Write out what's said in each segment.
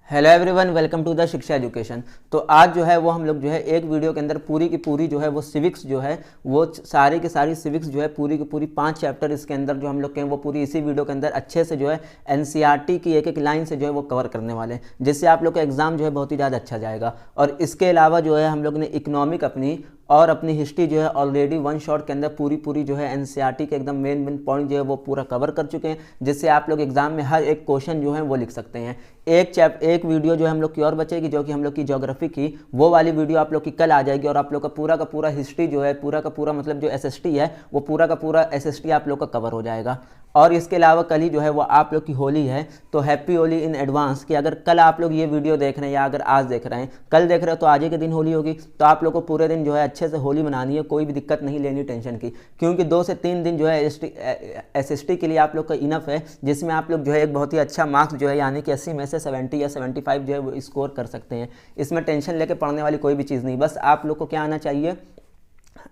Hello everyone, welcome to the Shiksha education. तो आज जो है वो हम लोग जो है एक वीडियो के अंदर पूरी की पूरी जो है वो सिविक्स जो है वो सारी की सारी सिविक्स जो है पूरी की पूरी 5 चैप्टर इसके अंदर जो हम लोग के हैं वो पूरी इसी वीडियो के अंदर अच्छे से जो है एनसीईआरटी की एक एक लाइन से जो है वो कवर करने वाले हैं, जिससे आप लोग का एग्जाम जो है बहुत ही ज़्यादा अच्छा जाएगा। और इसके अलावा जो है हम लोग ने इकोनॉमिक अपनी हिस्ट्री जो है ऑलरेडी वन शॉट के अंदर पूरी जो है एनसीईआरटी के एकदम मेन पॉइंट जो है वो पूरा कवर कर चुके हैं, जिससे आप लोग एग्जाम में हर एक क्वेश्चन जो है वो लिख सकते हैं। एक वीडियो जो है हम लोग की और बचेगी, जो कि हम लोग की ज्योग्राफी की वो वाली वीडियो आप लोग की कल आ जाएगी। और आप लोग का पूरा हिस्ट्री जो है पूरा का पूरा मतलब जो एसएसटी है वो पूरा का पूरा एसएसटी आप लोग का कवर हो जाएगा। और इसके अलावा कल ही जो है वो आप लोग की होली है, तो हैप्पी होली इन एडवांस। कि अगर कल आप लोग ये वीडियो देख रहे हैं या अगर आज देख रहे हैं, कल देख रहे हो तो आज ही के दिन होली होगी, तो आप लोग को पूरे दिन जो है अच्छे से होली मनानी है, कोई भी दिक्कत नहीं लेनी टेंशन की, क्योंकि 2 से 3 दिन जो है एसएसटी के लिए आप लोग का इनफ है, जिसमें आप लोग जो है एक बहुत ही अच्छा मार्क्स जो है यानी कि 80 में से 70 या 75 जो है वो स्कोर कर सकते हैं। इसमें टेंशन लेके पढ़ने वाली कोई भी चीज़ नहीं, बस आप लोग को क्या आना चाहिए,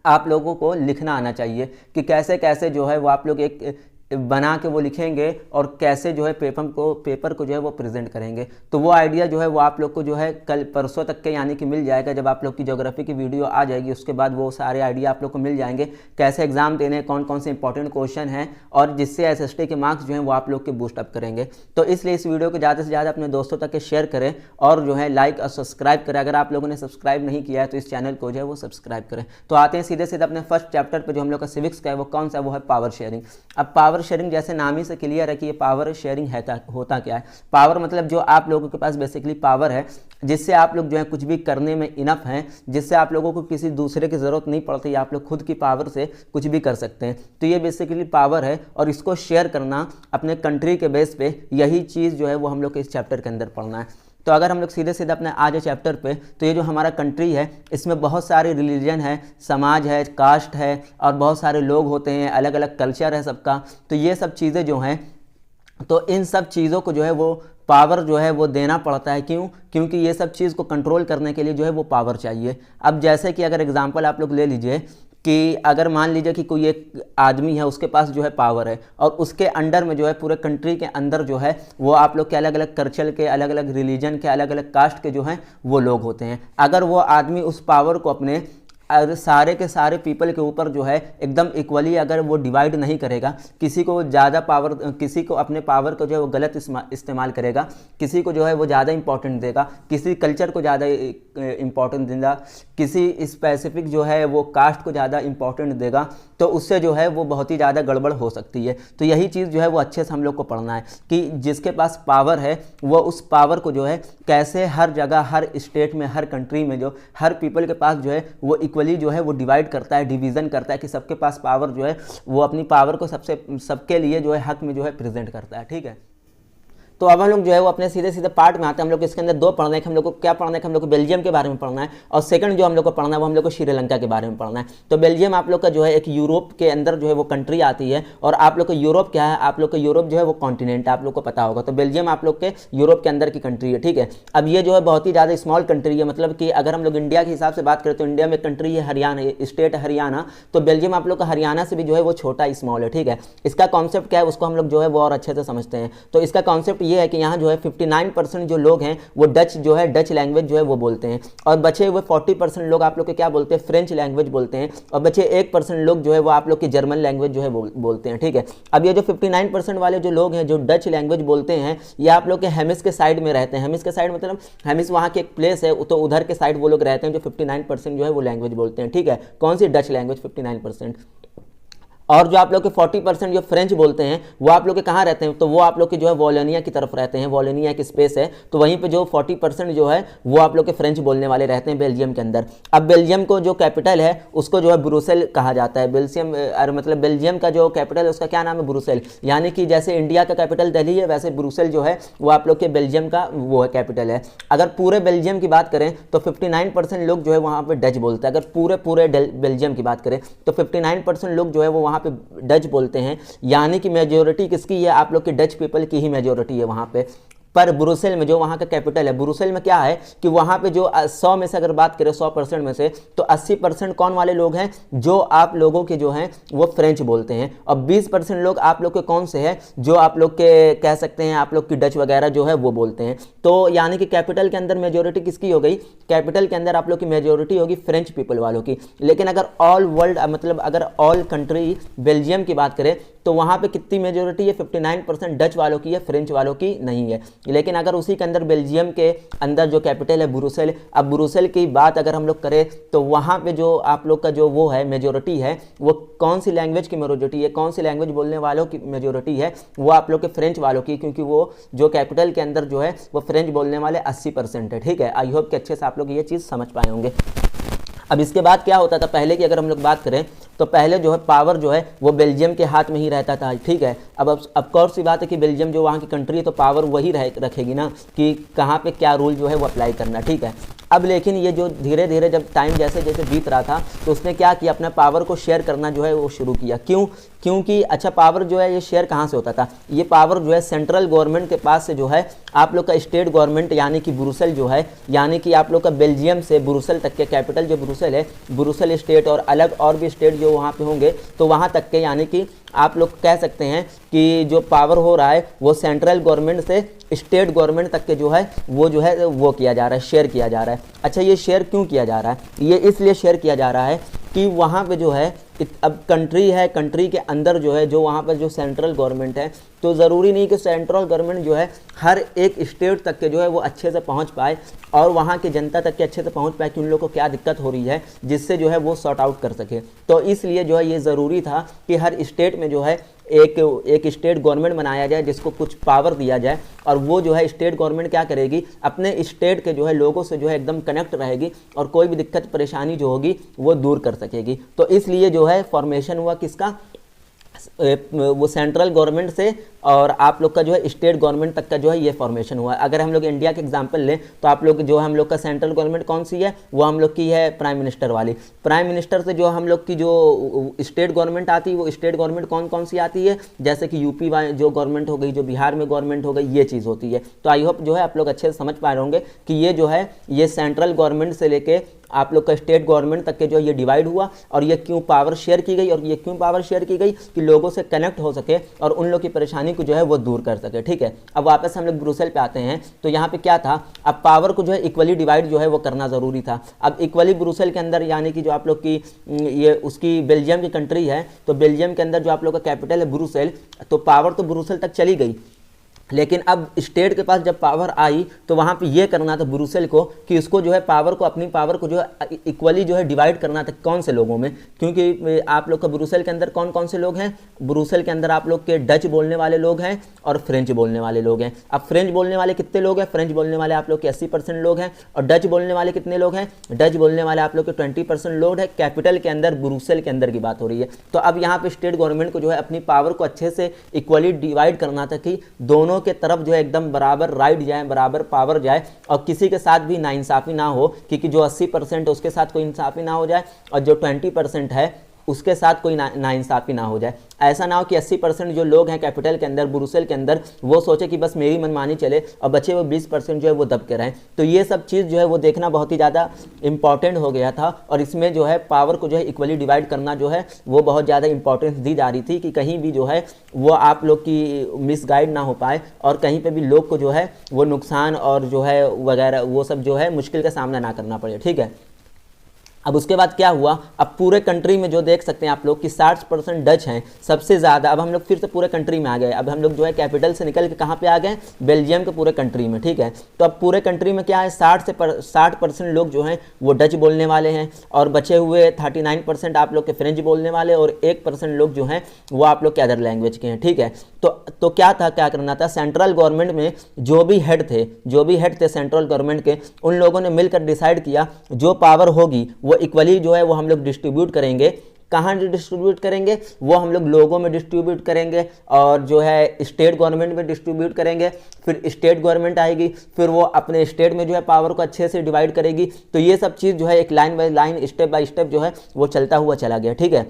आप लोगों को लिखना आना चाहिए कि कैसे कैसे जो है वो आप लोग एक बना के वो लिखेंगे और कैसे जो है पेपर को जो है वो प्रेजेंट करेंगे। तो वो आइडिया जो है वो आप लोग को जो है कल परसों तक के यानी कि मिल जाएगा। जब आप लोग की ज्योग्राफी की वीडियो आ जाएगी उसके बाद वो सारे आइडिया आप लोग को मिल जाएंगे, कैसे एग्जाम देने, कौन कौन से इंपॉर्टेंट क्वेश्चन हैं, और जिससे एसएसटी के मार्क्स जो हैं वो आप लोग के बूस्ट अप करेंगे। तो इसलिए इस वीडियो को ज़्यादा से ज़्यादा अपने दोस्तों तक के शेयर करें और जो है लाइक और सब्सक्राइब करें। अगर आप लोगों ने सब्सक्राइब नहीं किया है तो इस चैनल को जो है वो सब्सक्राइब करें। तो आते हैं सीधे सीधे अपने फर्स्ट चैप्टर पर, जो हम लोग का सिविक्स का है वो कौन सा, वो है पावर शेयरिंग। अब पावर शेयरिंग जैसे नाम से क्लियर है कि ये पावर शेयरिंग होता क्या है। पावर मतलब जो आप लोगों के पास बेसिकली पावर है, जिससे आप लोग जो है कुछ भी करने में इनफ हैं, जिससे आप लोगों को किसी दूसरे की जरूरत नहीं पड़ती, आप लोग खुद की पावर से कुछ भी कर सकते हैं। तो ये बेसिकली पावर है और इसको शेयर करना अपने कंट्री के बेस पे, यही चीज़ जो है वो हम लोग के इस चैप्टर के अंदर पढ़ना है। तो अगर हम लोग सीधे सीधे अपने आज चैप्टर पे, तो ये जो हमारा कंट्री है इसमें बहुत सारे रिलीजन है, समाज है, कास्ट है और बहुत सारे लोग होते हैं, अलग अलग कल्चर है सबका। तो ये सब चीज़ें जो हैं, तो इन सब चीज़ों को जो है वो पावर जो है वो देना पड़ता है। क्यों? क्योंकि ये सब चीज़ को कंट्रोल करने के लिए जो है वो पावर चाहिए। अब जैसे कि अगर एग्जांपल आप लोग ले लीजिए कि अगर मान लीजिए कि कोई एक आदमी है, उसके पास जो है पावर है और उसके अंडर में जो है पूरे कंट्री के अंदर जो है वो आप लोग के अलग अलग कल्चर के, अलग अलग रिलीजन के, अलग अलग कास्ट के जो हैं वो लोग होते हैं। अगर वो आदमी उस पावर को अपने सारे के सारे पीपल के ऊपर जो है एकदम इक्वली अगर वो डिवाइड नहीं करेगा, किसी को ज़्यादा पावर, किसी को अपने पावर को जो है वो गलत इस्तेमाल करेगा, किसी को जो है वो ज़्यादा इंपॉर्टेंट देगा, किसी कल्चर को ज़्यादा इंपॉर्टेंट देगा, किसी स्पेसिफिक जो है वो कास्ट को ज़्यादा इंपॉर्टेंट देगा, तो उससे जो है वो बहुत ही ज़्यादा गड़बड़ हो सकती है। तो यही चीज़ जो है वो अच्छे से हम लोग को पढ़ना है कि जिसके पास पावर है वो उस पावर को जो है कैसे हर जगह, हर स्टेट में, हर कंट्री में जो हर पीपल के पास जो है वो इक्वली जो है वो डिवाइड करता है, डिवीज़न करता है, कि सबके पास पावर जो है वो अपनी पावर को सबके लिए जो है हक में जो है प्रेजेंट करता है। ठीक है, तो अब हम लोग जो है वो अपने सीधे सीधे पार्ट में आते हैं। हम लोग इसके अंदर 2 पढ़ना है कि हम लोग को क्या पढ़ना है कि हम लोग को बेल्जियम के बारे में पढ़ना है, और सेकंड जो हम लोग को पढ़ना है वो हम लोग को श्रीलंका के बारे में पढ़ना है। तो बेल्जियम आप लोग का जो है एक यूरोप के अंदर जो है वो कंट्री आती है, और आप लोग को यूरोप क्या है, आप लोग को यूरोप जो है वो कॉन्टिनेंट आप लोग को पता होगा। तो बेल्जियम आप लोग के यूरोप के अंदर की कंट्री है। ठीक है, अब ये जो है बहुत ही ज़्यादा स्मॉल कंट्री है, मतलब कि अगर हम लोग इंडिया के हिसाब से बात करें तो इंडिया में कंट्री है हरियाणा, स्टेट हरियाणा, तो बेल्जियम आप लोग का हरियाणा से भी जो है वो छोटा स्मॉल है। ठीक है, इसका कॉन्सेप्ट क्या है उसको हम लोग जो है वो और अच्छे से समझते हैं। तो इसका कॉन्सेप्ट ये है कि यहाँ जो है 59% जो लोग हैं वो डच लैंग्वेज जो है वो बोलते हैं, और बचे हुए 40% लोग आप लोग के क्या बोलते हैं, फ्रेंच लैंग्वेज बोलते हैं, और बचे 1% लोग जो है वो आप लोग की जर्मन लैंग्वेज जो है बोलते हैं। ठीक है, अब ये जो 59% वाले जो लोग हैं जो डच लैंग्वेज बोलते हैं, ये आप लोग के हेमिस के साइड में रहते हैं। हेमिस के साइड मतलब हेमिस वहाँ की एक प्लेस है, तो उधर के साइड वो लोग रहते हैं जो 59% जो है वो लैंग्वेज बोलते हैं। ठीक है, कौन सी डच लैंग्वेज 59%। और जो आप लोग के 40% जो फ्रेंच बोलते हैं वो आप लोग के कहाँ रहते हैं, तो वो आप लोग के जो है वॉलोनिया की तरफ रहते हैं, वॉलोनिया की स्पेस है, तो वहीं पे जो 40% जो है वो आप लोग के फ्रेंच बोलने वाले रहते हैं बेल्जियम के अंदर। अब बेल्जियम को जो कैपिटल है उसको जो है ब्रुसेल कहा जाता है। मतलब बेल्जियम का जो कैपिटल है उसका क्या नाम है, ब्रुसेल। यानी कि जैसे इंडिया का कैपिटल दिल्ली है, वैसे ब्रुसेल जो है वो आप लोग के बेल्जियम का वो है कैपिटल है। अगर पूरे बेल्जियम की बात करें तो 59% लोग जो है वहाँ पर डच बोलते हैं। अगर पूरे बेल्जियम की बात करें तो 59% लोग जो है वो वहाँ पे डच बोलते हैं, यानी कि मेजोरिटी किसकी है, आप लोग के डच पीपल की ही मेजोरिटी है वहाँ पे। पर ब्रुसेल में जो वहाँ का कैपिटल है, ब्रुसेल में क्या है कि वहाँ पे जो 100 में से अगर बात करें 100% में से, तो 80% कौन वाले लोग हैं, जो आप लोगों के जो हैं वो फ्रेंच बोलते हैं, और 20% लोग आप लोग के कौन से हैं, जो आप लोग के कह सकते हैं आप लोग की डच वगैरह जो है वो बोलते हैं। तो यानी कि कैपिटल के अंदर मेजोरिटी किसकी हो गई, कैपिटल के अंदर आप लोग की मेजोरिटी होगी फ्रेंच पीपल वालों की। लेकिन अगर ऑल वर्ल्ड मतलब अगर ऑल कंट्री बेल्जियम की बात करें तो वहाँ पे कितनी मेजोरिटी है, 59% डच वालों की है, फ्रेंच वालों की नहीं है। लेकिन अगर उसी के अंदर बेल्जियम के अंदर जो कैपिटल है ब्रुसेल, अब ब्रुसेल की बात अगर हम लोग करें तो वहाँ पे जो आप लोग का जो वो है मेजोरिटी है, वो कौन सी लैंग्वेज की मेजोरिटी है, कौन सी लैंग्वेज बोलने वालों की मेजोरिटी है, वो आप लोग के फ्रेंच वालों की, क्योंकि वो जो कैपिटल के अंदर जो है वो फ्रेंच बोलने वाले 80% है। ठीक है, आई होप कि अच्छे से आप लोग ये चीज़ समझ पाए होंगे। अब इसके बाद क्या होता था, पहले की अगर हम लोग बात करें तो पहले जो है पावर जो है वो बेल्जियम के हाथ में ही रहता था। ठीक है, अब कोर्स सी बात है कि बेल्जियम जो वहाँ की कंट्री है तो पावर वही रखेगी ना कि कहाँ पे क्या रूल जो है वो अप्लाई करना। ठीक है, अब लेकिन ये जो धीरे धीरे जब टाइम जैसे जैसे बीत रहा था तो उसने क्या किया, अपना पावर को शेयर करना जो है वो शुरू किया। क्योंकि अच्छा पावर जो है ये शेयर कहाँ से होता था, ये पावर जो है सेंट्रल गवर्नमेंट के पास से जो है आप लोग का स्टेट गवर्नमेंट यानी कि ब्रुसेल जो है, यानी कि आप लोग का बेल्जियम से ब्रुसेल तक के कैपिटल जो ब्रुसेल है, ब्रुसेल स्टेट और अलग और भी स्टेट जो वहाँ पे होंगे तो वहाँ तक के, यानी कि आप लोग कह सकते हैं कि जो पावर हो रहा है वो सेंट्रल गवर्नमेंट से स्टेट गवर्नमेंट तक के जो है वो किया जा रहा है, शेयर किया जा रहा है। अच्छा, ये शेयर क्यों किया जा रहा है, ये इसलिए शेयर किया जा रहा है कि वहाँ पे जो है अब कंट्री है, कंट्री के अंदर जो है जो वहाँ पर जो सेंट्रल गवर्नमेंट है, तो ज़रूरी नहीं कि सेंट्रल गवर्नमेंट जो है हर एक स्टेट तक के जो है वो अच्छे से पहुँच पाए और वहाँ की जनता तक के अच्छे से पहुँच पाए कि उन लोगों को क्या दिक्कत हो रही है, जिससे जो है वो सॉर्ट आउट कर सके। तो इसलिए जो है ये ज़रूरी था कि हर स्टेट में जो है एक स्टेट गवर्नमेंट बनाया जाए जिसको कुछ पावर दिया जाए, और वो जो है स्टेट गवर्नमेंट क्या करेगी, अपने स्टेट के जो है लोगों से जो है एकदम कनेक्ट रहेगी और कोई भी दिक्कत परेशानी जो होगी वो दूर कर सकेगी। तो इसलिए जो है फॉर्मेशन हुआ किसका, वो सेंट्रल गवर्नमेंट से और आप लोग का जो है स्टेट गवर्नमेंट तक का जो है ये फॉर्मेशन हुआ। अगर हम लोग इंडिया के एग्जांपल लें तो आप लोग जो है हम लोग का सेंट्रल गवर्नमेंट कौन सी है, वो हम लोग की है प्राइम मिनिस्टर वाली। प्राइम मिनिस्टर से जो हम लोग की जो स्टेट गवर्नमेंट आती है वो स्टेट गवर्नमेंट कौन सी आती है, जैसे कि यूपी जो गवर्नमेंट हो गई, जो बिहार में गवर्नमेंट हो गई, ये चीज़ होती है। तो आई होप जो है आप लोग अच्छे से समझ पा रहे होंगे कि ये जो है ये सेंट्रल गवर्नमेंट से लेके आप लोग का स्टेट गवर्नमेंट तक के जो ये डिवाइड हुआ, और ये क्यों पावर शेयर की गई, और ये क्यों पावर शेयर की गई कि लोगों से कनेक्ट हो सके और उन लोग की परेशानी को जो है वो दूर कर सके। ठीक है, अब वापस हम लोग ब्रुसेल पे आते हैं। तो यहाँ पे क्या था, अब पावर को जो है इक्वली डिवाइड जो है वो करना ज़रूरी था। अब इक्वली ब्रुसेल के अंदर यानी कि जो आप लोग की ये उसकी बेल्जियम की कंट्री है, तो बेल्जियम के अंदर जो आप लोग का कैपिटल है ब्रुसेल, तो पावर तो ब्रुसेल तक चली गई, लेकिन अब स्टेट के पास जब पावर आई तो वहाँ पे ये करना था ब्रुसेल को कि उसको जो है पावर को, अपनी पावर को जो है इक्वली जो है डिवाइड करना था। कौन से लोगों में, क्योंकि आप लोग का ब्रुसेल के अंदर कौन कौन से लोग हैं, ब्रुसेल के अंदर आप लोग के डच बोलने वाले लोग हैं और फ्रेंच बोलने वाले लोग हैं। अब फ्रेंच बोलने वाले कितने लोग हैं, फ्रेंच बोलने वाले आप लोग के 80% लोग हैं, और डच बोलने वाले कितने लोग हैं, डच बोलने वाले आप लोग के 20% लोग हैं। कैपिटल के अंदर ब्रुसेल के अंदर की बात हो रही है। तो अब यहाँ पे स्टेट गवर्नमेंट को जो है अपनी पावर को अच्छे से इक्वली डिवाइड करना था कि दोनों के तरफ जो है एकदम बराबर राइट जाए, बराबर पावर जाए, और किसी के साथ भी नाइंसाफी ना हो, क्योंकि जो 80% है उसके साथ कोई इंसाफी ना हो जाए और जो 20% है उसके साथ कोई नाइंसाफी ना हो जाए। ऐसा ना हो कि 80% जो लोग हैं कैपिटल के अंदर ब्रुसेल के अंदर वो सोचे कि बस मेरी मनमानी चले और बचे वो 20% जो है वो दब के रहें। तो ये सब चीज़ जो है वो देखना बहुत ही ज़्यादा इंपॉर्टेंट हो गया था, और इसमें जो है पावर को जो है इक्वली डिवाइड करना जो है वो बहुत ज़्यादा इंपॉर्टेंस दी जा रही थी कि कहीं भी जो है वो आप लोग की मिसगाइड ना हो पाए और कहीं पर भी लोग को जो है वो नुकसान और जो है वगैरह वो सब जो है मुश्किल का सामना ना करना पड़े। ठीक है, अब उसके बाद क्या हुआ, अब पूरे कंट्री में जो देख सकते हैं आप लोग कि 60% डच हैं सबसे ज़्यादा। अब हम लोग फिर से पूरे कंट्री में आ गए, अब हम लोग जो है कैपिटल से निकल के कहाँ पे आ गए, बेल्जियम के पूरे कंट्री में। ठीक है, तो अब पूरे कंट्री में क्या है, 60% लोग जो हैं वो डच बोलने वाले हैं, और बचे हुए 39% आप लोग के फ्रेंच बोलने वाले, और 1% लोग जो हैं वो आप लोग के अदर लैंग्वेज के हैं। ठीक है, तो क्या करना था, सेंट्रल गवर्नमेंट में जो भी हेड थे सेंट्रल गवर्नमेंट के, उन लोगों ने मिलकर डिसाइड किया जो पावर होगी वो इक्वली जो है वो हम लोग डिस्ट्रीब्यूट करेंगे। कहाँ डिस्ट्रीब्यूट करेंगे, वो हम लोग लोगों में डिस्ट्रीब्यूट करेंगे, और जो है स्टेट गवर्नमेंट में डिस्ट्रीब्यूट करेंगे। फिर स्टेट गवर्नमेंट आएगी, फिर वो अपने स्टेट में जो है पावर को अच्छे से डिवाइड करेगी। तो ये सब चीज़ जो है एक line by line, step by step जो है वो चलता हुआ चला गया। ठीक है,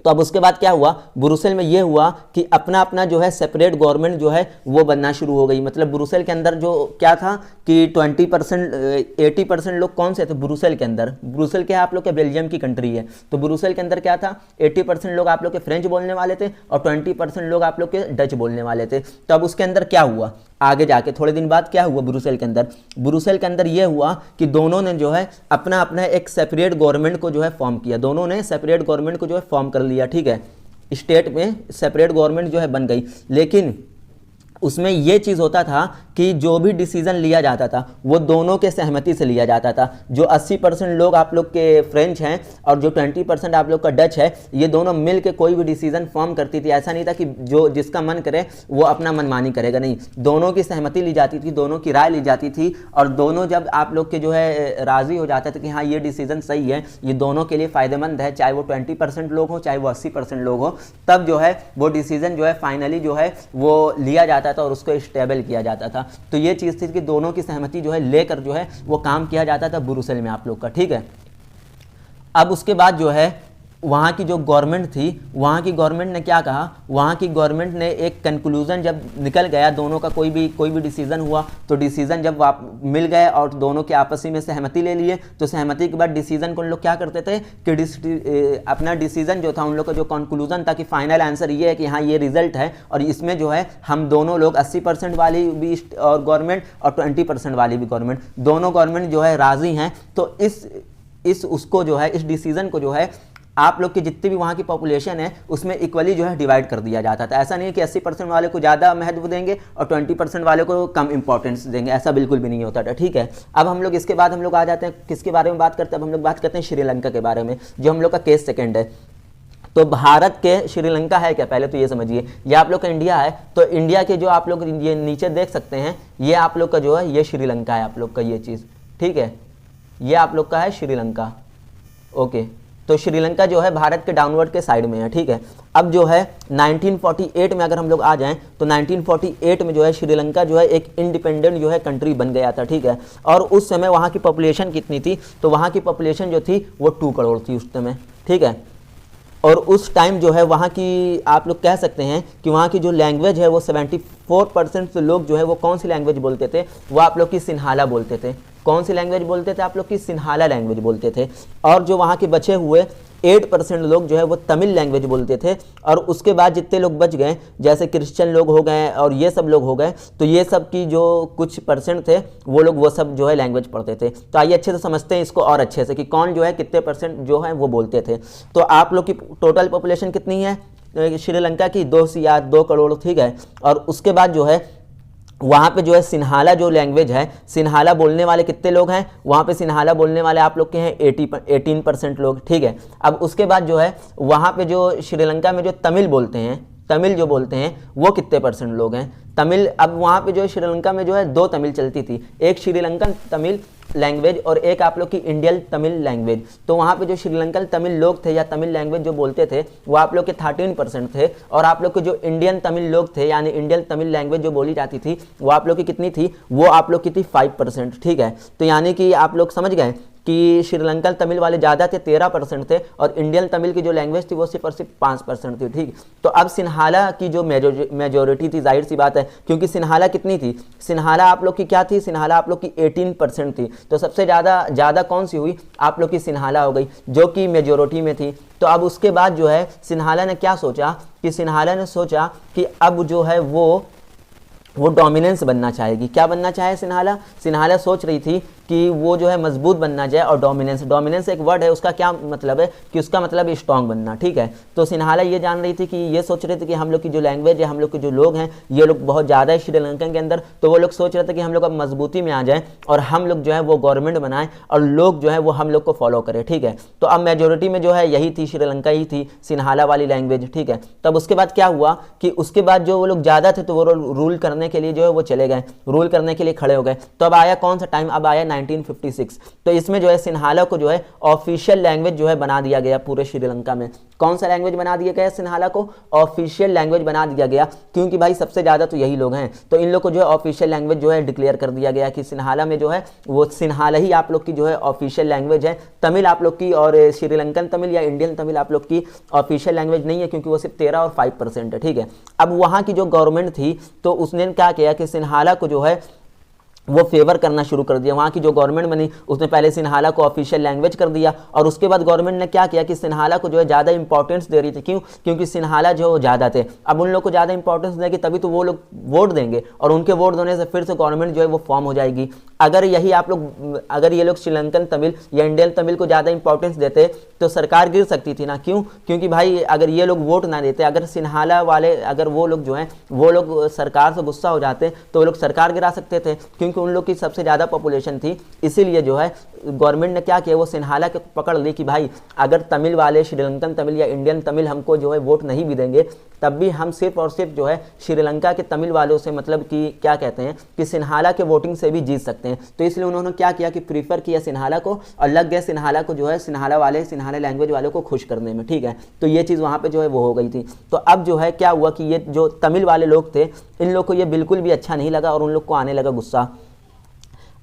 तो अब उसके बाद क्या हुआ, ब्रुसेल में ये हुआ कि अपना अपना जो है सेपरेट गवर्नमेंट जो है वो बनना शुरू हो गई। मतलब ब्रुसेल के अंदर जो क्या था कि 20% 80% लोग कौन से थे ब्रुसेल के अंदर, ब्रुसेल क्या है आप लोग के बेल्जियम की कंट्री है, तो ब्रुसेल के अंदर क्या था 80% लोग आप लोग के फ्रेंच बोलने वाले थे और 20% लोग आप लोग के डच बोलने वाले थे। तो अब उसके अंदर क्या हुआ, आगे जाके थोड़े दिन बाद क्या हुआ ब्रुसेल के अंदर, ब्रुसेल के अंदर ये हुआ कि दोनों ने जो है अपना अपना एक सेपरेट गवर्नमेंट को जो है फॉर्म किया, दोनों ने सेपरेट गवर्नमेंट को जो है फॉर्म कर लिया, ठीक है, स्टेट में सेपरेट गवर्नमेंट जो है बन गई। लेकिन उसमें ये चीज़ होता था कि जो भी डिसीजन लिया जाता था वो दोनों के सहमति से लिया जाता था। जो 80% लोग आप लोग के फ्रेंच हैं और जो 20% आप लोग का डच है, ये दोनों मिल के कोई भी डिसीजन फॉर्म करती थी। ऐसा नहीं था कि जो जिसका मन करे वो अपना मनमानी करेगा, नहीं, दोनों की सहमति ली जाती थी, दोनों की राय ली जाती थी और दोनों जब आप लोग के जो है राज़ी हो जाते थे कि हाँ ये डिसीजन सही है, ये दोनों के लिए फ़ायदेमंद है, चाहे वो 20% लोग हो चाहे वो 80% लोग हो, तब जो है वो डिसीजन जो है फाइनली जो है वो लिया जाता था और उसको स्टेबल किया जाता था। तो ये चीज़ थी कि दोनों की सहमति जो है लेकर जो है वो काम किया जाता था ब्रुसेल में आप लोग का, ठीक है। अब उसके बाद जो है वहाँ की जो गवर्नमेंट थी, वहाँ की गवर्नमेंट ने क्या कहा, वहाँ की गवर्नमेंट ने एक कंक्लूजन जब निकल गया, दोनों का कोई भी डिसीजन हुआ, तो डिसीजन जब मिल गए और दोनों के आपसी में सहमति ले लिए, तो सहमति के बाद डिसीजन को उन लोग क्या करते थे कि अपना डिसीजन जो था उन लोग का जो कंक्लूजन था कि फाइनल आंसर ये है कि हाँ ये रिजल्ट है और इसमें जो है हम दोनों लोग 80% वाली भी और गवर्नमेंट और 20% वाली भी गवर्नमेंट, दोनों गवर्नमेंट जो है राज़ी हैं। तो इस उसको जो है इस डिसीजन को जो है आप लोग की जितनी भी वहाँ की पॉपुलेशन है उसमें इक्वली जो है डिवाइड कर दिया जाता था। ऐसा नहीं है कि 80% वाले को ज़्यादा महत्व देंगे और 20% वाले को कम इंपॉर्टेंस देंगे, ऐसा बिल्कुल भी नहीं होता था, ठीक है। अब हम लोग इसके बाद हम लोग आ जाते हैं किसके बारे में बात करते हैं, अब हम लोग बात करते हैं श्रीलंका के बारे में, जो हम लोग का केस सेकेंड है। तो भारत के श्रीलंका है क्या, पहले तो ये समझिए, ये आप लोग का इंडिया है, तो इंडिया के जो आप लोग ये नीचे देख सकते हैं ये आप लोग का जो है ये श्रीलंका है आप लोग का, ये चीज़, ठीक है, ये आप लोग का है श्रीलंका, ओके। तो श्रीलंका जो है भारत के डाउनवर्ड के साइड में है, ठीक है। अब जो है 1948 में अगर हम लोग आ जाएं तो 1948 में जो है श्रीलंका जो है एक इंडिपेंडेंट जो है कंट्री बन गया था, ठीक है। और उस समय वहाँ की पॉपुलेशन कितनी थी, तो वहाँ की पॉपुलेशन जो थी वो 2 करोड़ थी उस समय, ठीक है। और उस टाइम जो है वहाँ की आप लोग कह सकते हैं कि वहाँ की जो लैंग्वेज है वो 74% लोग जो है वो कौन सी लैंग्वेज बोलते थे, वो आप लोग की सिन्हाला बोलते थे। कौन सी लैंग्वेज बोलते थे, आप लोग की सिन्हाला लैंग्वेज बोलते थे। और जो वहाँ के बचे हुए 8% लोग जो है वो तमिल लैंग्वेज बोलते थे। और उसके बाद जितने लोग बच गए, जैसे क्रिश्चियन लोग हो गए और ये सब लोग हो गए, तो ये सब की जो कुछ परसेंट थे वो लोग वो सब जो है लैंग्वेज पढ़ते थे। तो आइए अच्छे से समझते हैं इसको और अच्छे से कि कौन जो है कितने परसेंट जो है वो बोलते थे। तो आप लोग की टोटल पॉपुलेशन कितनी है श्रीलंका की, 2 करोड़, ठीक है। और उसके बाद जो है वहाँ पे जो है सिन्हाला जो लैंग्वेज है, सिन्हाला बोलने वाले कितने लोग हैं, वहाँ पे सिन्हाला बोलने वाले आप लोग के हैं 18% लोग, ठीक है। अब उसके बाद जो है वहाँ पे जो श्रीलंका में जो तमिल बोलते हैं, तमिल जो बोलते हैं वो कितने परसेंट लोग हैं तमिल। अब वहाँ पे जो है श्रीलंका में जो है 2 तमिल चलती थी, एक श्रीलंकन तमिल लैंग्वेज और एक आप लोग की इंडियन तमिल लैंग्वेज। तो वहाँ पे जो श्रीलंकन तमिल लोग थे या तमिल लैंग्वेज जो बोलते थे वो आप लोग के 13% थे। और आप लोग के जो इंडियन तमिल लोग थे यानी इंडियन तमिल लैंग्वेज जो बोली जाती थी वो आप लोग की कितनी थी, वो आप लोग की थी 5%, ठीक है। तो यानी कि आप लोग समझ गए कि श्रीलंकन तमिल वाले ज़्यादा थे, 13% थे, और इंडियन तमिल की जो लैंग्वेज थी वो सिर्फ और सिर्फ 5% थी, ठीक। तो अब सिन्हाला की जो मेजोरिटी थी, जाहिर सी बात है, क्योंकि सिन्हाला कितनी थी, सिन्हाला आप लोग की क्या थी, सिन्हाला आप लोग की 18% थी। तो सबसे ज़्यादा कौन सी हुई, आप लोग की सिन्हाला हो गई जो कि मेजोरिटी में थी। तो अब उसके बाद जो है सिन्हाला ने क्या सोचा कि सिन्हाला ने सोचा कि अब जो है वो डोमिनेंस बनना चाहेगी। क्या बनना चाहे सिन्हाला, सिन्हाला सोच रही थी कि वो जो है मजबूत बनना जाए। और डोमिनेंस एक वर्ड है, उसका क्या मतलब है कि उसका मतलब स्ट्रांग बनना, ठीक है। तो सिन्हाला ये जान रही थी कि ये सोच रहे थे कि हम लोग की जो लैंग्वेज है, हम लोग के जो लोग हैं, ये लोग बहुत ज़्यादा है श्रीलंका के अंदर। तो वो लोग सोच रहे थे कि हम लोग अब मजबूती में आ जाएं और हम लोग जो है वो गवर्नमेंट बनाएं और लोग जो है वो हम लोग को फॉलो करें, ठीक है। तो अब मेजोरिटी में जो है यही थी, श्रीलंका ही थी, सिन्हाला वाली लैंग्वेज, ठीक है। तब उसके बाद क्या हुआ कि उसके बाद जो वो लोग ज़्यादा थे तो वो रूल करने के लिए जो है वो चले गए, रूल करने के लिए खड़े हो गए। तो अब आया कौन सा टाइम, अब आया 1956। तो इसमें जो है सिन्हाला को जो है ऑफिशियल लैंग्वेज जो है बना दिया गया पूरे श्रीलंका में। कौन सा लैंग्वेज बना दिया गया सिन्हाला को? ऑफिशियल लैंग्वेज बना दिया गया, क्योंकि भाई सबसे ज़्यादा तो यही लोग हैं, तो इन लोग को जो है ऑफिशियल लैंग्वेज जो है डिक्लेयर कर दिया गया कि सिन्हाला में जो है वो सिन्हाला ही आप लोग की जो है ऑफिशियल लैंग्वेज है। तमिल आप लोग की और श्रीलंकन तमिल या इंडियन तमिल आप लोग की ऑफिशियल लैंग्वेज नहीं है, क्योंकि वो सिर्फ 13 और 5% है। ठीक है, अब वहाँ की जो गवर्नमेंट थी तो उसने क्या किया कि सिन्हाला को जो है वो फेवर करना शुरू कर दिया। वहाँ की जो गवर्नमेंट बनी उसने पहले सिन्हाला को ऑफिशियल लैंग्वेज कर दिया, और उसके बाद गवर्नमेंट ने क्या किया कि सिन्हाला को जो है ज़्यादा इंपॉर्टेंस दे रही थी। क्यों? क्योंकि सिन्हाला जो ज़्यादा थे, अब उन लोग को ज़्यादा इंपॉर्टेंस देगी तभी तो वो लोग वोट देंगे, और उनके वोट देने से फिर से गवर्नमेंट जो है वो फॉर्म हो जाएगी। अगर यही आप लोग, अगर ये लोग श्रीलंकन तमिल या इंडियन तमिल को ज़्यादा इंपॉर्टेंस देते तो सरकार गिर सकती थी ना। क्यों? क्योंकि भाई अगर ये लोग वोट ना देते, अगर सिन्हाला वाले, अगर वो लोग जो हैं वो लोग सरकार से गुस्सा हो जाते तो वो लोग सरकार गिरा सकते थे, क्योंकि उन लोग की सबसे ज़्यादा पॉपुलेशन थी। इसीलिए जो है गवर्नमेंट ने क्या किया, वो सिन्हाला के पकड़ ली कि भाई अगर तमिल वाले, श्रीलंकन तमिल या इंडियन तमिल हमको जो है वोट नहीं भी देंगे, तब भी हम सिर्फ और सिर्फ जो है श्रीलंका के तमिल वालों से, मतलब कि क्या कहते हैं कि सिन्हाला के वोटिंग से भी जीत सकते हैं। तो इसलिए उन्होंने क्या किया कि प्रीफर किया सिन्हाला को, और लग गया सिन्हाला को जो है सिन्हाला वाले, सिन्हाला लैंग्वेज वालों को खुश करने में। ठीक है, तो ये चीज़ वहाँ पे जो है वो हो गई थी। तो अब जो है क्या हुआ कि ये जो तमिल वाले लोग थे, इन लोग को ये बिल्कुल भी अच्छा नहीं लगा और उन लोग को आने लगा गुस्सा।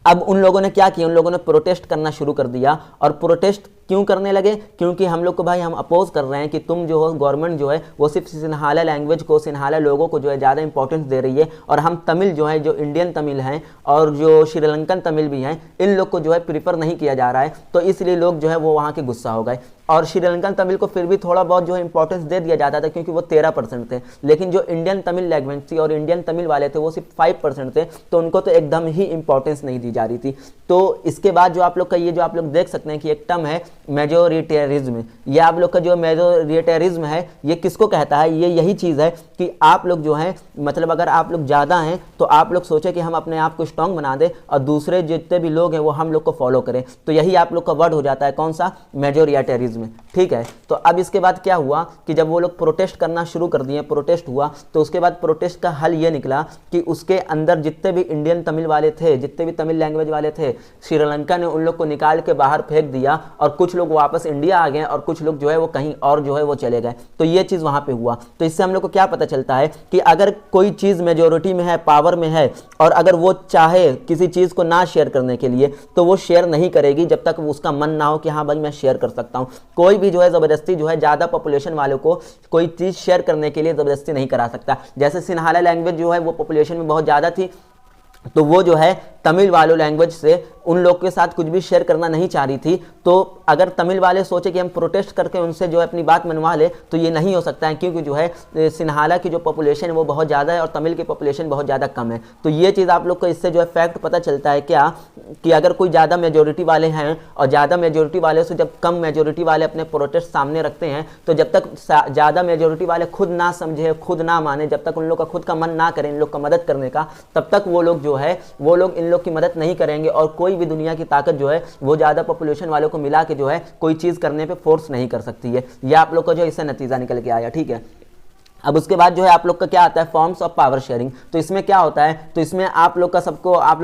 अब उन लोगों ने क्या किया, उन लोगों ने प्रोटेस्ट करना शुरू कर दिया। और प्रोटेस्ट क्यों करने लगे? क्योंकि हम लोग को भाई, हम अपोज कर रहे हैं कि तुम जो हो, गवर्नमेंट जो है वो सिर्फ सिन्हाला लैंग्वेज को, सिन्हाला लोगों को जो है ज़्यादा इंपॉर्टेंस दे रही है, और हम तमिल जो है, जो इंडियन तमिल हैं और जो श्रीलंकन तमिल भी हैं, इन लोग को जो है प्रीफर नहीं किया जा रहा है। तो इसलिए लोग जो है वो वहाँ के गुस्सा हो गए। और श्रीलंकन तमिल को फिर भी थोड़ा बहुत जो है इंपॉर्टेंस दे दिया जाता था, क्योंकि वो 13% थे, लेकिन जो इंडियन तमिल लैंग्वेज थी और इंडियन तमिल वाले थे वो सिर्फ 5% थे, तो उनको तो एकदम ही इंपॉर्टेंस नहीं दी जा रही थी। तो इसके बाद जो आप लोग का ये जो आप लोग देख सकते हैं कि एक टर्म है मेजोरिटेरिज्म, ये आप लोग का जो मेजोरिटेरिज्म है ये किसको कहता है? ये यही चीज़ है कि आप लोग जो है, मतलब अगर आप लोग ज़्यादा हैं तो आप लोग सोचे कि हम अपने आप को स्ट्रॉन्ग बना दें और दूसरे जितने भी लोग हैं वो हम लोग को फॉलो करें। तो यही आप लोग का वर्ड हो जाता है कौन सा? मेजोरिटेरिज्म। ठीक है, तो अब इसके बाद क्या हुआ कि जब वो लोग प्रोटेस्ट करना शुरू कर दिए, प्रोटेस्ट हुआ, तो उसके बाद प्रोटेस्ट का हल ये निकला कि उसके अंदर जितने भी इंडियन तमिल वाले थे, जितने भी तमिल लैंग्वेज वाले थे, श्रीलंका ने उन लोग को निकाल के बाहर फेंक दिया, और कुछ लोग वापस इंडिया आ गए और कुछ लोग जो है वो कहीं और जो है वो चले गए। तो ये चीज़ वहाँ पे हुआ। तो इससे हम लोग को क्या पता चलता है कि अगर कोई चीज़ मेजोरिटी में है, पावर में है, और अगर वो चाहे किसी चीज़ को ना शेयर करने के लिए, तो वो शेयर नहीं करेगी जब तक उसका मन ना हो कि हाँ भाई मैं शेयर कर सकता हूँ। कोई भी जो है ज़बरदस्ती जो है ज़्यादा पॉपुलेशन वालों को कोई चीज़ शेयर करने के लिए ज़बरदस्ती नहीं करा सकता। जैसे सिन्हाला लैंग्वेज जो है वो पॉपुलेशन में बहुत ज़्यादा थी, तो वो जो है तमिल वालों लैंग्वेज से उन लोग के साथ कुछ भी शेयर करना नहीं चाह रही थी। तो अगर तमिल वाले सोचे कि हम प्रोटेस्ट करके उनसे जो है अपनी बात मनवा ले, तो ये नहीं हो सकता है, क्योंकि जो है सिन्हाला की जो पॉपुलेशन है वो बहुत ज़्यादा है और तमिल की पॉपुलेशन बहुत ज़्यादा कम है। तो ये चीज़ आप लोग को इससे जो है फैक्ट पता चलता है क्या, कि अगर कोई ज़्यादा मेजोरिटी वाले हैं और ज़्यादा मेजोरिटी वाले से जब कम मेजोरिटी वाले अपने प्रोटेस्ट सामने रखते हैं, तो जब तक ज़्यादा मेजोरिटी वाले खुद ना समझे, खुद ना माने, जब तक उन लोग का खुद का मन ना करें इन लोग का मदद करने का, तब तक वो लोग जो है वो लोग इन लोग की मदद नहीं करेंगे। और कोई भी दुनिया की ताकत जो है वो ज़्यादा पॉपुलेशन वालों को मिला के जो है कोई चीज़ करने पे फोर्स नहीं कर सकती है। यह आप लोग का जो इससे नतीजा निकल के आया। ठीक है, अब उसके बाद जो है आप लोग का क्या आता है? Forms of power sharing. तो इसमें क्या होता है? तो इसमें आप लोग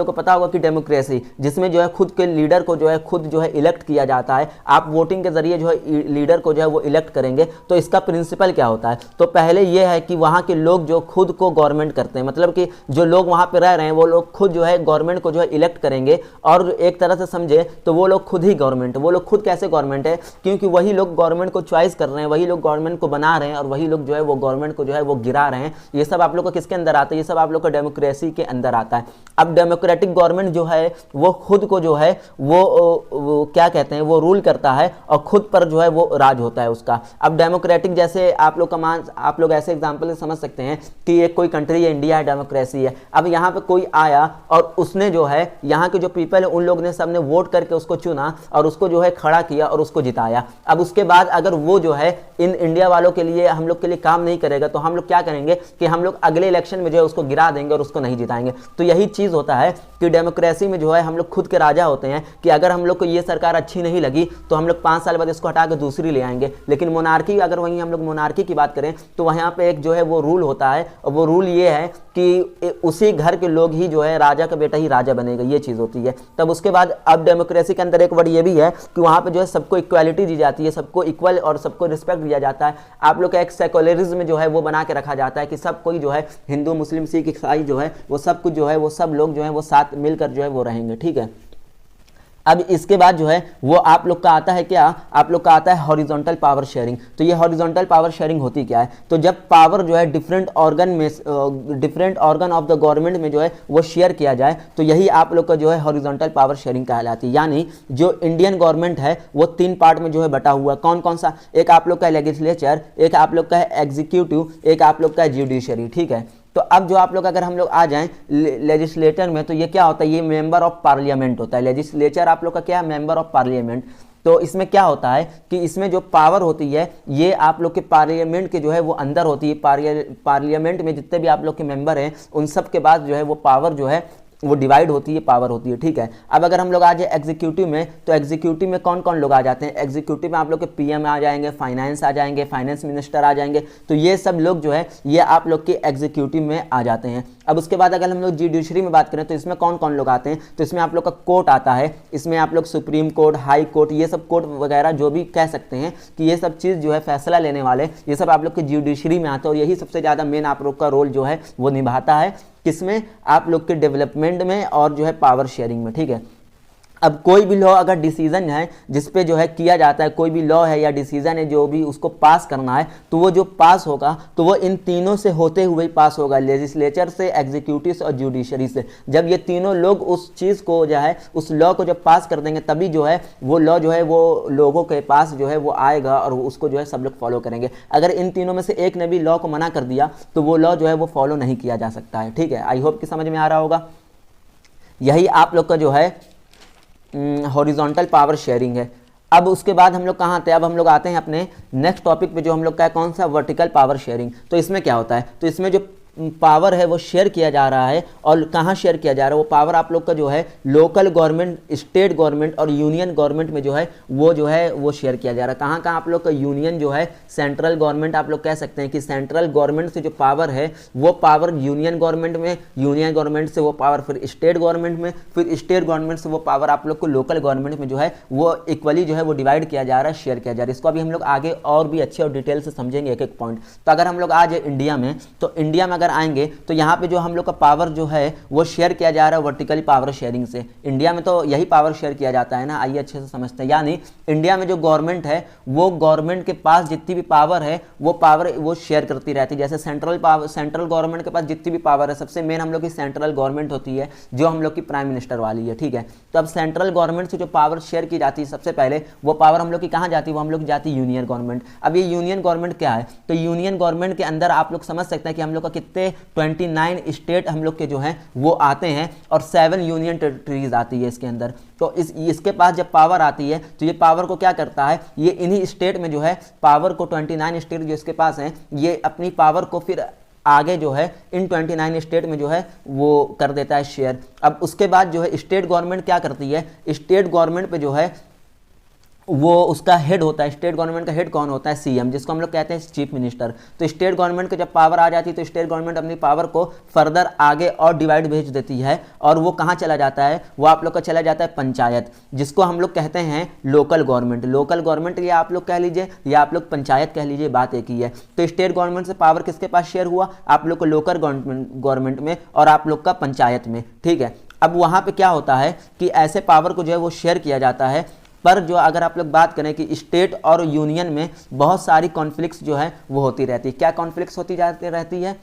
को पता होगा कि डेमोक्रेसी, जिसमें जो है खुद के लीडर को जो है खुद जो है इलेक्ट किया जाता है। आप वोटिंग के जरिए जो है लीडर को जो है वो इलेक्ट करेंगे। तो इसका प्रिंसिपल क्या होता है? तो पहले ये है कि वहाँ के लोग जो खुद को गवर्नमेंट करते हैं, मतलब कि जो लोग वहाँ पर रह रहे हैं वो लोग खुद जो है गवर्नमेंट को जो है इलेक्ट करेंगे। और एक तरह से समझे तो वो लोग खुद ही गवर्नमेंट, वो लोग खुद कैसे गवर्नमेंट है? क्योंकि वही लोग गवर्नमेंट को चॉइस कर रहे हैं, वही लोग गवर्नमेंट को बना रहे हैं, और वही लोग जो है वो गवर्नमेंट को जो है वो गिरा रहे हैं। ये सब आप लोग को किसके अंदर आता है? ये सब आप लोग को डेमोक्रेसी के अंदर आता है। अब डेमोक्रेटिक गवर्नमेंट जो है वो खुद को जो है वो क्या कहते हैं, वो रूल करता है और खुद पर जो है वो राज होता है उसका। अब डेमोक्रेटिक जैसे आप लोग ऐसे एग्जांपल से समझ सकते हैं कि एक कोई कंट्री है, इंडिया है, डेमोक्रेसी है। अब यहाँ पे कोई आया और उसने जो है यहाँ के जो पीपल है उन लोग ने सबने वोट करके उसको चुना और उसको जो है खड़ा किया और उसको जिताया। अब उसके बाद अगर वो जो है इन इंडिया वालों के लिए, हम लोग के लिए काम नहीं करेगा, तो हम लोग क्या करेंगे कि हम लोग अगले इलेक्शन में जो है उसको गिरा देंगे और उसको नहीं जिताएंगे। तो यही चीज़ होता है कि डेमोक्रेसी में जो है हम लोग खुद के राजा होते हैं कि अगर हम लोग को ये सरकार अच्छी नहीं लगी तो हम लोग 5 साल बाद इसको हटा के दूसरी ले आएंगे। लेकिन मोनार्की, अगर वहीं हम लोग मोनार्की की बात करें तो वहाँ पे एक जो है वो रूल होता है, और वो रूल ये है कि उसी घर के लोग ही जो है, राजा का बेटा ही राजा बनेगा, ये चीज़ होती है। तब उसके बाद अब डेमोक्रेसी के अंदर एक वर्ड ये भी है कि वहाँ पे जो है सबको इक्वालिटी दी जाती है, सबको इक्वल और सबको रिस्पेक्ट दिया जाता है। आप लोग का एक सेकुलरिज्म जो है वो बना के रखा जाता है कि सब कोई जो है, हिंदू मुस्लिम सिख ईसाई जो है वो सब कुछ जो है, वो सब लोग जो है वो साथ मिलकर जो है वो रहेंगे, ठीक है। अब इसके बाद जो है वो आप लोग का आता है क्या, आप लोग का आता है हॉरिजॉन्टल पावर शेयरिंग। तो ये हॉरिजॉन्टल पावर शेयरिंग होती क्या है, तो जब पावर जो है डिफरेंट ऑर्गन में, different organ of the government में जो है वो शेयर किया जाए, तो यही आप लोग का जो है हॉरिजॉन्टल पावर शेयरिंग कहलाती है। यानी जो इंडियन गवर्नमेंट है वो 3 पार्ट में जो है बटा हुआ, कौन कौन सा, एक आप लोग का है लेजिस्लेचर, एक आप लोग का है एग्जीक्यूटिव, एक आप लोग का है जुडिशरी, ठीक है। तो अब जो आप लोग, अगर हम लोग आ जाएं लेजिस्लेटर में, तो ये क्या होता है, ये मेंबर ऑफ पार्लियामेंट होता है। लेजिस्लेचर आप लोग का क्या है, मेंबर ऑफ पार्लियामेंट। तो इसमें क्या होता है कि इसमें जो पावर होती है ये आप लोग के पार्लियामेंट के जो है वो अंदर होती है। पार्लियामेंट में जितने भी आप लोग के मेंबर हैं उन सब के बाद जो है वो पावर जो है वो डिवाइड होती है, पावर होती है, ठीक है। अब अगर हम लोग आ जाए एग्जीक्यूटिव में, तो एग्जीक्यूटिव में कौन कौन लोग आ जाते हैं, एग्जीक्यूटिव में आप लोग के पीएम आ जाएंगे, फाइनेंस आ जाएंगे, फाइनेंस मिनिस्टर आ जाएंगे, तो ये सब लोग जो है ये आप लोग के एग्जीक्यूटिव में आ जाते हैं। अब उसके बाद अगर हम लोग जुडिशरी में बात करें तो इसमें कौन कौन लोग आते हैं, तो इसमें आप लोग का कोर्ट आता है, इसमें आप लोग सुप्रीम कोर्ट, हाई कोर्ट, ये सब कोर्ट वगैरह जो भी कह सकते हैं कि ये सब चीज़ जो है फैसला लेने वाले, ये सब आप लोग के जुडिशरी में आते हैं। और यही सबसे ज़्यादा मेन आप लोग का रोल जो है वो निभाता है, किसमें, आप लोग के डेवलपमेंट में और जो है पावर शेयरिंग में, ठीक है। अब कोई भी लॉ अगर डिसीजन है जिस पे जो है किया जाता है, कोई भी लॉ है या डिसीजन है जो भी उसको पास करना है, तो वो जो पास होगा तो वो इन तीनों से होते हुए ही पास होगा, लेजिस्लेचर से, एग्जीक्यूटिव से और जुडिशरी से। जब ये तीनों लोग उस चीज़ को जो है, उस लॉ को जब पास कर देंगे, तभी जो है वो लॉ जो है वो लोगों के पास जो है वो आएगा और उसको जो है सब लोग फॉलो करेंगे। अगर इन तीनों में से एक ने भी लॉ को मना कर दिया तो वो लॉ जो है वो फॉलो नहीं किया जा सकता है, ठीक है। आई होप कि समझ में आ रहा होगा। यही आप लोग का जो है हॉरिजॉन्टल पावर शेयरिंग है। अब उसके बाद हम लोग कहाँ आते हैं, अब हम लोग आते हैं अपने नेक्स्ट टॉपिक पे, जो हम लोग का है कौन सा, वर्टिकल पावर शेयरिंग। तो इसमें क्या होता है, तो इसमें जो पावर है वो शेयर किया जा रहा है, और कहाँ शेयर किया जा रहा है, वो पावर आप लोग का जो है लोकल गवर्नमेंट, स्टेट गवर्नमेंट और यूनियन गवर्नमेंट में जो है वो शेयर किया जा रहा है। कहाँ कहाँ आप लोग का यूनियन जो है, सेंट्रल गवर्नमेंट आप लोग कह सकते हैं कि सेंट्रल गवर्नमेंट से जो पावर है वो पावर यूनियन गवर्नमेंट में, यूनियन गवर्नमेंट से वो पावर फिर स्टेट गवर्नमेंट में, फिर स्टेट गवर्नमेंट से वो पावर आप लोग को लोकल गवर्नमेंट में जो है वो इक्वली जो है वो डिवाइड किया जा रहा है, शेयर किया जा रहा है। इसको अभी हम लोग आगे और भी अच्छे और डिटेल से समझेंगे एक एक पॉइंट। तो अगर हम लोग आ जाए इंडिया में, तो इंडिया में अगर आएंगे तो यहाँ पे जो हम लोग का पावर जो है वो शेयर किया जा रहा है वर्टिकली पावर शेयरिंग से। इंडिया में तो यही पावर शेयर किया जाता है ना, आइए अच्छे से समझते हैं। यानी इंडिया में जो गवर्नमेंट है वो गवर्नमेंट के पास जितनी भी पावर है वो पावर वो शेयर करती रहती है। जैसे सेंट्रल गवर्नमेंट के पास जितनी भी पावर है, सबसे मेन हम लोग की सेंट्रल गवर्नमेंट होती है जो हम लोग की प्राइम मिनिस्टर वाली है, ठीक है। तो अब सेंट्रल गवर्नमेंट से जो पावर शेयर की जाती है सबसे पहले, वो पावर हम लोग की कहाँ जाती है, वो हम लोग की जाती है यूनियन गवर्नमेंट। अब ये यूनियन गवर्नमेंट क्या है, तो यूनियन गवर्नमेंट के अंदर आप लोग समझ सकते हैं कि हम लोग का कितने 29 स्टेट हम लोग के जो हैं वो आते हैं, और 7 यूनियन टेरिटरीज आती है इसके अंदर। तो इसके पास जब पावर आती है तो ये पावर को क्या करता है, ये इन्हीं स्टेट में जो है पावर को 29 स्टेट जो इसके पास हैं, ये अपनी पावर को फिर आगे जो है इन 29 स्टेट में जो है वो कर देता है शेयर। अब उसके बाद जो है स्टेट गवर्नमेंट क्या करती है, स्टेट गवर्नमेंट पे जो है वो उसका हेड होता है, स्टेट गवर्नमेंट का हेड कौन होता है, सीएम, जिसको हम लोग कहते हैं चीफ मिनिस्टर। तो स्टेट गवर्नमेंट को जब पावर आ जाती है तो स्टेट गवर्नमेंट अपनी पावर को फर्दर आगे और डिवाइड भेज देती है, और वो कहाँ चला जाता है, वो आप लोग का चला जाता है पंचायत, जिसको हम लोग कहते हैं लोकल गवर्नमेंट। लोकल गवर्नमेंट या आप लोग कह लीजिए या आप लोग पंचायत कह लीजिए, बात एक ही है। तो स्टेट गवर्नमेंट से पावर किसके पास शेयर हुआ, आप लोग को लोकल गवर्नमेंट में और आप लोग का पंचायत में, ठीक है। अब वहाँ पे क्या होता है कि ऐसे पावर को जो है वो शेयर किया जाता है, पर जो अगर आप लोग बात करें कि स्टेट और यूनियन में बहुत सारी कॉन्फ्लिक्ट्स जो है वो होती रहती है। क्या कॉन्फ्लिक्ट्स होती जाती रहती है,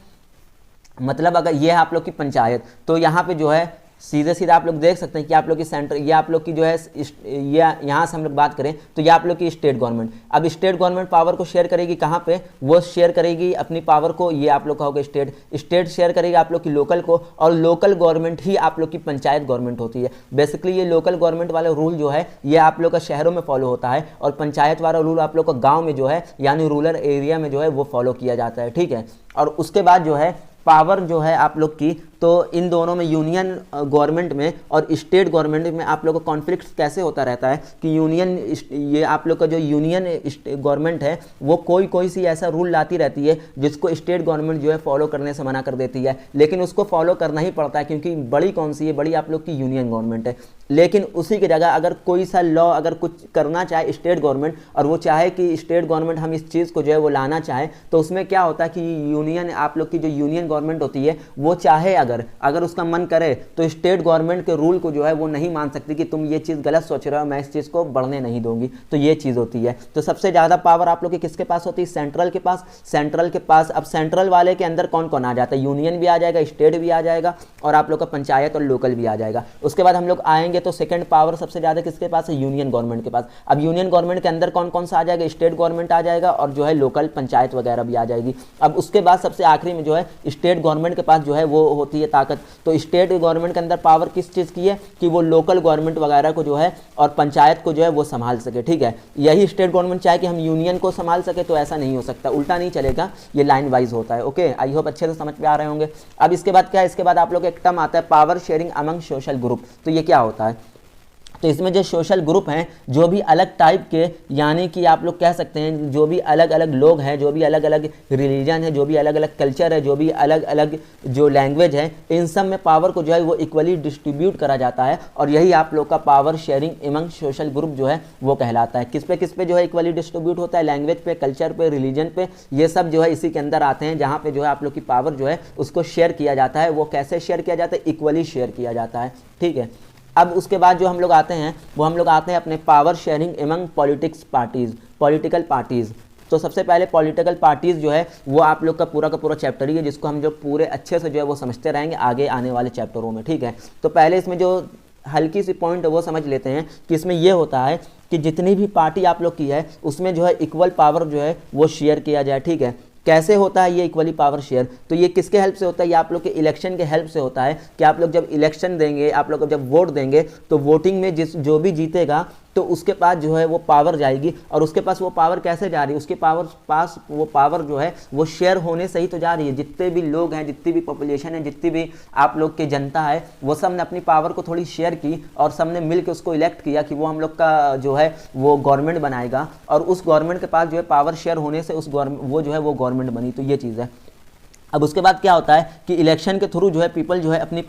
मतलब अगर ये है आप लोग की पंचायत, तो यहाँ पे जो है सीधे सीधा आप लोग देख सकते हैं कि आप लोग की सेंटर, ये आप लोग की जो है ये यहाँ से हम लोग बात करें तो ये आप लोग की स्टेट गवर्नमेंट। अब स्टेट गवर्नमेंट पावर को शेयर करेगी कहाँ पे, वो शेयर करेगी अपनी पावर को, ये आप लोग का होगा स्टेट शेयर करेगी आप लोग की लोकल को, और लोकल गवर्नमेंट ही आप लोग की पंचायत गवर्नमेंट होती है। बेसिकली ये लोकल गवर्नमेंट वाला रूल जो है ये आप लोग का शहरों में फॉलो होता है, और पंचायत वाला रूल आप लोग का गाँव में जो है यानी रूरल एरिया में जो है वो फॉलो किया जाता है, ठीक है। और उसके बाद जो है पावर जो है आप लोग की तो इन दोनों में यूनियन गवर्नमेंट में और स्टेट गवर्नमेंट में आप लोग का कॉन्फ्लिक्ट कैसे होता रहता है कि यूनियन, ये आप लोग का जो यूनियन गवर्नमेंट है वो कोई सी ऐसा रूल लाती रहती है जिसको स्टेट गवर्नमेंट जो है फॉलो करने से मना कर देती है, लेकिन उसको फॉलो करना ही पड़ता है क्योंकि बड़ी कौन सी है, बड़ी आप लोग की यूनियन गवर्नमेंट है। लेकिन उसी की जगह अगर कोई सा लॉ अगर कुछ करना चाहे स्टेट गवर्नमेंट और वो चाहे कि स्टेट गवर्नमेंट हम इस चीज़ को जो है वो लाना चाहे, तो उसमें क्या होता है कि यूनियन, आप लोग की जो यूनियन गवर्नमेंट होती है वो चाहे अगर उसका मन करे तो स्टेट गवर्नमेंट के रूल को जो है वो नहीं मान सकती कि तुम ये चीज़ गलत सोच रहे हो, मैं इस चीज़ को बढ़ने नहीं दूंगी। तो ये चीज़ होती है। तो सबसे ज़्यादा पावर आप लोग की किसके पास होती है? सेंट्रल के पास। सेंट्रल के पास अब सेंट्रल वाले के अंदर कौन कौन आ जाता है? यूनियन भी आ जाएगा, स्टेट भी आ जाएगा और आप लोग का पंचायत और लोकल भी आ जाएगा। उसके बाद हम लोग आएंगे तो सेकंड पावर सबसे ज़्यादा किसके पास है? यूनियन गवर्नमेंट के पास। अब यूनियन गवर्नमेंट के अंदर कौन कौन सा आ जाएगा? स्टेट गवर्नमेंट आ जाएगा और जो है लोकल पंचायत वगैरह भी आ जाएगी। अब उसके बाद सबसे आखिरी में जो है स्टेट गवर्नमेंट के पास जो है वो होती है ताकत। तो स्टेट गवर्नमेंट के अंदर पावर किस चीज़ की है कि वो लोकल गवर्नमेंट वगैरह को जो है और पंचायत को जो है वो संभाल सके। ठीक है, यही स्टेट गवर्नमेंट चाहे कि हम यूनियन को संभाल सके तो ऐसा नहीं हो सकता, उल्टा नहीं चलेगा, ये लाइन वाइज होता है। ओके, आई होप अच्छे से समझ में आ रहे होंगे। अब इसके बाद क्या है? इसके बाद आप लोग एक टर्म आता है power sharing among social group. तो ये क्या होता है? तो इसमें जो सोशल ग्रुप हैं, जो भी अलग टाइप के, यानी कि आप लोग कह सकते हैं जो भी अलग अलग लोग हैं, जो भी अलग अलग रिलीजन है, जो भी अलग अलग कल्चर है, जो भी अलग अलग जो लैंग्वेज है, इन सब में पावर को जो है वो इक्वली डिस्ट्रीब्यूट करा जाता है और यही आप लोग का power sharing among social group जो है वो कहलाता है। किस पे जो है इक्वली डिस्ट्रीब्यूट होता है? लैंग्वेज पे, कल्चर पे, रिलीजन पे, ये सब जो है इसी के अंदर आते हैं, जहाँ पे जो है आप लोग की पावर जो है उसको शेयर किया जाता है। वो कैसे शेयर किया जाता है? इक्वली शेयर किया जाता है। ठीक है, अब उसके बाद जो हम लोग आते हैं वो हम लोग आते हैं अपने power sharing among political parties. तो सबसे पहले पॉलिटिकल पार्टीज़ जो है वो आप लोग का पूरा चैप्टर ही है, जिसको हम जो पूरे अच्छे से जो है वो समझते रहेंगे आगे आने वाले चैप्टरों में। ठीक है, तो पहले इसमें जो हल्की सी पॉइंट है वो समझ लेते हैं कि इसमें ये होता है कि जितनी भी पार्टी आप लोग की है उसमें जो है इक्वल पावर जो है वो शेयर किया जाए। ठीक है, कैसे होता है ये इक्वली पावर शेयर? तो ये किसके हेल्प से होता है? ये आप लोग के इलेक्शन के हेल्प से होता है कि आप लोग जब इलेक्शन देंगे, आप लोग जब वोट देंगे तो वोटिंग में जो भी जीतेगा तो उसके पास जो है वो पावर जाएगी और उसके पास वो पावर कैसे जा रही है? उसके पास वो पावर जो है वो शेयर होने से ही तो जा रही है। जितने भी लोग हैं, जितनी भी पॉपुलेशन है, जितनी भी आप लोग की जनता है, वो सब ने अपनी पावर को थोड़ी शेयर की और सब ने मिल के उसको इलेक्ट किया कि वो हम लोग का जो है वो गवर्नमेंट बनाएगा और उस गवर्नमेंट के पास जो है पावर शेयर होने से वो जो है वो गवर्नमेंट बनी। तो ये चीज़ है। अब उसके बाद क्या होता है कि इलेक्शन के थ्रू जो है पीपल जो है अपनी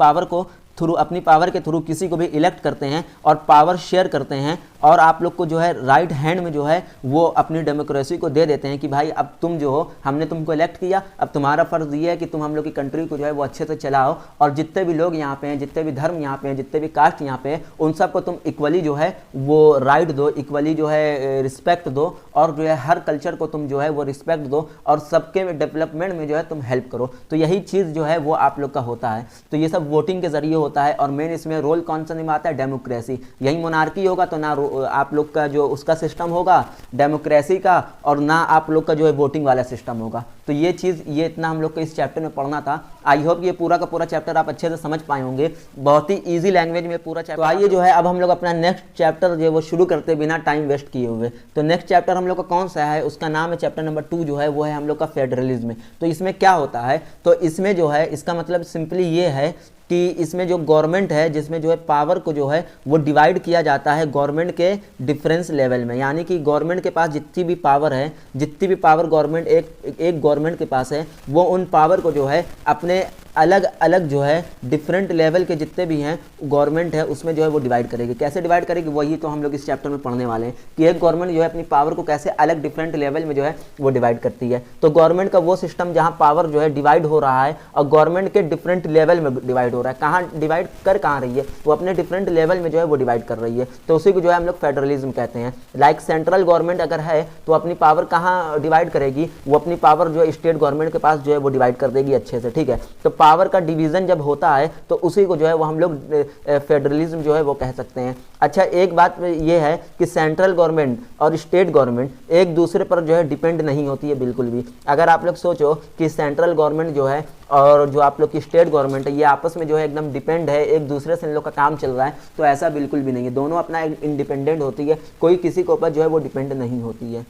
पावर के थ्रू किसी को भी इलेक्ट करते हैं और पावर शेयर करते हैं और आप लोग को जो है राइट हैंड में जो है वो अपनी डेमोक्रेसी को दे देते हैं कि भाई अब तुम जो हो, हमने तुमको इलेक्ट किया, अब तुम्हारा फर्ज ये है कि तुम हम लोग की कंट्री को जो है वो अच्छे से चलाओ और जितने भी लोग यहाँ पे हैं, जितने भी धर्म यहाँ पे हैं, जितने भी कास्ट यहाँ पे हैं, उन सबको तुम इक्वली जो है वो राइट दो, इक्वली जो है रिस्पेक्ट दो और जो है हर कल्चर को तुम जो है वो रिस्पेक्ट दो और सबके डेवलपमेंट में जो है तुम हेल्प करो। तो यही चीज़ जो है वो आप लोग का होता है। तो ये सब वोटिंग के जरिए होता है और मेन इसमें रोल कौन सा निभाता है? डेमोक्रेसी। यही मोनार्की होगा तो ना आप लोग का जो उसका सिस्टम होगा डेमोक्रेसी का और ना आप लोग का जो है वोटिंग वाला सिस्टम होगा। तो ये चीज़, ये इतना हम लोग को इस चैप्टर में पढ़ना था। आई होप ये पूरा का पूरा चैप्टर आप अच्छे से समझ पाए होंगे, बहुत ही ईजी लैंग्वेज में पूरा चैप्टर। तो आइए जो है अब हम लोग अपना नेक्स्ट चैप्टर जो है वो शुरू करते बिना टाइम वेस्ट किए हुए। तो नेक्स्ट चैप्टर हम लोग का कौन सा है? उसका नाम है चैप्टर नंबर 2 जो है वो है हम लोग का फेडरलिज्म। तो इसमें क्या होता है? तो इसमें जो है इसका मतलब सिंपली ये है कि इसमें जो गवर्नमेंट है, जिसमें जो है पावर को जो है वो डिवाइड किया जाता है गवर्नमेंट के डिफरेंस लेवल में। यानी कि गवर्नमेंट के पास जितनी भी पावर है, जितनी भी पावर गवर्नमेंट एक गवर्नमेंट के पास है, वो उन पावर को जो है अपने अलग अलग जो है डिफरेंट लेवल के जितने भी हैं गवर्नमेंट है उसमें जो है वो डिवाइड करेगी। कैसे डिवाइड करेगी? वही तो हम लोग इस चैप्टर में पढ़ने वाले हैं कि एक गवर्नमेंट जो है अपनी पावर को कैसे अलग डिफरेंट लेवल में जो है वो डिवाइड करती है। तो गवर्नमेंट का वो सिस्टम जहाँ पावर जो है डिवाइड हो रहा है और गवर्नमेंट के डिफरेंट लेवल में डिवाइड हो रहा है, कहाँ डिवाइड कर कहाँ रही है? वो अपने डिफरेंट लेवल में जो है वो डिवाइड कर रही है। तो उसी को जो है हम लोग फेडरलिज्म कहते हैं। लाइक सेंट्रल गवर्नमेंट अगर है तो अपनी पावर कहाँ डिवाइड करेगी? वो अपनी पावर जो है स्टेट गवर्नमेंट के पास जो है वो डिवाइड कर देगी अच्छे से। ठीक है, तो पावर का डिवीजन जब होता है तो उसी को जो है वो हम लोग फेडरलिज्म जो है वो कह सकते हैं। अच्छा, एक बात ये है कि सेंट्रल गवर्नमेंट और स्टेट गवर्नमेंट एक दूसरे पर जो है डिपेंड नहीं होती है बिल्कुल भी। अगर आप लोग सोचो कि सेंट्रल गवर्नमेंट जो है और जो आप लोग की स्टेट गवर्नमेंट है ये आपस में जो है एकदम डिपेंड है, एक दूसरे से इन लोग का काम चल रहा है, तो ऐसा बिल्कुल भी नहीं है। दोनों अपना इंडिपेंडेंट होती है, कोई किसी के ऊपर जो है वो डिपेंड नहीं होती है।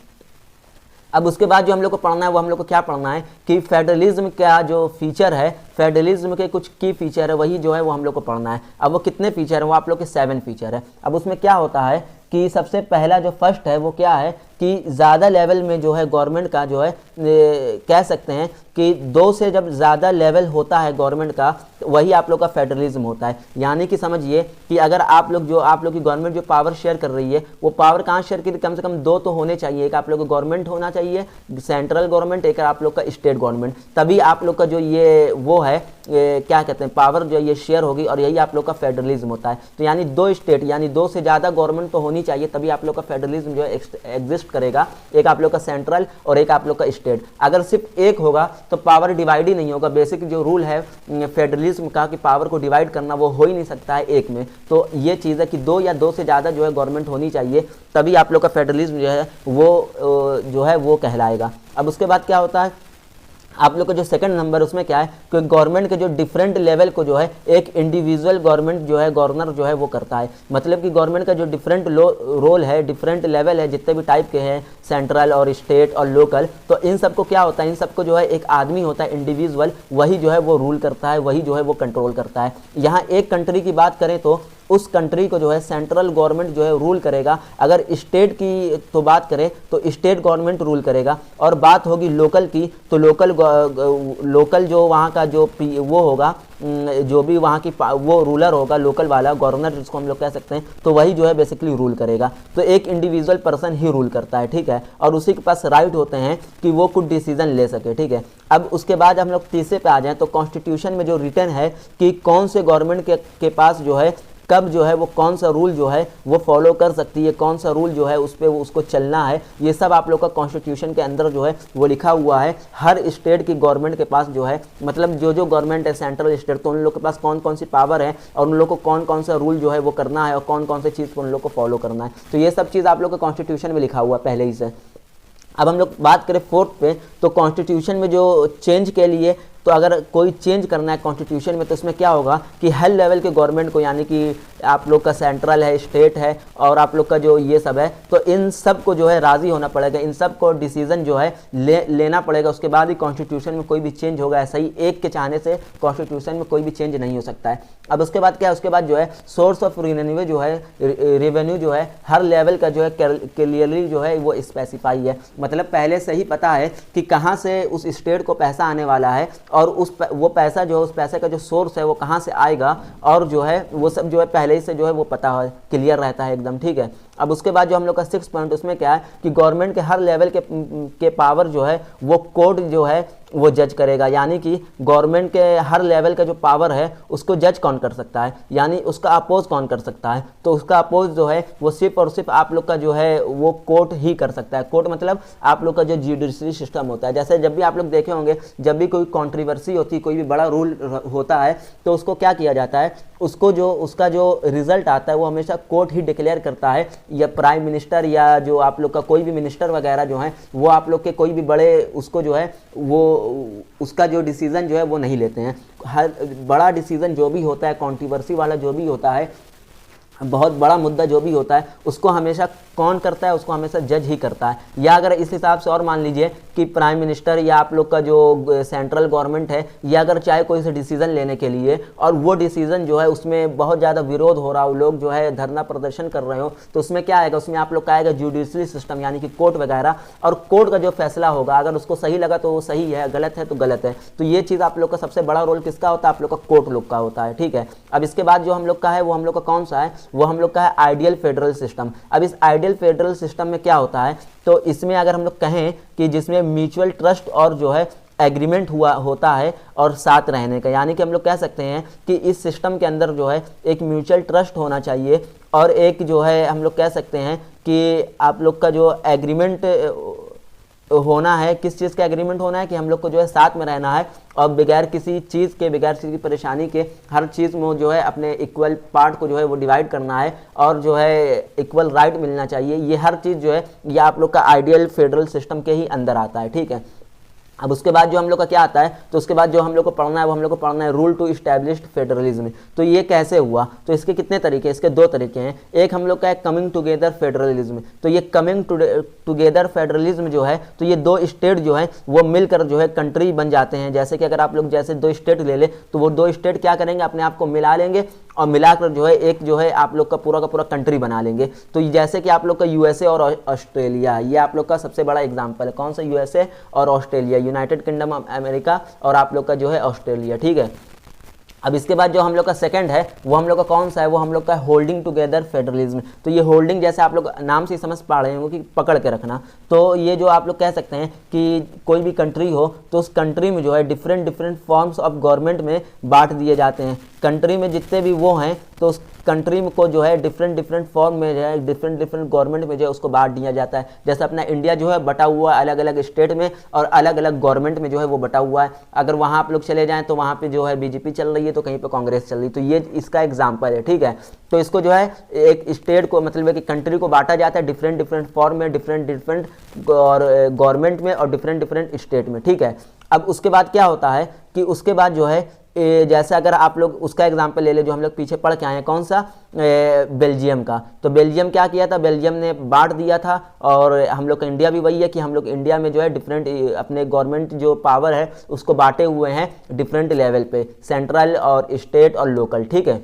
अब उसके बाद जो हम लोग को पढ़ना है वो हम लोग को क्या पढ़ना है कि फेडरलिज्म का जो फीचर है, फेडरलिज्म के कुछ की फीचर है, वही जो है वो हम लोग को पढ़ना है। अब वो कितने फीचर हैं, वो आप लोग के 7 फीचर है। अब उसमें क्या होता है कि सबसे पहला जो फर्स्ट है वो क्या है कि ज़्यादा लेवल में जो है गवर्नमेंट का जो है कह सकते हैं कि 2 से जब ज़्यादा लेवल होता है गवर्नमेंट का, तो वही आप लोग का फेडरलिज्म होता है। यानी कि समझिए कि अगर आप लोग की गवर्नमेंट जो पावर शेयर कर रही है, वो पावर कहाँ शेयर की, कम से कम 2 तो होने चाहिए। एक आप लोग का गवर्नमेंट होना चाहिए, सेंट्रल गवर्नमेंट, एक आप लोग का स्टेट गवर्नमेंट, तभी आप लोग का जो ये वो है क्या कहते हैं पावर जो ये शेयर होगी, और यही आप लोग का फेडरलिज्म होता है। तो यानी 2 स्टेट यानी 2 से ज़्यादा गवर्नमेंट तो होनी चाहिए, तभी आप लोग का फेडरलिज्म जो है एग्जिस्ट करेगा। एक आप लोग का सेंट्रल और एक आप लोग का स्टेट। अगर सिर्फ एक होगा तो पावर डिवाइड ही नहीं होगा। बेसिक जो रूल है फेडरलिज्म का कि पावर को डिवाइड करना, वो हो ही नहीं सकता है एक में। तो ये चीज़ है कि 2 या 2 से ज़्यादा जो है गवर्नमेंट होनी चाहिए, तभी आप लोग का फेडरलिज्म जो है वो कहलाएगा। अब उसके बाद क्या होता है, आप लोग का जो सेकंड नंबर उसमें क्या है कि गवर्नमेंट के जो डिफरेंट लेवल को जो है एक इंडिविजुअल गवर्नमेंट जो है गवर्नर जो है वो करता है। मतलब कि गवर्नमेंट का जो डिफरेंट रोल है, डिफरेंट लेवल है, जितने भी टाइप के हैं, सेंट्रल और स्टेट और लोकल, तो इन सबको क्या होता है, इन सबको जो है एक आदमी होता है इंडिविजुअल, वही जो है वो रूल करता है, वही जो है वो कंट्रोल करता है। यहाँ एक कंट्री की बात करें तो उस कंट्री को जो है सेंट्रल गवर्नमेंट जो है रूल करेगा। अगर स्टेट की तो बात करें तो स्टेट गवर्नमेंट रूल करेगा, और बात होगी लोकल की तो लोकल जो वहाँ का जो वो होगा, जो भी वहाँ की वो रूलर होगा, लोकल वाला गवर्नर जिसको हम लोग कह सकते हैं, तो वही जो है बेसिकली रूल करेगा। तो एक इंडिविजुअल पर्सन ही रूल करता है, ठीक है, और उसी के पास राइट होते हैं कि वो कुछ डिसीजन ले सके, ठीक है। अब उसके बाद हम लोग तीसरे पे आ जाएं तो कॉन्स्टिट्यूशन में जो रिटन है कि कौन से गवर्नमेंट के पास जो है कब जो है वो कौन सा रूल जो है वो फॉलो कर सकती है, कौन सा रूल जो है उस पर उसको चलना है, ये सब आप लोग का कॉन्स्टिट्यूशन के अंदर जो है वो लिखा हुआ है। हर स्टेट की गवर्नमेंट के पास जो है, मतलब जो गवर्नमेंट है सेंट्रल स्टेट, तो उन लोग के पास कौन कौन सी पावर है और उन लोग को कौन कौन सा रूल जो है वो करना है और कौन कौन सी चीज़ को उन लोग को फॉलो करना है। तो ये सब चीज़ आप लोग का कॉन्स्टिट्यूशन में लिखा हुआ है पहले ही से। अब हम लोग बात करें फोर्थ पे, तो कॉन्स्टिट्यूशन में जो चेंज के लिए, तो अगर कोई चेंज करना है कॉन्स्टिट्यूशन में तो इसमें क्या होगा कि हर लेवल के गवर्नमेंट को, यानी कि आप लोग का सेंट्रल है, स्टेट है और आप लोग का जो ये सब है, तो इन सब को जो है राज़ी होना पड़ेगा, इन सब को डिसीजन जो है लेना पड़ेगा। उसके बाद ही कॉन्स्टिट्यूशन में कोई भी चेंज होगा। ऐसा ही एक के चाहने से कॉन्स्टिट्यूशन में कोई भी चेंज नहीं हो सकता है। अब उसके बाद क्या है, उसके बाद जो है सोर्स ऑफ रेवेन्यू जो है हर लेवल का जो है क्लियरली जो है वो स्पेसिफाई है। मतलब पहले से ही पता है कि कहाँ से उस स्टेट को पैसा आने वाला है और वो पैसा जो है, उस पैसे का जो सोर्स है वो कहाँ से आएगा, और जो है वो सब जो है पहले ही से जो है वो पता है, क्लियर रहता है एकदम, ठीक है। अब उसके बाद जो हम लोग का 6 पॉइंट उसमें क्या है कि गवर्नमेंट के हर लेवल के पावर जो है वो कोर्ट जो है वो जज करेगा। यानी कि गवर्नमेंट के हर लेवल का जो पावर है उसको जज कौन कर सकता है, यानी उसका अपोज कौन कर सकता है, तो उसका अपोज जो है वो सिर्फ और सिर्फ आप लोग का जो है वो कोर्ट ही कर सकता है। कोर्ट मतलब आप लोग का जो जुडिशरी सिस्टम होता है। जैसे जब भी आप लोग देखे होंगे, जब भी कोई कॉन्ट्रीवर्सी होती है, कोई भी बड़ा रूल होता है, तो उसको क्या किया जाता है, उसका जो रिजल्ट आता है वो हमेशा कोर्ट ही डिक्लेयर करता है, या प्राइम मिनिस्टर या जो आप लोग का कोई भी मिनिस्टर वगैरह जो है वो आप लोग के कोई भी बड़े उसको जो है वो उसका जो डिसीजन जो है वो नहीं लेते हैं। हर बड़ा डिसीजन जो भी होता है, कंट्रोवर्सी वाला जो भी होता है, बहुत बड़ा मुद्दा जो भी होता है, उसको हमेशा कौन करता है, उसको हमेशा जज ही करता है। या अगर इस हिसाब से और मान लीजिए कि प्राइम मिनिस्टर या आप लोग का जो सेंट्रल गवर्नमेंट है, या अगर चाहे कोई से डिसीजन लेने के लिए और वो डिसीजन जो है उसमें बहुत ज़्यादा विरोध हो रहा हो, लोग जो है धरना प्रदर्शन कर रहे हो, तो उसमें क्या आएगा, उसमें आप लोग का आएगा जुडिशरी सिस्टम, यानी कि कोर्ट वगैरह, और कोर्ट का जो फैसला होगा अगर उसको सही लगा तो वो सही है, गलत है तो गलत है। तो ये चीज़ आप लोग का सबसे बड़ा रोल किसका होता है, आप लोग का कोर्ट लोग का होता है, ठीक है। अब इसके बाद जो हम लोग का है वो हम लोग का कौन सा है, वो हम लोग का है आइडियल फेडरल सिस्टम। अब इस आइडियल फेडरल सिस्टम में क्या होता है, तो इसमें अगर हम लोग कहें कि जिसमें म्यूचुअल ट्रस्ट और जो है एग्रीमेंट होता है और साथ रहने का, यानी कि हम लोग कह सकते हैं कि इस सिस्टम के अंदर जो है एक म्यूचुअल ट्रस्ट होना चाहिए और एक जो है हम लोग कह सकते हैं कि आप लोग का जो एग्रीमेंट होना है, किस चीज़ का एग्रीमेंट होना है कि हम लोग को जो है साथ में रहना है और बगैर किसी चीज़ के, बगैर किसी परेशानी के हर चीज़ में जो है अपने इक्वल पार्ट को जो है वो डिवाइड करना है और जो है इक्वल राइट मिलना चाहिए। ये हर चीज़ जो है ये आप लोग का आइडियल फेडरल सिस्टम के ही अंदर आता है, ठीक है। अब उसके बाद जो हम लोग का क्या आता है, तो उसके बाद जो हम लोग को पढ़ना है वो हम लोग को पढ़ना है रूल टू इस्टेब्लिश्ड फेडरलिज्म। तो ये कैसे हुआ, तो इसके कितने तरीके, इसके दो तरीके हैं। एक हम लोग का है कमिंग टुगेदर फेडरलिज्म। तो ये कमिंग टुगेदर फेडरलिज्म जो है, तो ये दो स्टेट जो है वो मिलकर जो है कंट्री बन जाते हैं। जैसे कि अगर आप लोग जैसे दो स्टेट ले ले, तो वो दो स्टेट क्या करेंगे, अपने आप को मिला लेंगे और मिलाकर जो है एक जो है आप लोग का पूरा कंट्री बना लेंगे। तो जैसे कि आप लोग का यूएसए और ऑस्ट्रेलिया, ये आप लोग का सबसे बड़ा एग्जांपल है। कौन सा, यूएसए और Australia, United kingdom of America और आप लोग का जो है ऑस्ट्रेलिया, ठीक है। अब इसके बाद जो हम लोग का सेकंड है वो हम लोग का कौन सा है, वो हम लोग का होल्डिंग टुगेदर फेडरलिज्म। तो ये होल्डिंग जैसे आप लोग नाम से समझ पा रहे होंगे कि पकड़ के रखना। तो ये जो आप लोग कह सकते हैं कि कोई भी कंट्री हो तो उस कंट्री में जो है डिफरेंट फॉर्म्स ऑफ गवर्नमेंट में बांट दिए जाते हैं। कंट्री में जितने भी वो हैं तो उस कंट्री को जो है डिफरेंट फॉर्म में जो है डिफरेंट गवर्नमेंट में जो है उसको बांट दिया जाता है। जैसे अपना इंडिया जो है बटा हुआ है अलग अलग स्टेट में और अलग अलग गवर्नमेंट में जो है वो बटा हुआ है। अगर वहाँ आप लोग चले जाएं तो वहाँ पे जो है बीजेपी चल रही है, तो कहीं पे कांग्रेस चल रही है। तो ये इसका एग्जाम्पल है, ठीक है। तो इसको जो है एक स्टेट को मतलब है कि कंट्री को बांटा जाता है डिफरेंट फॉर्म में, डिफरेंट गवर्नमेंट में और डिफरेंट स्टेट में, ठीक है। अब उसके बाद क्या होता है कि उसके बाद जो है जैसे अगर आप लोग उसका एग्जांपल ले ले जो हम लोग पीछे पढ़ के आए हैं, कौन सा, बेल्जियम का। तो बेल्जियम क्या किया था, बेल्जियम ने बांट दिया था। और हम लोग का इंडिया भी वही है कि हम लोग इंडिया में जो है डिफरेंट अपने गवर्नमेंट जो पावर है उसको बांटे हुए हैं डिफरेंट लेवल पे, सेंट्रल और स्टेट और लोकल, ठीक है।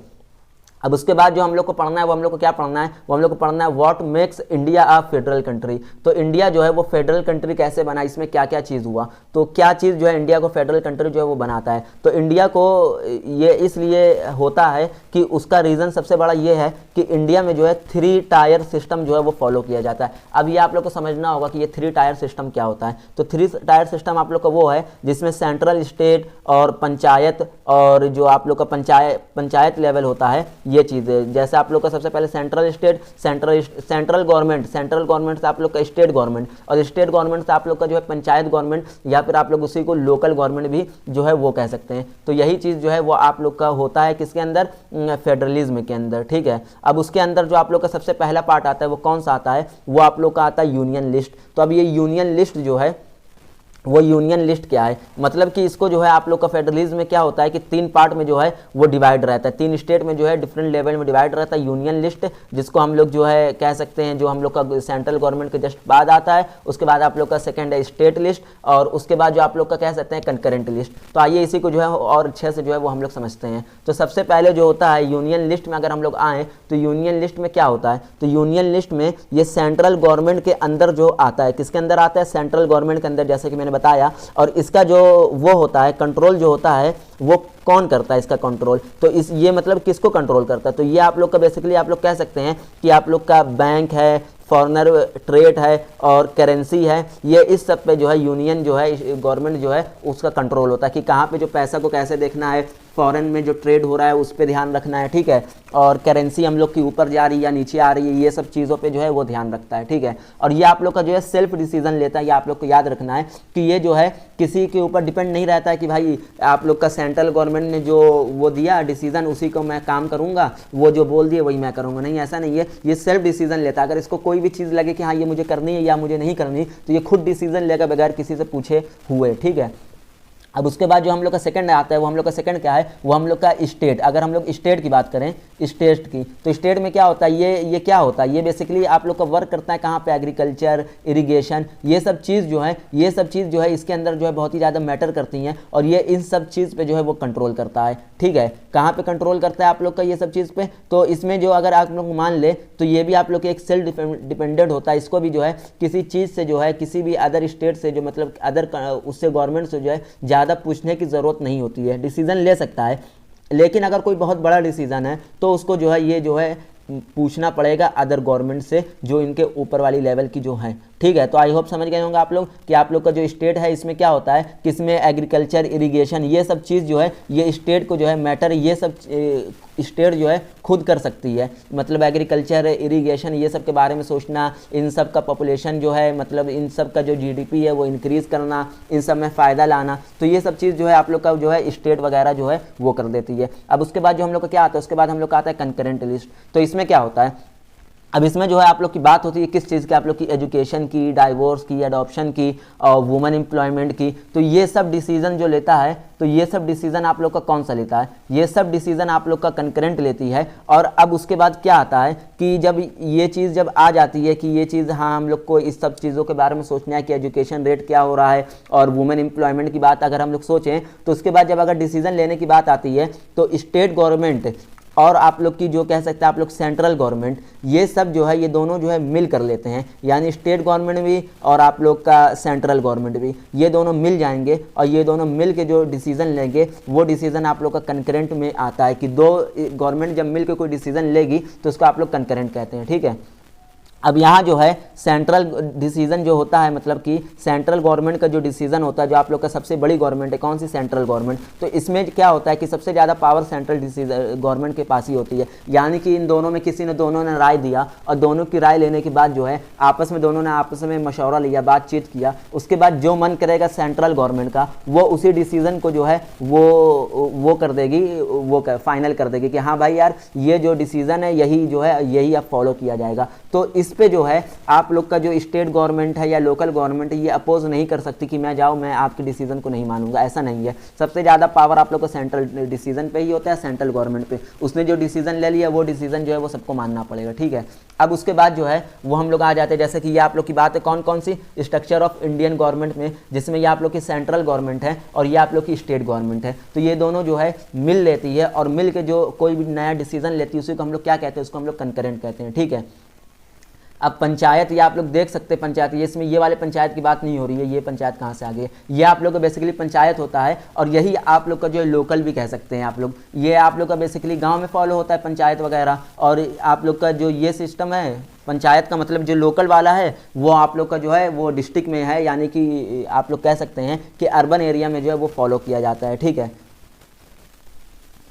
अब उसके बाद जो हम लोग को पढ़ना है वो हम लोग को क्या पढ़ना है, वो हम लोग को पढ़ना है what makes India a federal country. तो इंडिया जो है वो फेडरल कंट्री कैसे बना, इसमें क्या क्या चीज़ हुआ, तो क्या चीज़ जो है इंडिया को फेडरल कंट्री जो है वो बनाता है। तो इंडिया को ये इसलिए होता है कि उसका रीज़न सबसे बड़ा ये है कि इंडिया में जो है 3 टायर सिस्टम जो है वो फॉलो किया जाता है। अब ये आप लोग को समझना होगा कि ये 3 टायर सिस्टम क्या होता है। तो 3 टायर सिस्टम आप लोग का वो है जिसमें सेंट्रल, स्टेट और पंचायत, और जो आप लोग का पंचायत लेवल होता है, ये चीज़ है। जैसे आप लोग का सबसे पहले सेंट्रल स्टेट, सेंट्रल गवर्नमेंट से आप लोग का स्टेट गवर्नमेंट, और स्टेट गवर्नमेंट से आप लोग का जो है पंचायत गवर्नमेंट, या फिर आप लोग उसी को लोकल गवर्नमेंट भी जो है वो कह सकते हैं। तो यही चीज़ जो है वो आप लोग का होता है किसके अंदर, फेडरलिज्म के अंदर, ठीक है। अब उसके अंदर जो आप लोग का सबसे पहला पार्ट आता है वो कौन सा आता है, वो आप लोग का आता है यूनियन लिस्ट। तो अब ये यूनियन लिस्ट जो है वो यूनियन लिस्ट क्या है, मतलब कि इसको जो है आप लोग का फेडरलिज्म में क्या होता है कि 3 पार्ट में जो है वो डिवाइड रहता है, 3 स्टेट में जो है डिफरेंट लेवल में डिवाइड रहता है यूनियन लिस्ट, जिसको हम लोग जो है कह सकते हैं जो हम लोग का सेंट्रल गवर्नमेंट के जस्ट बाद आता है। उसके बाद आप लोग का सेकंड है स्टेट लिस्ट, और उसके बाद जो आप लोग का कह सकते हैं कंकरेंट लिस्ट। तो आइए इसी को जो है और अच्छे से जो है वो हम लोग समझते हैं। तो सबसे पहले जो होता है यूनियन लिस्ट में अगर हम लोग आएँ तो यूनियन लिस्ट में क्या होता है, तो यूनियन लिस्ट में ये सेंट्रल गवर्नमेंट के अंदर जो आता है, किसके अंदर आता है, सेंट्रल गवर्नमेंट के अंदर, जैसे कि मैंने बताया। और इसका जो वो होता है कंट्रोल जो होता है वो कौन करता है, इसका कंट्रोल, तो इस ये मतलब किसको कंट्रोल करता है, तो ये आप लोग का बेसिकली आप लोग कह सकते हैं कि आप लोग का बैंक है, फॉरेनर ट्रेड है और करेंसी है, ये इस सब पे जो है यूनियन जो है गवर्नमेंट जो है उसका कंट्रोल होता है कि कहाँ पे जो पैसा को कैसे देखना है, फॉरेन में जो ट्रेड हो रहा है उस पर ध्यान रखना है, ठीक है। और करेंसी हम लोग की ऊपर जा रही है या नीचे आ रही है, ये सब चीज़ों पे जो है वो ध्यान रखता है, ठीक है। और ये आप लोग का जो है सेल्फ डिसीजन लेता है, ये आप लोग को याद रखना है कि ये जो है किसी के ऊपर डिपेंड नहीं रहता है कि भाई आप लोग का सेंट्रल गवर्नमेंट ने जो वो दिया डिसीजन उसी को मैं काम करूँगा, वो जो बोल दिए वही मैं करूँगा, नहीं, ऐसा नहीं है। ये सेल्फ डिसीजन लेता है। अगर इसको कोई भी चीज़ लगे कि हाँ ये मुझे करनी है या मुझे नहीं करनी, तो ये खुद डिसीजन लेगा बगैर किसी से पूछे हुए, ठीक है। अब उसके बाद जो हम लोग का सेकंड आता है वो हम लोग का सेकंड क्या है, वो हम लोग का स्टेट। अगर हम लोग स्टेट की बात करें, स्टेट की, तो स्टेट में क्या होता है, ये क्या होता है, ये बेसिकली आप लोग का वर्क करता है कहाँ पे, एग्रीकल्चर, इरिगेशन, ये सब चीज़ जो है इसके अंदर जो है बहुत ही ज़्यादा मैटर करती हैं, और ये इन सब चीज़ पे जो है वो कंट्रोल करता है, ठीक है। कहाँ पे कंट्रोल करता है आप लोग का ये सब चीज़ पे, तो इसमें जो अगर आप लोग मान ले तो ये भी आप लोग के एक सेल्फ डिपेंडेंट होता है। इसको भी जो है किसी चीज़ से जो है किसी भी अदर स्टेट से जो मतलब अदर उससे गवर्नमेंट से जो है ज़्यादा पूछने की ज़रूरत नहीं होती है, डिसीजन ले सकता है। लेकिन अगर कोई बहुत बड़ा डिसीजन है तो उसको जो है ये जो है पूछना पड़ेगा अदर गवर्नमेंट से जो इनके ऊपर वाली लेवल की जो है, ठीक है। तो आई होप समझ गए होंगे आप लोग कि आप लोग का जो स्टेट है इसमें क्या होता है, किसमें एग्रीकल्चर, इरिगेशन, ये सब चीज़ जो है ये स्टेट को जो है मैटर, ये सब स्टेट जो है खुद कर सकती है। मतलब एग्रीकल्चर, इरिगेशन, ये सब के बारे में सोचना, इन सब का पॉपुलेशन जो है मतलब इन सब का जो जीडीपी है वो इंक्रीज़ करना, इन सब में फ़ायदा लाना, तो ये सब चीज़ जो है आप लोग का जो है स्टेट वगैरह जो है वो कर देती है। अब उसके बाद जो हम लोग का क्या आता है, उसके बाद हम लोग का आता है कंकरेंट लिस्ट। तो इसमें क्या होता है, अब इसमें जो है आप लोग की बात होती है किस चीज़ की, आप लोग की एजुकेशन की, डाइवोर्स की, अडॉप्शन की और वुमेन एम्प्लॉयमेंट की। तो ये सब डिसीजन जो लेता है, तो ये सब डिसीजन आप लोग का कौन सा लेता है, ये सब डिसीजन आप लोग का कंकरेंट लेती है। और अब उसके बाद क्या आता है कि जब ये चीज़ जब आ जाती है कि ये चीज़, हाँ हम लोग को इस सब चीज़ों के बारे में सोचना है कि एजुकेशन रेट क्या हो रहा है और वुमेन एम्प्लॉयमेंट की बात अगर हम लोग सोचें, तो उसके बाद जब अगर डिसीजन लेने की बात आती है तो स्टेट गवर्नमेंट और आप लोग की जो कह सकते हैं आप लोग सेंट्रल गवर्नमेंट, ये सब जो है ये दोनों जो है मिल कर लेते हैं, यानी स्टेट गवर्नमेंट भी और आप लोग का सेंट्रल गवर्नमेंट भी, ये दोनों मिल जाएंगे और ये दोनों मिल के जो डिसीजन लेंगे वो डिसीजन आप लोग का कंकरेंट में आता है कि दो गवर्नमेंट जब मिल के कोई डिसीजन लेगी तो उसको आप लोग कंकरेंट कहते हैं। ठीक है, अब यहाँ जो है सेंट्रल डिसीजन जो होता है, मतलब कि सेंट्रल गवर्नमेंट का जो डिसीजन होता है, जो आप लोग का सबसे बड़ी गवर्नमेंट है कौन सी, सेंट्रल गवर्नमेंट, तो इसमें क्या होता है कि सबसे ज़्यादा पावर सेंट्रल डिसीजन गवर्नमेंट के पास ही होती है। यानी कि इन दोनों में किसी ने दोनों ने राय दिया और दोनों की राय लेने के बाद जो है आपस में दोनों ने आपस में मशवरा लिया, बातचीत किया, उसके बाद जो मन करेगा सेंट्रल गवर्नमेंट का वो उसी डिसीजन को जो है वो कर देगी, वो फाइनल कर देगी कि हाँ भाई यार ये जो डिसीजन है यही जो है यही अब फॉलो किया जाएगा। तो इस पे जो है आप लोग का जो स्टेट गवर्नमेंट है या लोकल गवर्नमेंट है ये अपोज नहीं कर सकती कि मैं जाऊँ मैं आपके डिसीजन को नहीं मानूंगा, ऐसा नहीं है। सबसे ज़्यादा पावर आप लोग को सेंट्रल डिसीजन पे ही होता है, सेंट्रल गवर्नमेंट पे। उसने जो डिसीजन ले लिया वो डिसीजन जो है वो सबको मानना पड़ेगा। ठीक है, अब उसके बाद जो है वो हम लोग आ जाते हैं, जैसे कि ये आप लोग की बात है कौन कौन सी, स्ट्रक्चर ऑफ इंडियन गवर्नमेंट में, जिसमें ये आप लोग की सेंट्रल गवर्नमेंट है और ये आप लोग की स्टेट गवर्नमेंट है। तो ये दोनों जो है मिल लेती है और मिल के जो कोई भी नया डिसीजन लेती है उसी को हम लोग क्या कहते हैं, उसको हम लोग कंकरेंट कहते हैं। ठीक है, अब पंचायत, ये आप लोग देख सकते हैं पंचायत, ये इसमें ये वाले पंचायत की बात नहीं हो रही है, ये पंचायत कहाँ से आ गई है, ये आप लोग का बेसिकली पंचायत होता है और यही आप लोग का जो है लोकल भी कह सकते हैं आप लोग। ये आप लोग का बेसिकली गांव में फॉलो होता है पंचायत वगैरह, और आप लोग का जो ये सिस्टम है पंचायत का मतलब जो लोकल वाला है वो आप लोग का जो है वो डिस्ट्रिक्ट में है, यानी कि आप लोग कह सकते हैं कि अर्बन एरिया में जो है वो फॉलो किया जाता है। ठीक है,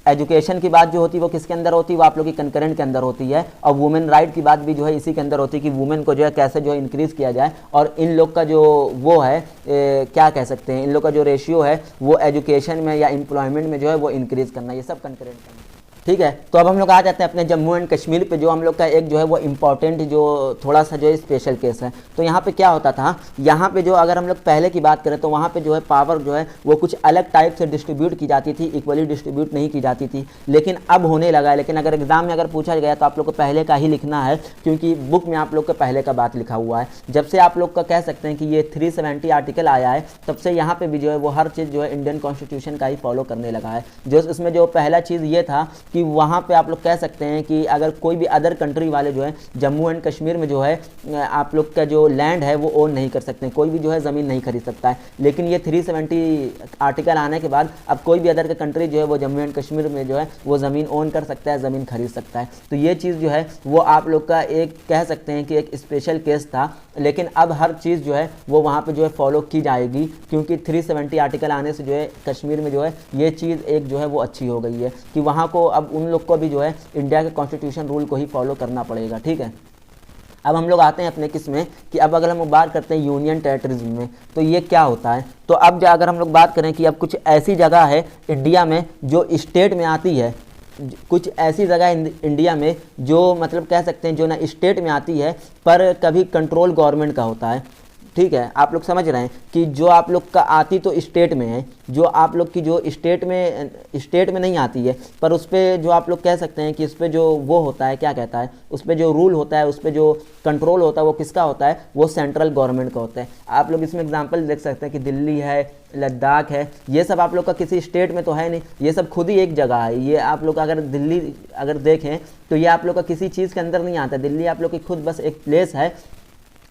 एजुकेशन की बात जो होती है वो किसके अंदर होती है, वो आप लोग की कंकरेंट के अंदर होती है। और वुमेन राइट की बात भी जो है इसी के अंदर होती है कि वुमेन को जो है कैसे जो है इंक्रीज किया जाए, और इन लोग का जो वो है क्या कह सकते हैं, इन लोग का जो रेशियो है वो एजुकेशन में या एम्प्लॉयमेंट में जो है वो इंक्रीज करना, ये सब कंकरेंट करना। ठीक है, तो अब हम लोग आ जाते हैं अपने जम्मू एंड कश्मीर पे, जो हम लोग का एक जो है वो इम्पॉर्टेंट जो थोड़ा सा जो है स्पेशल केस है। तो यहाँ पे क्या होता था, यहाँ पे जो अगर हम लोग पहले की बात करें तो वहाँ पे जो है पावर जो है वो कुछ अलग टाइप से डिस्ट्रीब्यूट की जाती थी, इक्वली डिस्ट्रीब्यूट नहीं की जाती थी, लेकिन अब होने लगा है। लेकिन अगर एग्जाम में अगर पूछा गया तो आप लोग को पहले का ही लिखना है, क्योंकि बुक में आप लोग को पहले का बात लिखा हुआ है। जब से आप लोग का कह सकते हैं कि ये 370 आर्टिकल आया है तब से यहाँ पे भी जो है वो हर चीज़ जो है इंडियन कॉन्स्टिट्यूशन का ही फॉलो करने लगा है। जो इसमें जो पहला चीज़ ये था कि वहाँ पे आप लोग कह सकते हैं कि अगर कोई भी अदर कंट्री वाले जो है जम्मू एंड कश्मीर में जो है आप लोग का जो लैंड है वो ओन नहीं कर सकते, कोई भी जो है ज़मीन नहीं खरीद सकता है। लेकिन ये 370 आर्टिकल आने के बाद अब कोई भी अदर का कंट्री जो है वो जम्मू एंड कश्मीर में जो है वो ज़मीन ओन कर सकता है, ज़मीन खरीद सकता है। तो ये चीज़ जो है वो आप लोग का एक कह सकते हैं कि एक स्पेशल केस था, लेकिन अब हर चीज़ जो है वो वहाँ पे जो है फॉलो की जाएगी, क्योंकि 370 आर्टिकल आने से जो है कश्मीर में जो है ये चीज़ एक जो है वो अच्छी हो गई है कि वहाँ को अब उन लोग को भी जो है इंडिया के कॉन्स्टिट्यूशन रूल को ही फॉलो करना पड़ेगा। ठीक है, अब हम लोग आते हैं अपने किस में कि अब अगर हम बात करते हैं यूनियन टेरिटरीज में तो ये क्या होता है। तो अब अगर हम लोग बात करें कि अब कुछ ऐसी जगह है इंडिया में जो स्टेट में आती है, कुछ ऐसी जगह इंडिया में जो मतलब कह सकते हैं जो ना स्टेट में आती है पर कभी कंट्रोल गवर्नमेंट का होता है। ठीक है, आप लोग समझ रहे हैं कि जो आप लोग का आती तो स्टेट में है, जो आप लोग की जो स्टेट में नहीं आती है, पर उस पर जो आप लोग कह सकते हैं कि उस पर जो वो होता है क्या कहता है, उस पर जो रूल होता है, उस पर जो कंट्रोल होता है वो किसका होता है, वो सेंट्रल गवर्नमेंट का होता है। आप लोग इसमें एग्जांपल देख सकते हैं कि दिल्ली है, लद्दाख है, ये सब आप लोग का किसी स्टेट में तो है नहीं, ये सब खुद ही एक जगह है। ये आप लोग अगर दिल्ली अगर देखें तो ये आप लोग का किसी चीज़ के अंदर नहीं आता, दिल्ली आप लोग की खुद बस एक प्लेस है।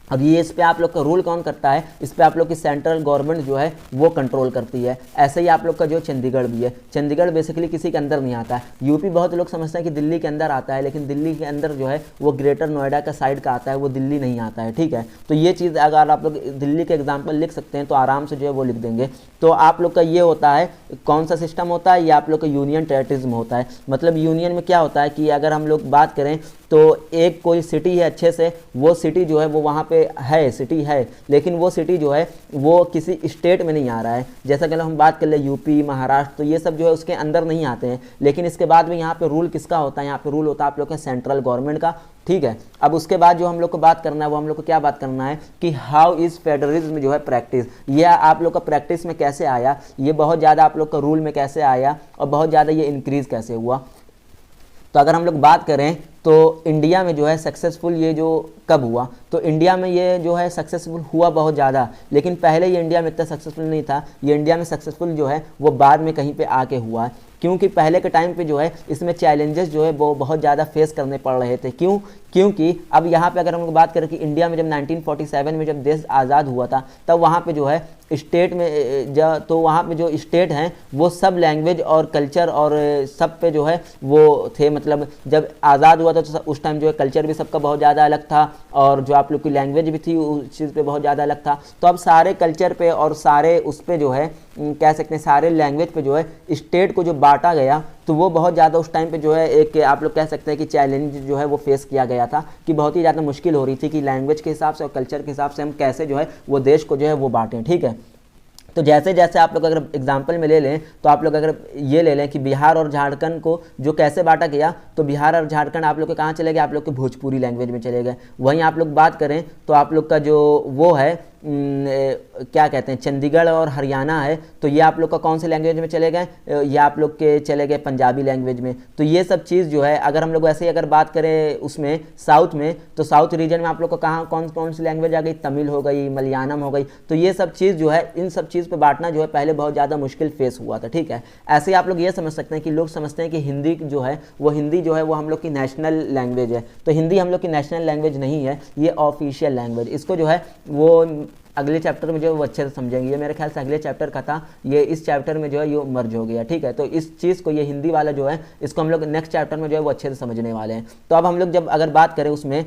अब ये इस पे आप लोग का रूल कौन करता है, इस पे आप लोग की सेंट्रल गवर्नमेंट जो है वो कंट्रोल करती है। ऐसे ही आप लोग का जो चंडीगढ़ भी है, चंडीगढ़ बेसिकली किसी के अंदर नहीं आता है। यूपी बहुत लोग समझते हैं कि दिल्ली के अंदर आता है, लेकिन दिल्ली के अंदर जो है वो ग्रेटर नोएडा का साइड का आता है, वो दिल्ली नहीं आता है। ठीक है, तो ये चीज़ अगर आप लोग दिल्ली के एग्जाम्पल लिख सकते हैं तो आराम से जो है वो लिख देंगे। तो आप लोग का ये होता है कौन सा सिस्टम होता है, ये आप लोग का यूनियन टेरिटरीज में होता है। मतलब यूनियन में क्या होता है कि अगर हम लोग बात करें तो एक कोई सिटी है अच्छे से, वो सिटी जो है वो वहाँ पे पे है, सिटी है, लेकिन वो सिटी जो है वो किसी स्टेट में नहीं आ रहा है। जैसा कि हम बात कर ले यूपी, महाराष्ट्र, तो ये सब जो है उसके अंदर नहीं आते हैं। लेकिन इसके बाद में यहाँ पे रूल किसका होता है, यहाँ पे रूल होता है आप लोग के सेंट्रल गवर्नमेंट का, ठीक है। अब उसके बाद जो हम लोग को बात करना है वो हम लोग को क्या बात करना है कि हाउ इज फेडरलिज्म जो है प्रैक्टिस, ये आप लोग का प्रैक्टिस में कैसे आया, ये बहुत ज़्यादा आप लोग का रूल में कैसे आया और बहुत ज़्यादा ये इंक्रीज़ कैसे हुआ। तो अगर हम लोग बात करें तो इंडिया में जो है सक्सेसफुल ये जो कब हुआ, तो इंडिया में ये जो है सक्सेसफुल हुआ बहुत ज़्यादा, लेकिन पहले ये इंडिया में इतना सक्सेसफुल नहीं था। ये इंडिया में सक्सेसफुल जो है वो बाद में कहीं पे आके हुआ है, क्योंकि पहले के टाइम पे जो है इसमें चैलेंजेस जो है वो बहुत ज़्यादा फेस करने पड़ रहे थे। क्यों? क्योंकि अब यहाँ पे अगर हम लोग बात करें कि इंडिया में जब 1947 में जब देश आज़ाद हुआ था, तब वहाँ पे जो है स्टेट में तो वहाँ पे जो स्टेट हैं वो सब लैंग्वेज और कल्चर और सब पे जो है वो थे। मतलब जब आज़ाद हुआ था तो उस टाइम जो है कल्चर भी सबका बहुत ज़्यादा अलग था और जो आप लोग की लैंग्वेज भी थी उस चीज़ पे बहुत ज़्यादा अलग था। तो अब सारे कल्चर पे और सारे उस पे जो है कह सकते हैं सारे लैंग्वेज पे जो है स्टेट को जो बांटा गया, तो वो बहुत ज़्यादा उस टाइम पे जो है एक आप लोग कह सकते हैं कि चैलेंज जो है वो फेस किया गया था कि बहुत ही ज़्यादा मुश्किल हो रही थी कि लैंग्वेज के हिसाब से और कल्चर के हिसाब से हम कैसे जो है वो देश को जो है वो बांटें, ठीक है। तो जैसे जैसे आप लोग अगर एग्जाम्पल में ले लें तो आप लोग अगर ये ले लें कि बिहार और झारखंड को जो कैसे बांटा गया, तो बिहार और झारखंड आप लोग के कहाँ चले गए, आप लोग के भोजपुरी लैंग्वेज में चले गए। वहीं आप लोग बात करें तो आप लोग का जो वो है क्या कहते हैं चंडीगढ़ और हरियाणा है, तो ये आप लोग का कौन से लैंग्वेज में चले गए, ये आप लोग के चले गए पंजाबी लैंग्वेज में। तो ये सब चीज़ जो है अगर हम लोग ऐसे ही अगर बात करें उसमें साउथ में, तो साउथ रीजन में आप लोग को कहाँ कौन कौन सी लैंग्वेज आ गई, तमिल हो गई, मलयालम हो गई। तो ये सब चीज़ जो है इन सब चीज़ पे बांटना जो है पहले बहुत ज़्यादा मुश्किल फेस हुआ था, ठीक है। ऐसे ही आप लोग ये समझ सकते हैं कि लोग समझते हैं कि हिंदी जो है वो हम लोग की नेशनल लैंग्वेज है। तो हिंदी हम लोग की नेशनल लैंग्वेज नहीं है, ये ऑफिशियल लैंग्वेज। इसको जो है वो अगले चैप्टर में जो है वो अच्छे से समझेंगे। ये मेरे ख्याल से अगले चैप्टर का था, ये इस चैप्टर में जो है ये मर्ज हो गया, ठीक है। तो इस चीज़ को ये हिंदी वाला जो है इसको हम लोग नेक्स्ट चैप्टर में जो है वो अच्छे से समझने वाले हैं। तो अब हम लोग जब अगर बात करें उसमें,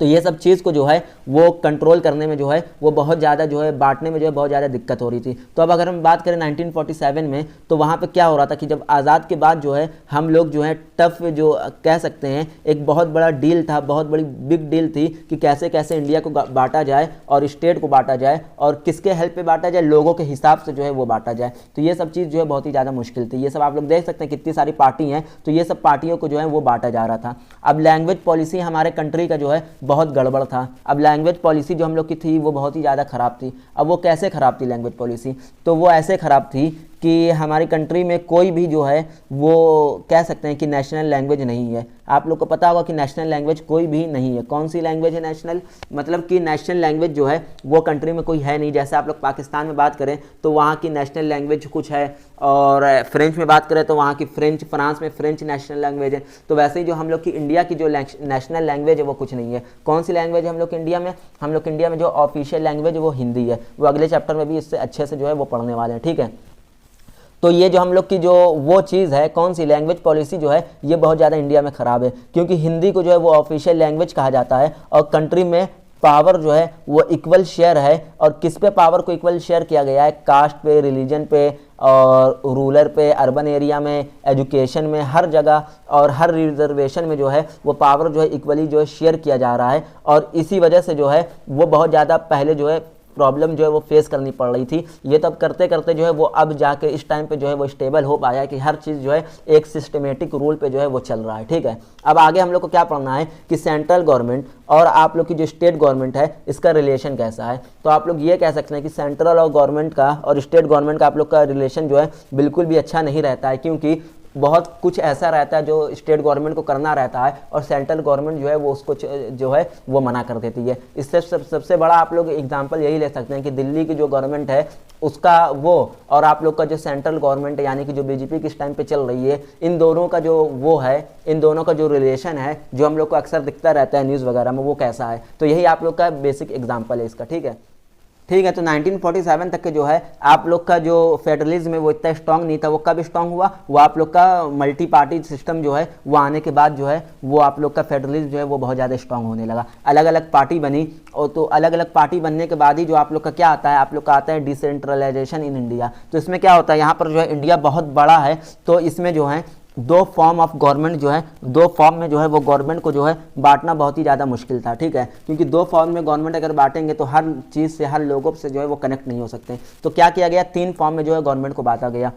तो ये सब चीज़ को जो है वो कंट्रोल करने में जो है वो बहुत ज़्यादा जो है बांटने में जो है बहुत ज़्यादा दिक्कत हो रही थी। तो अब अगर हम बात करें 1947 में, तो वहाँ पे क्या हो रहा था कि जब आज़ाद के बाद जो है हम लोग जो है टफ जो कह सकते हैं एक बहुत बड़ा डील था, बहुत बड़ी बिग डील थी कि कैसे कैसे इंडिया को बांटा जाए और स्टेट को बांटा जाए और किसके हेल्प पे बांटा जाए, लोगों के हिसाब से जो है वो बांटा जाए। तो ये सब चीज़ जो है बहुत ही ज़्यादा मुश्किल थी। ये सब आप लोग देख सकते हैं कितनी सारी पार्टी हैं, तो ये सब पार्टियों को जो है वो बांटा जा रहा था। अब लैंग्वेज पॉलिसी हमारे कंट्री का जो है बहुत गड़बड़ था। अब लैंग्वेज पॉलिसी जो हम लोग की थी वो बहुत ही ज़्यादा ख़राब थी। अब वो कैसे ख़राब थी लैंग्वेज पॉलिसी, तो वो ऐसे ख़राब थी कि हमारी कंट्री में कोई भी जो है वो कह सकते हैं कि नेशनल लैंग्वेज नहीं है। आप लोग को पता होगा कि नेशनल लैंग्वेज कोई भी नहीं है। कौन सी लैंग्वेज है नेशनल, मतलब कि नेशनल लैंग्वेज जो है वो कंट्री में कोई है नहीं। जैसे आप लोग पाकिस्तान में बात करें तो वहाँ की नेशनल लैंग्वेज कुछ है, और फ्रेंच में बात करें तो वहाँ की फ्रेंच, फ्रांस में फ्रेंच नेशनल लैंग्वेज है। तो वैसे ही जो हम लोग की इंडिया की जो नेशनल लैंग्वेज है वो कुछ नहीं है। कौन सी लैंग्वेज है हम लोग के इंडिया में, हम लोग के इंडिया में जो ऑफिशियल लैंग्वेज है वो हिंदी है। वो अगले चैप्टर में भी इससे अच्छे से जो है वो पढ़ने वाले हैं, ठीक है। तो ये जो हम लोग की जो वो चीज़ है, कौन सी लैंग्वेज पॉलिसी जो है ये बहुत ज़्यादा इंडिया में ख़राब है, क्योंकि हिंदी को जो है वो ऑफिशियल लैंग्वेज कहा जाता है और कंट्री में पावर जो है वो इक्वल शेयर है। और किस पे पावर को इक्वल शेयर किया गया है, कास्ट पे, रिलीजन पे और रूरल पे, अर्बन एरिया में, एजुकेशन में, हर जगह और हर रिजर्वेशन में जो है वो पावर जो है इक्वली जो है शेयर किया जा रहा है। और इसी वजह से जो है वो बहुत ज़्यादा पहले जो है प्रॉब्लम जो है वो फेस करनी पड़ रही थी। ये तब करते करते जो है वो अब जाके इस टाइम पे जो है वो स्टेबल हो पाया कि हर चीज़ जो है एक सिस्टमेटिक रूल पे जो है वो चल रहा है, ठीक है। अब आगे हम लोग को क्या पढ़ना है कि सेंट्रल गवर्नमेंट और आप लोग की जो स्टेट गवर्नमेंट है इसका रिलेशन कैसा है। तो आप लोग ये कह सकते हैं कि सेंट्रल और गवर्नमेंट का और स्टेट गवर्नमेंट का आप लोग का रिलेशन जो है बिल्कुल भी अच्छा नहीं रहता है, क्योंकि बहुत कुछ ऐसा रहता है जो स्टेट गवर्नमेंट को करना रहता है और सेंट्रल गवर्नमेंट जो है वो उसको जो है वो मना कर देती है। इससे सबसे बड़ा आप लोग एग्जांपल यही ले सकते हैं कि दिल्ली की जो गवर्नमेंट है उसका वो और आप लोग का जो सेंट्रल गवर्नमेंट है यानी कि जो बीजेपी किस टाइम पे चल रही है, इन दोनों का जो वो है, इन दोनों का जो रिलेशन है जो हम लोग को अक्सर दिखता रहता है न्यूज़ वगैरह में, वो कैसा है। तो यही आप लोग का बेसिक एग्जाम्पल है इसका, ठीक है। ठीक है, तो 1947 तक के जो है आप लोग का जो फेडरलिज्म है वो इतना स्ट्रांग नहीं था। वो कब स्ट्रांग हुआ, वो आप लोग का मल्टी पार्टी सिस्टम जो है वो आने के बाद जो है वो आप लोग का फेडरलिज्म जो है वो बहुत ज़्यादा स्ट्रांग होने लगा। अलग अलग पार्टी बनी और तो अलग अलग पार्टी बनने के बाद ही जो आप लोग का क्या आता है, आप लोग का आता है डिसेंट्रलाइजेशन इन इंडिया। तो इसमें क्या होता है, यहाँ पर जो है इंडिया बहुत बड़ा है तो इसमें जो है दो फॉर्म ऑफ गवर्नमेंट जो है, दो फॉर्म में जो है वो गवर्नमेंट को जो है बांटना बहुत ही ज़्यादा मुश्किल था, ठीक है, क्योंकि दो फॉर्म में गवर्नमेंट अगर बांटेंगे तो हर चीज़ से, हर लोगों से जो है वो कनेक्ट नहीं हो सकते। तो क्या किया गया, तीन फॉर्म में जो है गवर्नमेंट को बांटा गया।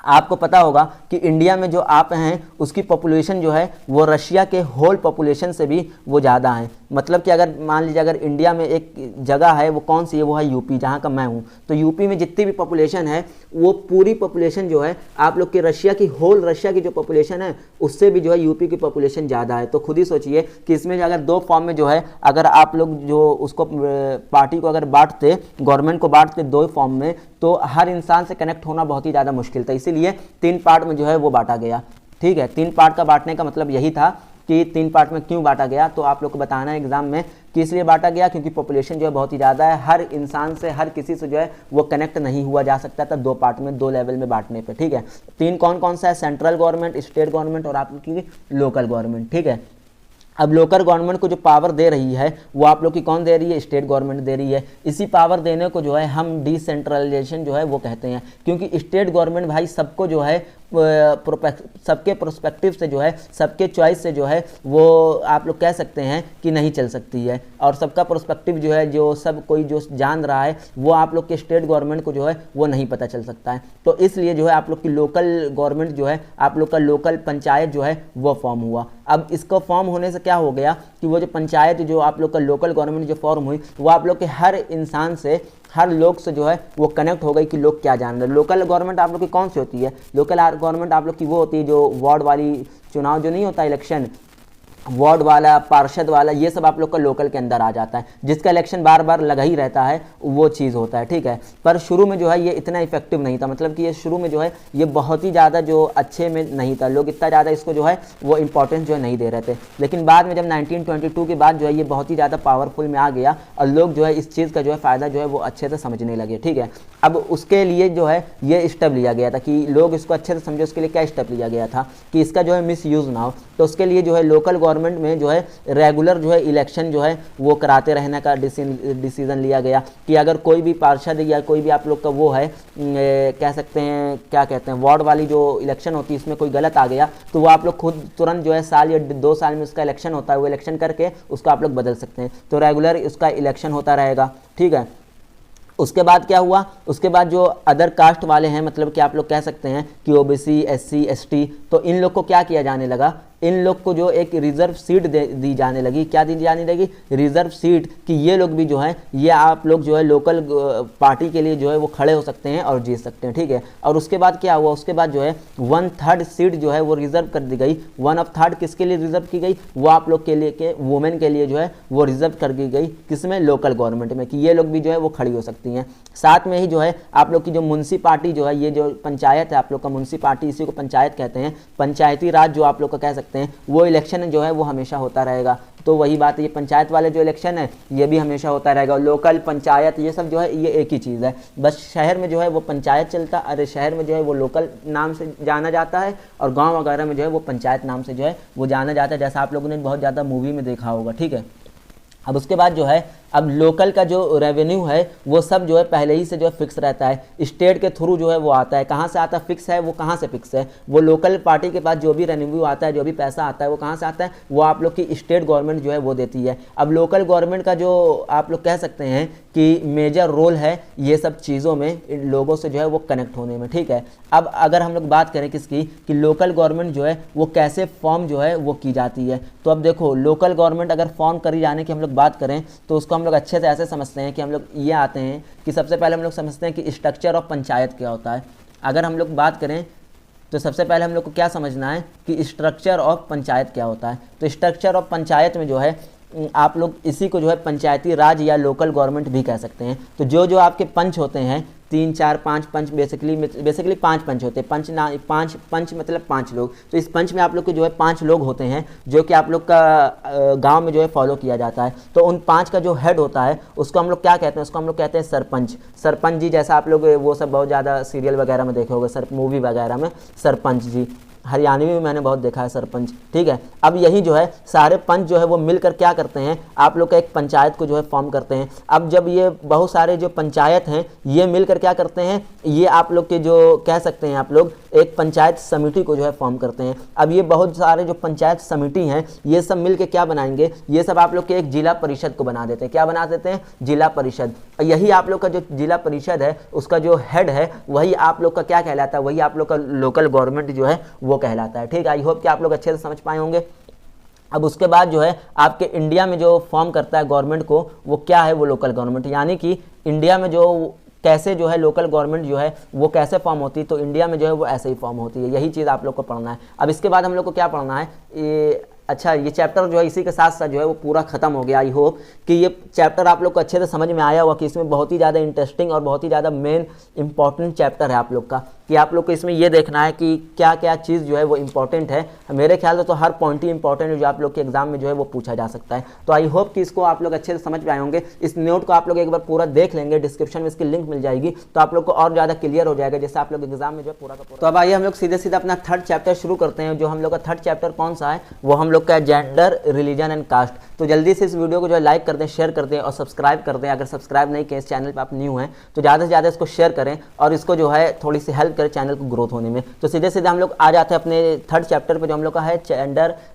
आपको पता होगा कि इंडिया में जो आप हैं उसकी पॉपुलेशन जो है वो रशिया के होल पॉपुलेशन से भी वो ज़्यादा है। मतलब कि अगर मान लीजिए अगर इंडिया में एक जगह है, वो कौन सी है, वो है यूपी, जहाँ का मैं हूँ। तो यूपी में जितनी भी पॉपुलेशन है वो पूरी पॉपुलेशन जो है आप लोग के रशिया की, होल रशिया की जो पॉपुलेशन है उससे भी जो है यूपी की पॉपुलेशन ज़्यादा है। तो खुद ही सोचिए कि इसमें अगर दो फॉर्म में जो है अगर आप लोग जो उसको पार्टी को अगर बांटते, गवर्नमेंट को बांटते दो फॉर्म में, तो हर इंसान से कनेक्ट होना बहुत ही ज़्यादा मुश्किल था। इसीलिए तीन पार्ट में जो है वो बांटा गया, ठीक है। तीन पार्ट का बांटने का मतलब यही था कि तीन पार्ट में क्यों बांटा गया, तो आप लोग को बताना है एग्जाम में कि इसलिए बांटा गया क्योंकि पॉपुलेशन जो है बहुत ही ज़्यादा है, हर इंसान से, हर किसी से जो है वो कनेक्ट नहीं हुआ जा सकता था दो पार्ट में, दो लेवल में बांटने पे, ठीक है। तीन कौन कौन सा है, सेंट्रल गवर्नमेंट, स्टेट गवर्नमेंट और आप लोग की लोकल गवर्नमेंट, ठीक है। अब लोकल गवर्नमेंट को जो पावर दे रही है वो आप लोग की कौन दे रही है, स्टेट गवर्नमेंट दे रही है। इसी पावर देने को जो है हम डिसेंट्रलाइजेशन जो है वो कहते हैं, क्योंकि स्टेट गवर्नमेंट भाई सबको जो है सबके प्रोस्पेक्टिव से जो है, सबके चॉइस से जो है वो आप लोग कह सकते हैं कि नहीं चल सकती है, और सबका प्रोस्पेक्टिव जो है, जो सब कोई जो जान रहा है वो आप लोग के स्टेट गवर्नमेंट को जो है वो नहीं पता चल सकता है। तो इसलिए जो है आप लोग की लोकल गवर्नमेंट जो है, आप लोग का लोकल पंचायत जो है वो फॉर्म हुआ। अब इसको फॉर्म होने से क्या हो गया कि वो जो पंचायत, जो आप लोग का लोकल गवर्नमेंट जो फॉर्म हुई, वो आप लोग के हर इंसान से, हर लोग से जो है वो कनेक्ट हो गई कि लोग क्या जान रहे हैं। लोकल गवर्नमेंट आप लोग की कौन सी होती है, लोकल गवर्नमेंट आप लोग की वो होती है जो वार्ड वाली चुनाव जो नहीं होता इलेक्शन, वार्ड वाला, पार्षद वाला, ये सब आप लोग का लोकल के अंदर आ जाता है, जिसका इलेक्शन बार बार लगा ही रहता है, वो चीज़ होता है, ठीक है। पर शुरू में जो है ये इतना इफेक्टिव नहीं था, मतलब कि ये शुरू में जो है ये बहुत ही ज़्यादा जो अच्छे में नहीं था, लोग इतना ज़्यादा इसको जो है वो इंपॉर्टेंस जो है नहीं दे रहे थे। लेकिन बाद में जब 1922 के बाद जो है ये बहुत ही ज़्यादा पावरफुल में आ गया और लोग जो है इस चीज़ का जो है फ़ायदा जो है वो अच्छे से समझने लगे, ठीक है। अब उसके लिए जो है ये स्टेप लिया गया था कि लोग इसको अच्छे से समझे। उसके लिए क्या स्टेप लिया गया था कि इसका जो है मिस यूज़ ना हो, तो उसके लिए जो है लोकल गवर्नमेंट में जो है रेगुलर जो है इलेक्शन जो है वो कराते रहने का डिसीजन लिया गया कि अगर कोई भी पार्षद या कोई भी आप लोग का वो है, कह सकते हैं, क्या कहते हैं, वार्ड वाली जो इलेक्शन होती है इसमें कोई गलत आ गया तो वो आप लोग खुद तुरंत जो है साल या 2 साल में उसका इलेक्शन होता है, वो इलेक्शन करके उसको आप लोग बदल सकते हैं। तो रेगुलर उसका इलेक्शन होता रहेगा, ठीक है। उसके बाद क्या हुआ, उसके बाद जो अदर कास्ट वाले हैं, मतलब कि आप लोग कह सकते हैं कि ओबीसी, एससी, एसटी, तो इन लोग को क्या किया जाने लगा, इन लोग को जो एक रिजर्व सीट दी जाने लगी। क्या दी जाने लगी, रिजर्व सीट, कि ये लोग भी जो है, ये आप लोग जो है लोकल पार्टी के लिए जो है वो खड़े हो सकते हैं और जीत सकते हैं, ठीक है। और उसके बाद क्या हुआ, उसके बाद जो है 1/3 सीट जो है वो रिजर्व कर दी गई। 1/3 किसके लिए रिजर्व की गई, वो आप लोग के लिए, के वुमेन के लिए जो है वो रिजर्व कर दी गई, किसमें, लोकल गवर्नमेंट में, कि ये लोग भी जो है वो खड़ी हो सकती हैं। साथ में ही जो है आप लोग की जो म्युनिसिपालिटी जो है, ये जो पंचायत है आप लोग का, म्युनिसिपालिटी, इसी को पंचायत कहते हैं, पंचायती राज जो आप लोग का कह सकते हैं, वो इलेक्शन जो है वो हमेशा होता रहेगा। तो वही बात है, ये पंचायत वाले जो इलेक्शन है ये भी हमेशा होता रहेगा। लोकल, पंचायत, ये सब जो है ये एक ही चीज़ है, बस शहर में जो है वो पंचायत चलता, अरे शहर में जो है वो लोकल नाम से जाना जाता है और गांव वगैरह में जो है वो पंचायत नाम से जो है वो जाना जाता है, जैसा आप लोगों ने बहुत ज़्यादा मूवी में देखा होगा, ठीक है। अब उसके बाद जो है, अब लोकल का जो रेवेन्यू है वो सब जो है पहले ही से जो है फिक्स रहता है, स्टेट के थ्रू जो है वो आता है। कहाँ से आता है, फिक्स है, वो कहाँ से फिक्स है, वो लोकल पार्टी के पास जो भी रेवेन्यू आता है, जो भी पैसा आता है, वो कहाँ से आता है, वो आप लोग की स्टेट गवर्नमेंट जो है वो देती है। अब लोकल गवर्नमेंट का जो आप लोग कह सकते हैं कि मेजर रोल है ये सब चीज़ों में, इन लोगों से जो है वो कनेक्ट होने में, ठीक है। अब अगर हम लोग बात करें किसकी, कि लोकल गवर्नमेंट जो है वो कैसे फॉर्म जो है वो की जाती है, तो अब देखो लोकल गवर्नमेंट अगर फॉर्म करी जाने की हम लोग बात करें तो उसको हम लोग अच्छे से ऐसे समझते हैं कि हम लोग ये आते हैं कि सबसे पहले हम लोग समझते हैं कि स्ट्रक्चर ऑफ पंचायत क्या होता है। अगर हम लोग बात करें तो सबसे पहले हम लोग को क्या समझना है कि स्ट्रक्चर ऑफ पंचायत क्या होता है। तो स्ट्रक्चर ऑफ पंचायत में जो है आप लोग इसी को जो है पंचायती राज या लोकल गवर्नमेंट भी कह सकते हैं। तो जो आपके पंच होते हैं, 3, 4, 5 पंच, बेसिकली 5 पंच होते हैं, पंच मतलब 5 लोग। तो इस पंच में आप लोग के जो है 5 लोग होते हैं जो कि आप लोग का गांव में जो है फॉलो किया जाता है। तो उन 5 का जो हेड होता है उसको हम लोग क्या कहते हैं, उसको हम लोग कहते हैं सरपंच। सरपंच जी, जैसा आप लोग वो सब बहुत ज़्यादा सीरियल वगैरह में देखे होंगे, मूवी वगैरह में सरपंच जी। हरियाणवी में मैंने बहुत देखा है सरपंच, ठीक है। अब यही जो है सारे पंच जो है वो मिलकर क्या करते हैं, आप लोग का एक पंचायत को जो है फॉर्म करते हैं। अब जब ये बहुत सारे जो पंचायत हैं ये मिलकर क्या करते हैं, ये आप लोग के जो कह सकते हैं आप लोग एक पंचायत समिति को जो है फॉर्म करते हैं। अब ये बहुत सारे जो पंचायत समिति हैं ये सब मिलकर क्या बनाएंगे, ये सब आप लोग के एक जिला परिषद को बना देते हैं। क्या बना देते हैं, जिला परिषद। यही आप लोग का जो जिला परिषद है उसका जो हेड है वही आप लोग का क्या कहलाता है, वही आप लोग का लोकल गवर्नमेंट जो है वो कहलाता है, ठीक है। आई होप कि आप लोग अच्छे से समझ पाए होंगे। अब उसके बाद जो है आपके इंडिया में जो फॉर्म करता है गवर्नमेंट को वो क्या है, वो लोकल गवर्नमेंट। यानी कि इंडिया में जो कैसे जो है लोकल गवर्नमेंट जो है वो कैसे फॉर्म होती है, तो इंडिया में जो है वो ऐसे ही फॉर्म होती है। यही चीज़ आप लोग को पढ़ना है। अब इसके बाद हम लोग को क्या पढ़ना है, अच्छा ये चैप्टर जो है इसी के साथ साथ जो है वो पूरा खत्म हो गया। आई होप कि ये चैप्टर आप लोग को अच्छे से समझ में आया हुआ कि इसमें बहुत ही ज़्यादा इंटरेस्टिंग और बहुत ही ज़्यादा मेन इंपॉर्टेंट चैप्टर है आप लोग का, कि आप लोग को इसमें ये देखना है कि क्या क्या चीज़ जो है वो इंपॉर्टेंट है। मेरे ख्याल से तो हर पॉइंट ही इंपॉर्टेंट है जो आप लोग के एग्जाम में जो है वो पूछा जा सकता है। तो आई होप कि इसको आप लोग अच्छे से समझ पाए होंगे। इस नोट को आप लोग एक बार पूरा देख लेंगे, डिस्क्रिप्शन में इसकी लिंक मिल जाएगी, तो आप लोग को और ज़्यादा क्लियर हो जाएगा जैसे आप लोग एग्जाम में जो है पूरा का पूरा। तो अब आइए हम लोग सीधे सीधे अपना थर्ड चैप्टर शुरू करते हैं। जो हम लोग का थर्ड चैप्टर कौन सा है, वो हम लोग का जेंडर, रिलीजन एंड कास्ट। तो जल्दी से इस वीडियो को जो है लाइक कर दें, शेयर कर दें और सब्सक्राइब कर दें। अगर सब्सक्राइब नहीं किए इस चैनल पर आप न्यू हैं तो ज़्यादा से ज़्यादा इसको शेयर करें और इसको जो है थोड़ी सी हेल्प करें चैनल को ग्रोथ होने में। तो सीधे सीधे हम लोग आ जाते हैं अपने थर्ड चैप्टर पे जो हम लोग का है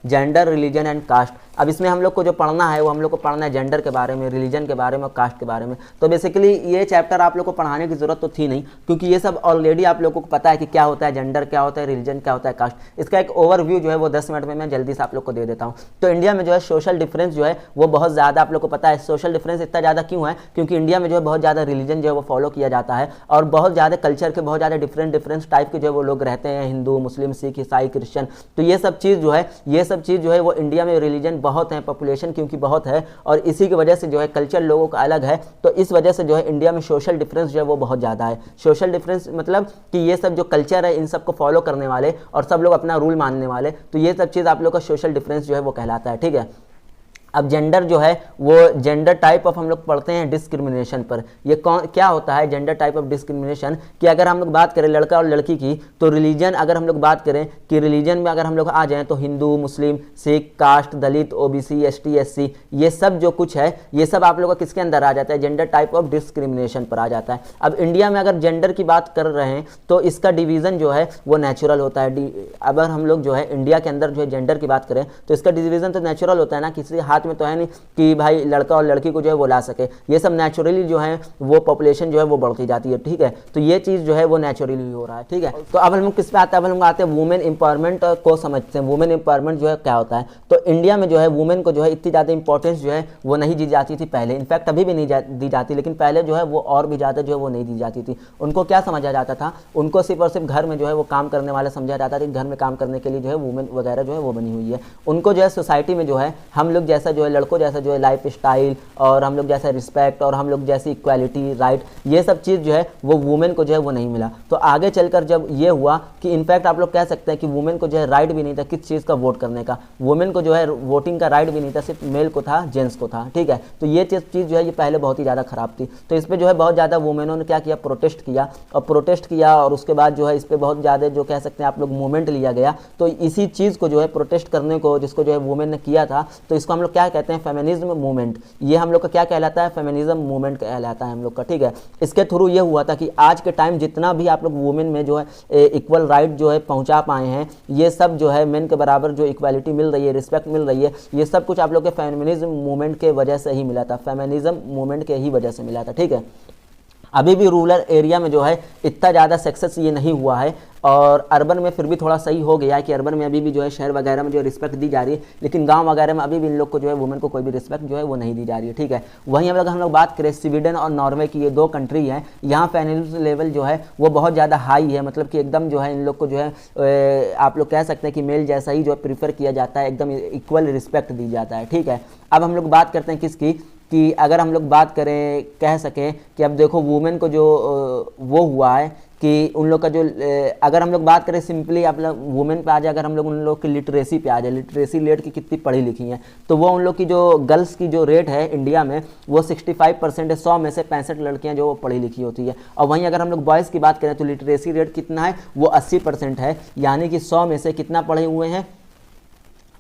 जेंडर, रिलीजन एंड कास्ट। अब इसमें हम लोग को जो पढ़ना है वो हम लोग को पढ़ना है जेंडर के बारे में, रिलीजन के बारे में और कास्ट के बारे में। तो बेसिकली ये चैप्टर आप लोग को पढ़ाने की जरूरत तो थी नहीं, क्योंकि ये सब ऑलरेडी आप लोगों को पता है कि क्या होता है जेंडर, क्या होता है रिलीजन, क्या होता है कास्ट। इसका एक ओवरव्यू जो है वो 10 मिनट में मैं जल्दी से आप लोग को दे देता हूँ। तो इंडिया में जो है सोशल डिफरेंस जो है वो बहुत ज़्यादा आप लोग को पता है। सोशल डिफरेंस इतना ज़्यादा क्यों है, क्योंकि इंडिया में जो है बहुत ज़्यादा रिलीजन जो है वो फॉलो किया जाता है और बहुत ज़्यादा कल्चर के बहुत ज़्यादा डिफरेंट टाइप के जो है वो लोग रहते हैं, हिंदू, मुस्लिम, सिख, ईसाई, क्रिश्चियन। तो ये सब चीज़ जो है वो इंडिया में रिलीजन बहुत है, पॉपुलेशन क्योंकि बहुत है और इसी की वजह से जो है कल्चर लोगों का अलग है। तो इस वजह से जो है इंडिया में सोशल डिफरेंस जो है वो बहुत ज़्यादा है। सोशल डिफरेंस मतलब कि ये सब जो कल्चर है इन सब को फॉलो करने वाले और सब लोग अपना रूल मानने वाले, तो ये सब चीज़ आप लोग का सोशल डिफरेंस जो है वो कहलाता है, ठीक है। अब जेंडर जो है वो जेंडर टाइप ऑफ हम लोग पढ़ते हैं डिस्क्रिमिनेशन पर। ये कौन क्या होता है जेंडर टाइप ऑफ डिस्क्रिमिनेशन, कि अगर हम लोग बात करें लड़का और लड़की की, तो रिलीजन अगर हम लोग बात करें कि रिलीजन में अगर हम लोग आ जाएं तो हिंदू, मुस्लिम, सिख, कास्ट, दलित, ओबीसी, एसटी, एससी, ये सब जो कुछ है ये सब आप लोग का किसके अंदर आ जाता है, जेंडर टाइप ऑफ डिस्क्रिमिनेशन पर आ जाता है। अब इंडिया में अगर जेंडर की बात कर रहे हैं तो इसका डिवीज़न जो है वो नेचुरल होता है। अगर हम लोग जो है इंडिया के अंदर जो है जेंडर की बात करें तो इसका डिवीज़न तो नेचुरल होता है ना, किसी हाथ में तो है नहीं कि भाई लड़का और लड़की को जो है वो ला सके। ये सब नेचुरली जो है वो पॉपुलेशन जो है वो बढ़ती जाती है, ठीक है। तो ये चीज़ जो है वो नेचुरली हो रहा है, ठीक है। तो अब हम किस पे आते हैं, अब हम आते हैं वुमेन एम्पावरमेंट को समझते हैं। वुमेन एम्पावरमेंट जो है क्या होता है, तो इंडिया में जो है वुमेन को जो है इतनी ज़्यादा इंपॉर्टेंस जो है वो नहीं दी जाती थी पहले, इनफैक्ट अभी भी नहीं दी जाती, लेकिन पहले जो है वो और भी ज़्यादा जो है वो नहीं दी जाती थी। उनको क्या समझा जाता था, उनको सिर्फ और सिर्फ घर में जो है वो काम करने वाला समझा जाता था, घर में काम करने के लिए जो है वुमेन वगैरह जो है वो बनी हुई है। उनको जो है सोसाइटी में जो है हम लोग जैसा जो है लड़कों जैसा जो है लाइफ स्टाइल और हम लोग जैसा रिस्पेक्ट और हम लोग जैसी इक्वालिटी, राइट, ये सब चीज़ जो है वो वुमेन को जो है वो नहीं मिला। तो आगे चलकर जब ये हुआ कि इनफैक्ट आप लोग कह सकते हैं कि वुमेन को जो है राइट भी नहीं था किस चीज़ का, वोट करने का। वुमेन को जो है वोटिंग का राइट भी नहीं था, सिर्फ मेल को था, जेंट्स को था, ठीक है। तो ये चीज़ जो है ये पहले बहुत ही ज़्यादा खराब थी। तो इस पर जो है बहुत ज़्यादा वुमेनों ने क्या किया, प्रोटेस्ट किया और उसके बाद जो है इस पर बहुत ज़्यादा जो कह सकते हैं आप लोग मूवमेंट लिया गया। तो इसी चीज़ को जो है प्रोटेस्ट करने को जिसको जो है वुमेन ने किया था, तो इसको हम लोग क्या कहते हैं, फेमिनिज्म मूवमेंट। ये हम लोग का क्या कहलाता है, फेमिनिज्म मूवमेंट कहलाता है हम लोग का, ठीक है। इसके थ्रू ये हुआ था कि आज के टाइम जितना भी आप लोग वुमेन में जो है इक्वल राइट जो है पहुंचा पाए हैं, ये सब जो है मेन के बराबर जो इक्वालिटी मिल रही है, रिस्पेक्ट मिल रही है, ये सब कुछ आप लोग के फेमिनिज्म मूवमेंट के वजह से ही मिला था, फेमिनिज्म मूवमेंट के ही वजह से मिला था, ठीक है। अभी भी रूरल एरिया में जो है इतना ज़्यादा सक्सेस ये नहीं हुआ है और अर्बन में फिर भी थोड़ा सही हो गया है कि अर्बन में अभी भी जो है शहर वगैरह में जो रिस्पेक्ट दी जा रही है, लेकिन गांव वगैरह में अभी भी इन लोग को जो है वुमेन को कोई भी रिस्पेक्ट जो है वो नहीं दी जा रही है, ठीक है। वहीं अगर हम लोग बात करें स्वीडन और नॉर्वे की, ये दो कंट्री हैं, यहाँ फेमिनिज्म लेवल जो है वो बहुत ज़्यादा हाई है, मतलब कि एकदम जो है इन लोग को जो है आप लोग कह सकते हैं कि मेल जैसा ही जो है प्रीफर किया जाता है, एकदम इक्वल रिस्पेक्ट दी जाता है, ठीक है। अब हम लोग बात करते हैं किसकी, कि अगर हम लोग बात करें कह सकें कि अब देखो वुमेन को जो वो हुआ है कि उन लोग का जो अगर हम लोग बात करें सिंपली आप लोग वुमेन पे आ जाए, अगर हम लोग उन लोग की लिटरेसी पे आ जाए, लिटरेसी रेट की कितनी पढ़ी लिखी हैं, तो वो उन लोग की जो गर्ल्स की जो रेट है इंडिया में वो 65% है। 100 में से 65 लड़कियां जो पढ़ी लिखी होती है। और वहीं अगर हम लोग बॉयज़ की बात करें तो लिटरेसी रेट कितना है, वो 80% है। यानी कि 100 में से कितना पढ़े हुए हैं,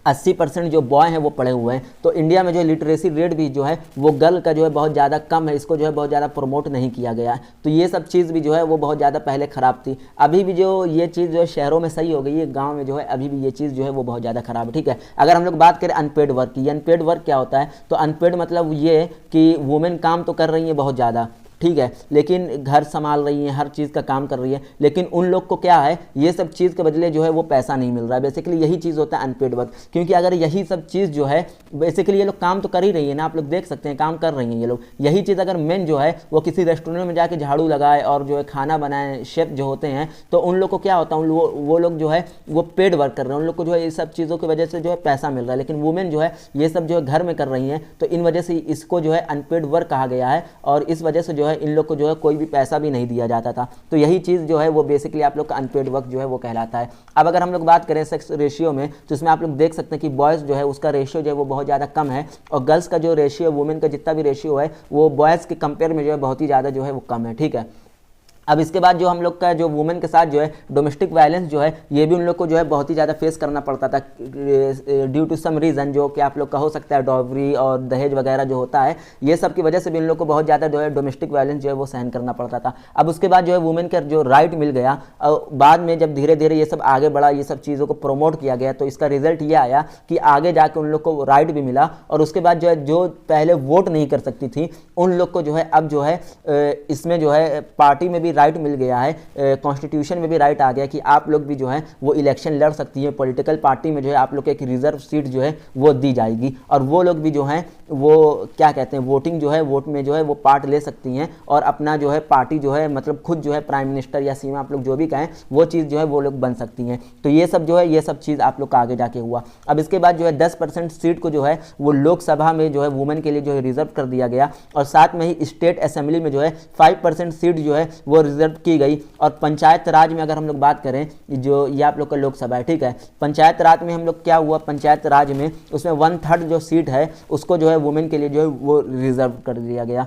80% जो बॉय हैं वो पढ़े हुए हैं। तो इंडिया में जो लिटरेसी रेट भी जो है वो गर्ल का जो है बहुत ज़्यादा कम है, इसको जो है बहुत ज़्यादा प्रमोट नहीं किया गया है। तो ये सब चीज़ भी जो है वो बहुत ज़्यादा पहले ख़राब थी। अभी भी जो ये चीज़ जो है शहरों में सही हो गई है, गाँव में जो है अभी भी ये चीज़ जो है वो बहुत ज़्यादा ख़राब है। ठीक है, अगर हम लोग बात करें अनपेड वर्क की, अनपेड वर्क क्या होता है, तो अनपेड मतलब ये कि वुमेन काम तो कर रही है बहुत ज़्यादा, ठीक है, लेकिन घर संभाल रही हैं, हर चीज़ का काम कर रही है, लेकिन उन लोग को क्या है, ये सब चीज़ के बदले जो है वो पैसा नहीं मिल रहा है। बेसिकली यही चीज़ होता है अनपेड वर्क। क्योंकि अगर यही सब चीज़ जो है बेसिकली ये लोग काम तो कर ही रही है ना, आप लोग देख सकते हैं काम कर रही हैं ये लोग। यही चीज़ अगर मेन जो है वो किसी रेस्टोरेंट में जाके झाड़ू लगाए और जो है खाना बनाए, शेफ जो होते हैं, तो उन लोग को क्या होता है, वो लोग जो है वो पेड वर्क कर रहे हैं, उन लोग को जो है ये सब चीज़ों की वजह से जो है पैसा मिल रहा है। लेकिन वुमेन जो है ये सब जो है घर में कर रही हैं, तो इन वजह से इसको जो है अनपेड वर्क कहा गया है। और इस वजह से जो है इन लोग को जो है कोई भी पैसा भी नहीं दिया जाता था। तो यही चीज़ जो है वो बेसिकली आप लोग का अनपेड वर्क जो है वो कहलाता है। अब अगर हम लोग बात करें सेक्स रेशियो में, तो इसमें आप लोग देख सकते हैं कि बॉयज़ जो है उसका रेशियो जो है वो बहुत ज़्यादा कम है, और गर्ल्स का जो रेशियो वुमेन का जितना भी रेशियो है वो बॉयज़ के कंपेयर में जो है बहुत ही ज़्यादा जो है वो कम है। ठीक है, अब इसके बाद जो हम लोग का जो वुमेन के साथ जो है डोमेस्टिक वायलेंस जो है ये भी उन लोग को जो है बहुत ही ज़्यादा फेस करना पड़ता था ड्यू टू सम रीज़न, जो कि आप लोग का हो सकता है डॉवरी और दहेज वगैरह जो होता है, ये सब की वजह से भी इन लोग को बहुत ज़्यादा जो है डोमेस्टिक वायलेंस जो है वो सहन करना पड़ता था। अब उसके बाद जो है वुमेन का जो राइट मिल गया, और बाद में जब धीरे धीरे ये सब आगे बढ़ा, ये सब चीज़ों को प्रमोट किया गया, तो इसका रिजल्ट ये आया कि आगे जाके उन लोग को राइट भी मिला। और उसके बाद जो है जो पहले वोट नहीं कर सकती थी उन लोग को जो है अब जो है इसमें जो है पार्टी में भी राइट मिल गया है, कॉन्स्टिट्यूशन में भी राइट आ गया कि आप लोग भी जो है वो इलेक्शन लड़ सकती है, पॉलिटिकल पार्टी में जो है आप लोग को एक रिजर्व सीट जो है वो दी जाएगी, और वो लोग भी जो हैं वो क्या कहते हैं वोटिंग जो है वोट में जो है वो पार्ट ले सकती हैं, और अपना जो है पार्टी जो है मतलब खुद जो है प्राइम मिनिस्टर या सीएम आप लोग जो भी कहें वो चीज़ जो है वो लोग बन सकती हैं। तो ये सब जो है ये सब चीज़ आप लोग का आगे जाके हुआ। अब इसके बाद जो है 10% सीट को जो है वो लोकसभा में जो है वुमेन के लिए जो है रिजर्व कर दिया गया, और साथ में ही स्टेट असेंबली में जो है 5% सीट जो है वो रिजर्व की गई। और पंचायत राज में अगर हम लोग बात करें, जो ये आप लोग का लोकसभा है, ठीक है, पंचायत राज में हम लोग क्या हुआ, पंचायत राज में उसमें 1/3 जो सीट है उसको जो है वुमेन के लिए जो है वो रिजर्व कर दिया गया।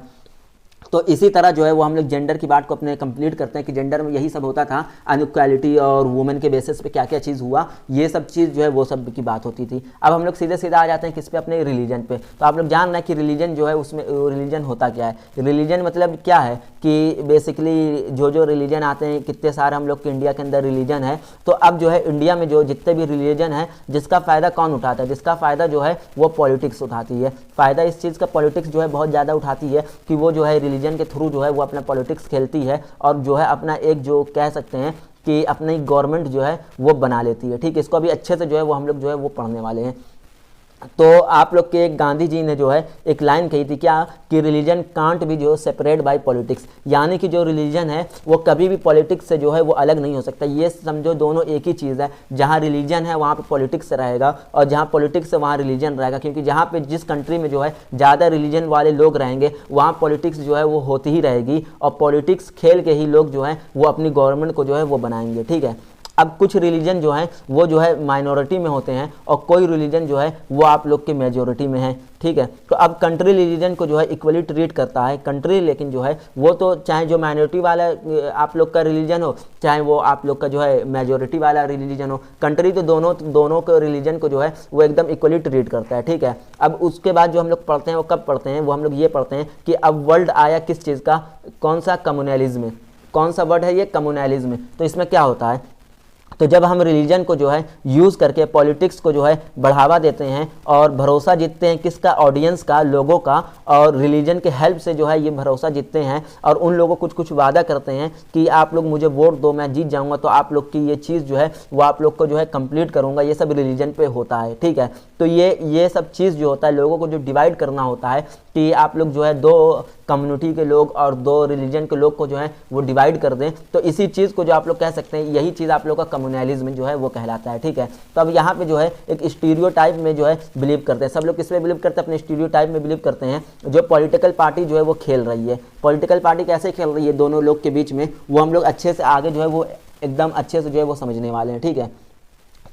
तो इसी तरह जो है वो हम लोग जेंडर की बात को अपने कंप्लीट करते हैं कि जेंडर में यही सब होता था, अनइक्वालिटी और वुमेन के बेसिस पे क्या क्या चीज़ हुआ, ये सब चीज़ जो है वो सब की बात होती थी। अब हम लोग सीधे सीधा आ जाते हैं किस पे, अपने रिलीजन पे। तो आप लोग जान रहे हैं कि रिलीजन जो है उसमें रिलीजन होता क्या है। रिलीजन मतलब क्या है कि बेसिकली जो जो रिलीजन आते हैं, कितने सारे हम लोग के इंडिया के अंदर रिलीजन है, तो अब जो है इंडिया में जो जितने भी रिलीजन है जिसका फ़ायदा कौन उठाता है, जिसका फ़ायदा जो है वो पॉलिटिक्स उठाती है। फ़ायदा इस चीज़ का पॉलिटिक्स जो है बहुत ज़्यादा उठाती है कि वो जो है रिलीजन के थ्रू जो है वो अपना पॉलिटिक्स खेलती है, और जो है अपना एक जो कह सकते हैं कि अपनी गवर्नमेंट जो है वो बना लेती है। ठीक है, इसको अभी अच्छे से जो है वो हम लोग जो है वो पढ़ने वाले हैं। तो आप लोग के गांधी जी ने जो है एक लाइन कही थी क्या, कि रिलीजन कांट भी जो सेपरेट बाय पॉलिटिक्स, यानी कि जो रिलीजन है वो कभी भी पॉलिटिक्स से जो है वो अलग नहीं हो सकता। ये समझो दोनों एक ही चीज़ है, जहाँ रिलीजन है वहाँ पे पॉलिटिक्स रहेगा, और जहाँ पॉलिटिक्स है वहाँ रिलीजन रहेगा। क्योंकि जहाँ पे जिस कंट्री में जो है ज़्यादा रिलीजन वाले लोग रहेंगे वहाँ पॉलिटिक्स जो है वो होती ही रहेगी, और पॉलिटिक्स खेल के ही लोग जो है वो अपनी गवर्नमेंट को जो है वो बनाएंगे। ठीक है, अब कुछ रिलीजन जो है वो जो है माइनॉरिटी में होते हैं, और कोई रिलीजन जो है वो आप लोग के मेजॉरिटी में है। ठीक है, तो अब कंट्री रिलीजन को जो है इक्वली ट्रीट करता है कंट्री, लेकिन जो है वो तो चाहे जो माइनॉरिटी वाला आप लोग का रिलीजन हो, चाहे वो आप लोग का जो है मेजॉरिटी वाला रिलीजन हो, कंट्री तो दोनों के रिलीजन को जो है वो एकदम इक्वली ट्रीट करता है। ठीक है, अब उसके बाद जो हम लोग पढ़ते हैं वो कब पढ़ते हैं, वो हम लोग ये पढ़ते हैं कि अब वर्ल्ड आया किस चीज़ का, कौन सा, कम्युनलिज्म। कौन सा वर्ड है ये, कम्युनलिज्म। तो इसमें क्या होता है, तो जब हम रिलीजन को जो है यूज़ करके पॉलिटिक्स को जो है बढ़ावा देते हैं और भरोसा जीतते हैं किसका, ऑडियंस का, लोगों का, और रिलीजन के हेल्प से जो है ये भरोसा जीतते हैं, और उन लोगों को कुछ वादा करते हैं कि आप लोग मुझे वोट दो, मैं जीत जाऊंगा तो आप लोग की ये चीज़ जो है वो आप लोग को जो है कंप्लीट करूंगा। ये सब रिलीजन पे होता है। ठीक है, तो ये सब चीज़ जो होता है लोगों को जो डिवाइड करना होता है कि आप लोग जो है दो कम्युनिटी के लोग और 2 रिलीजन के लोग को जो है वो डिवाइड कर दें, तो इसी चीज़ को जो आप लोग कह सकते हैं, यही चीज़ आप लोग का कम्युनलिज्म जो है वो कहलाता है। ठीक है, तो अब यहाँ पे जो है एक स्टीरियोटाइप में जो है बिलीव करते हैं, सब लोग किस में बिलीव करते हैं, अपने स्टीरियोटाइप में बिलीव करते हैं। जो पॉलिटिकल पार्टी जो है वो खेल रही है, पॉलिटिकल पार्टी कैसे खेल रही है दोनों लोग के बीच में, वो हम लोग अच्छे से आगे जो है वो एकदम अच्छे से जो है वो समझने वाले हैं। ठीक है,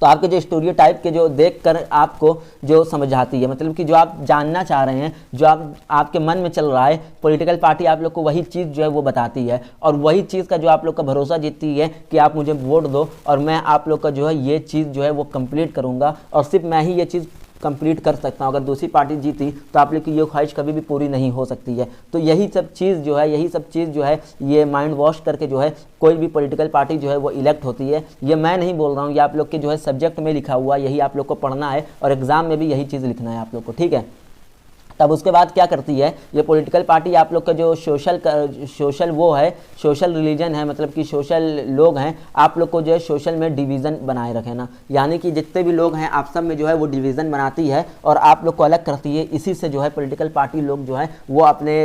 तो आपके जो स्टीरियोटाइप के जो देखकर आपको जो समझ आती है, मतलब कि जो आप जानना चाह रहे हैं, जो आपके मन में चल रहा है, पॉलिटिकल पार्टी आप लोग को वही चीज़ जो है वो बताती है, और वही चीज़ का जो आप लोग का भरोसा जीतती है कि आप मुझे वोट दो और मैं आप लोग का जो है ये चीज़ जो है वो कंप्लीट करूँगा, और सिर्फ मैं ही ये चीज़ कंप्लीट कर सकता हूँ। अगर दूसरी पार्टी जीती तो आप लोग की ये ख्वाहिश कभी भी पूरी नहीं हो सकती है। तो यही सब चीज़ जो है ये माइंड वॉश करके जो है कोई भी पॉलिटिकल पार्टी जो है वो इलेक्ट होती है। ये मैं नहीं बोल रहा हूँ, ये आप लोग के जो है सब्जेक्ट में लिखा हुआ, यही आप लोग को पढ़ना है और एग्जाम में भी यही चीज़ लिखना है आप लोग को। ठीक है, तब उसके बाद क्या करती है ये पॉलिटिकल पार्टी, आप लोग का जो सोशल वो है, सोशल रिलीजन है, मतलब कि सोशल लोग हैं, आप लोग को जो है सोशल में डिवीज़न बनाए रखे ना, यानी कि जितने भी लोग हैं आप सब में जो है वो डिवीज़न बनाती है और आप लोग को अलग करती है। इसी से जो है पॉलिटिकल पार्टी लोग जो है वो अपने